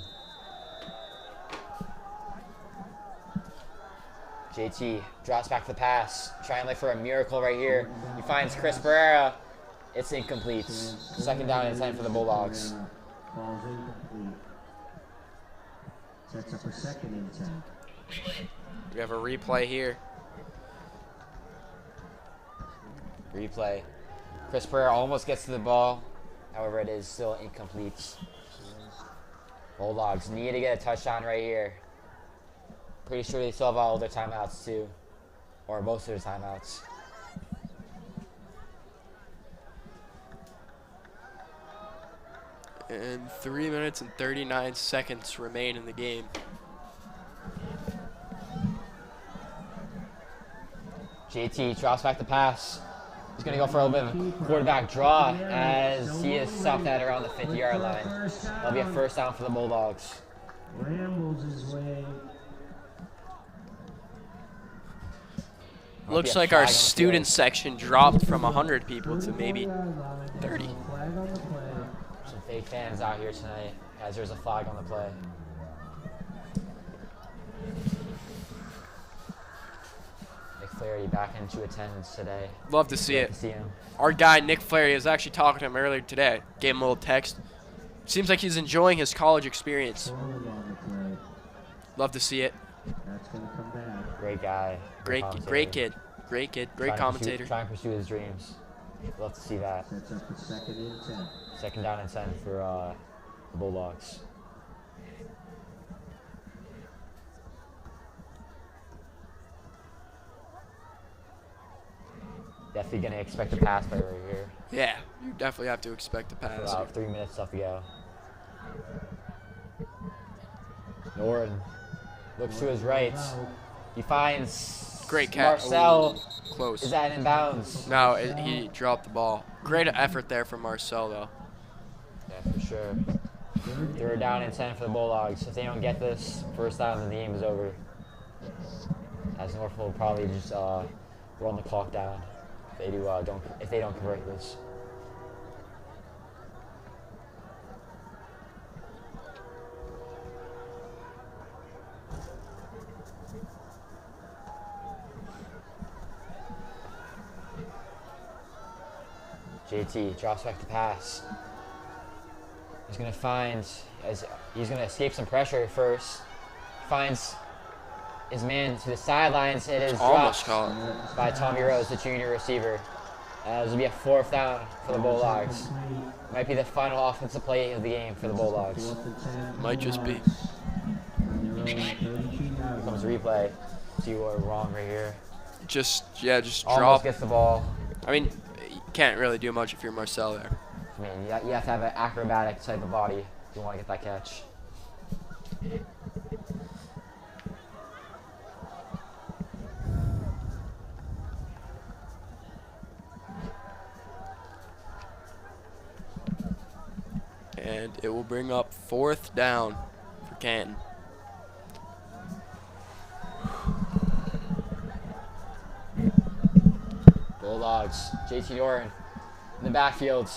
JT drops back the pass, trying to look for a miracle right here. He finds Chris Pereira. It's incomplete. 2nd down and 10 for the Bulldogs.
Ball's incomplete. Sets up a 2nd and 10.
We have a replay here.
Replay. Chris Pereira almost gets to the ball. However, it is still incomplete. Bulldogs need to get a touchdown right here. Pretty sure they still have all their timeouts too. Or most of their timeouts.
And 3 minutes and 39 seconds remain in the game.
JT drops back the pass. He's going to go for a little bit of a quarterback draw as he is stopped at around the 50-yard line. That'll be a 1st down for the Bulldogs.
Rambles his way.
Looks
be a
like
flag
our
on the
student
field.
section dropped from 100 people to maybe 30.
Flag on the play.
Some fake fans out here tonight as there's a flag on the play. Nick Flaherty back into attendance today.
Love to see
Good
it.
to see him.
Our guy, Nick Flaherty, was actually talking to him earlier today. Gave him a little text. Seems like he's enjoying his college experience.
Forward on the play.
Love to see it.
That's going to come back.
Great guy.
Great
commentator.
kid. Great kid. Great
Trying to
commentator.
trying to pursue his dreams. Love to see that.
Sets up a 2nd and 10.
2nd down and 10 for the Bulldogs. Definitely going to expect a pass play right here.
Yeah, you definitely have to expect a pass.
About 3 minutes left to go. Norton looks to his right. He finds
Great catch.
Marcel
Ooh, close.
is that in bounds.
No, he dropped the ball. Great effort there from Marcel, though.
Yeah, for sure. 3rd down and 10 for the Bulldogs. If they don't get this 1st down, then the game is over. As Norfolk will probably just run the clock down if they don't convert this. JT drops back the pass. He's gonna he's gonna escape some pressure first. Finds his man to the sidelines. It is
Almost
dropped
caught.
by Tommy Rose, the junior receiver. This will be a 4th down for the Bulldogs. Might be the final offensive play of the game for the Bulldogs.
4th and 10.
Might just be.
On their own 32-yard
Comes
line.
replay. See what we're wrong right here.
Just
Almost
drop.
gets the ball.
I mean, you can't really do much if you're Marcel there.
I mean, you have to have an acrobatic type of body if you want to get that catch.
And it will bring up 4th down for Canton.
Bulldogs. JT Norton in the backfield.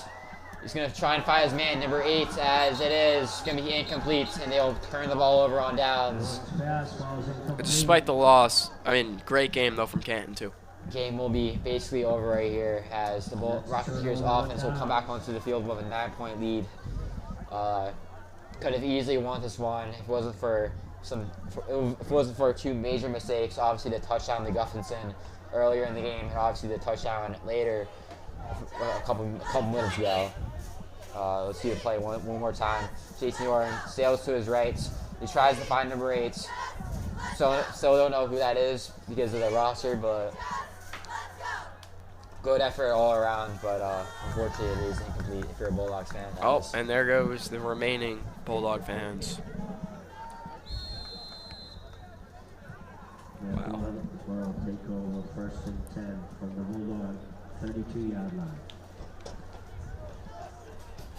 He's going to try and find his man, number 8, as it is going to be incomplete, and they'll turn the ball over on downs.
Pass ball's incomplete.
Despite the loss, I mean, great game, though, from Canton, too.
Game will be basically over right here as the Rocketeers offense will come back onto the field with a 9-point lead. Could have easily won this one if it wasn't for two major mistakes. Obviously, the touchdown to Guffinson earlier in the game, and obviously the touchdown later, a couple minutes ago. Let's see the play one more time. JT Norton sails to his right, He tries to find number 8. So don't know who that is because of the roster, but good effort all around. But unfortunately, it is incomplete if you're a Bulldogs fan.
Oh, and there goes the remaining Bulldog fans. Wow.
Attleboro take over 1st and 10 from the Bulldog 32-yard line.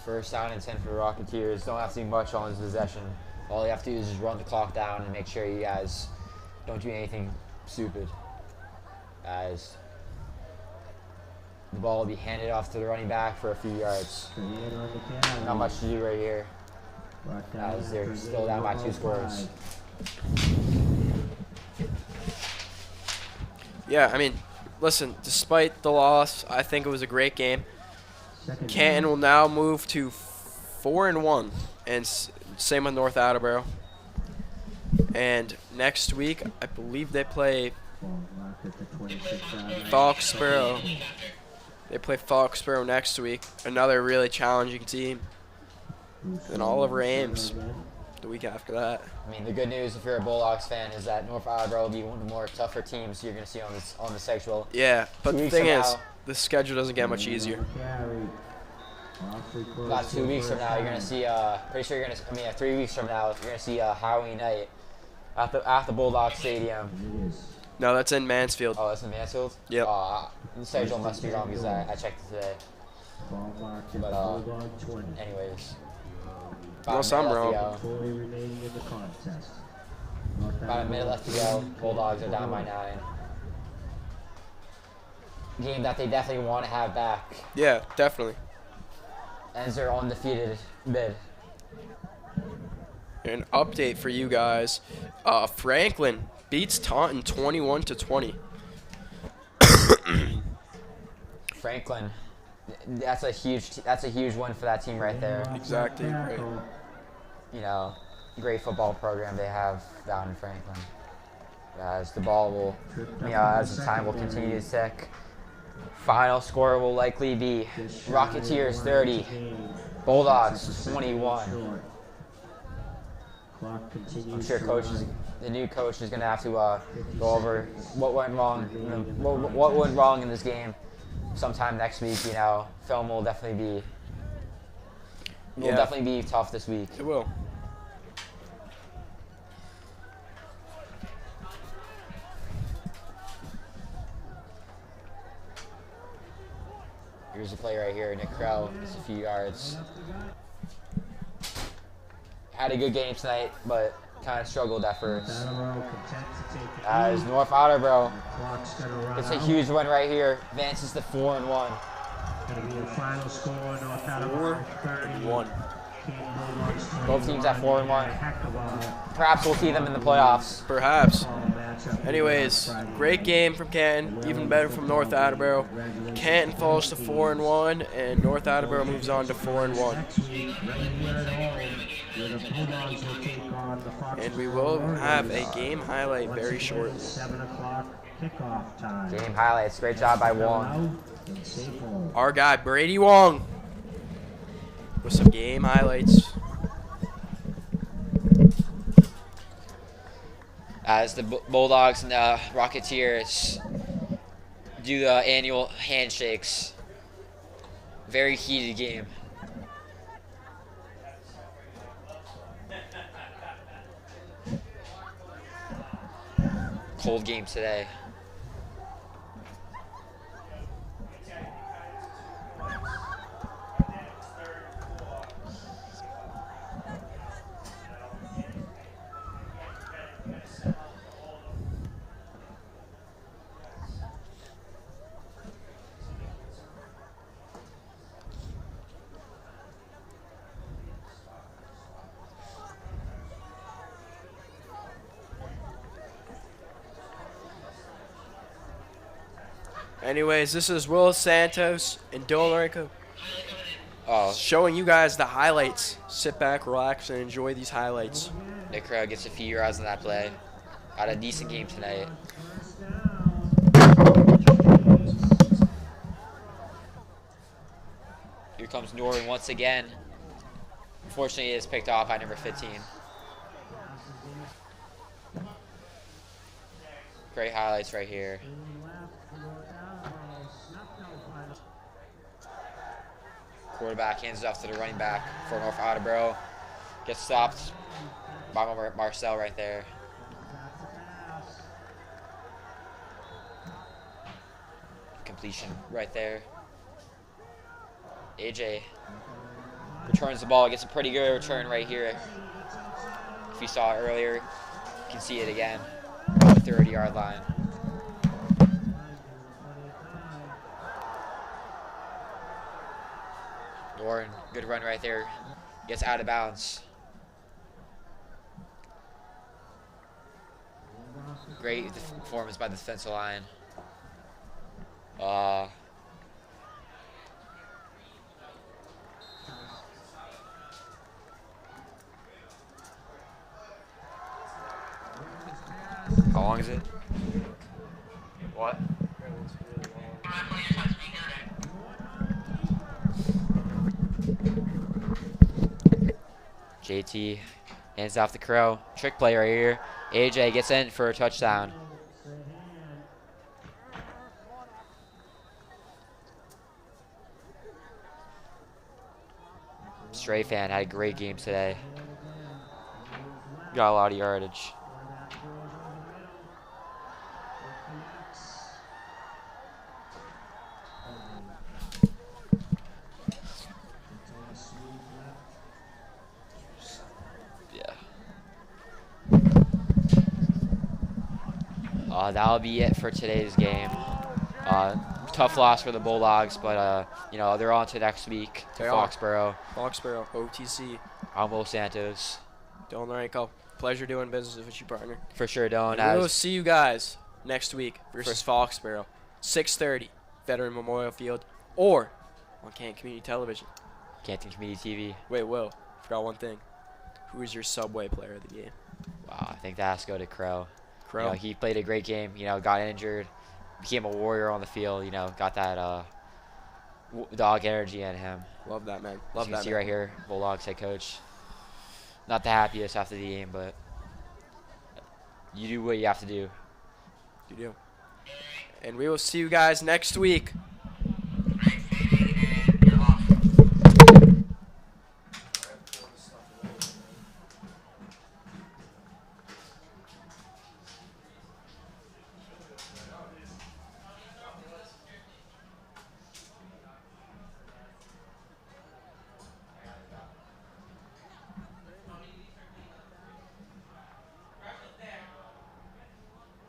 1st down and 10 for the Rocketeers. Don't have to do much on this possession. All you have to do is just run the clock down and make sure you guys don't do anything stupid. As the ball will be handed off to the running back for a few yards. Not much to do right here, as they're still down by 2 scores.
Yeah, I mean, listen, despite the loss, I think it was a great game. Canton will now move to 4-1, and same with North Attleboro. And next week, I believe they play Foxborough. They play Foxborough next week, another really challenging team. And Oliver Ames the week after that.
I mean, the good news if you're a Bulldogs fan is that North Attleboro will be one of the more tougher teams you're going to see on the schedule.
Yeah, but
2
the
weeks
thing
from
is,
now-
the schedule doesn't get much easier.
About 2 weeks from now, you're gonna see. Pretty sure you're gonna. I mean, 3 weeks from now, you're gonna see Halloween night at the Bulldog Stadium.
No, that's in Mansfield.
Oh, that's in Mansfield.
Yep.
The schedule must be wrong because I checked it today. But anyways,
Unless I'm wrong.
About a minute left to go. Bulldogs are down by 9. Game that they definitely want to have back.
Yeah, definitely.
As they're undefeated bid.
An update for you guys. Franklin beats Taunton 21-20.
Franklin, that's a huge win for that team right there.
Exactly right.
You know, great football program they have down in Franklin. As the ball will, as the time will continue to tick. Final score will likely be Rocketeers 30, Bulldogs 21. I'm sure the new coach is going to have to go over what went wrong, what went wrong in this game sometime next week. You know, film will definitely be tough this week.
It will.
Here's the play right here. Nick Crow, just a few yards. Had a good game tonight, but kind of struggled at first. As North Attleboro, it's a huge win right here. Advances to 4-1.
Going to be the final score, North Attleboro
4-1.
Both teams at 4-1. Perhaps we'll see them in the playoffs.
Perhaps. Anyways, great game from Canton, even better from North Attleboro. Canton falls to 4-1, and North Attleboro moves on to 4-1. And we will have a game highlight very shortly.
7 o'clock kickoff time.
Game highlights. Great job by Wong.
Our guy, Brady Wong, with some game highlights.
As the Bulldogs and the Rocketeers do the annual handshakes. Very heated game. Cold game today.
Anyways, this is Will Santos and Dylan Lorenco showing you guys the highlights. Sit back, relax, and enjoy these highlights.
Nick Crow gets a few yards on that play. Had a decent game tonight. Here comes Norton once again. Unfortunately, it is picked off by number 15. Great highlights right here. Quarterback hands it off to the running back for North Attleboro. Gets stopped by Marcel right there. Completion right there. AJ returns the ball, gets a pretty good return right here. If you saw it earlier, you can see it again on the 30-yard line. Warren, good run right there. Gets out of bounds. Great performance by the defensive line. How long is it? What? JT hands off the Crow. Trick play right here. AJ gets in for a touchdown. Strayfan had a great game today. Got a lot of yardage. That'll be it for today's game. Tough loss for the Bulldogs, but you know, they're on to next week to Foxborough.
Foxborough, OTC.
I'm Will Santos.
Dylan Lorenko. Pleasure doing business with you, partner.
For sure, Dylan.
We'll see you guys next week versus Foxborough, 6:30, Veteran Memorial Field, or on Canton Community Television.
Canton Community TV.
Wait, Will, forgot one thing. Who is your Subway player of the game?
Wow, I think that has to go to Crow.
Crow.
You know, he played a great game. You know, got injured, became a warrior on the field. You know, got that dog energy in him.
Love that, man.
Love that. You can see right here, Bulldogs head coach. Not the happiest after the game, but you do what you have to do.
You do. And we will see you guys next week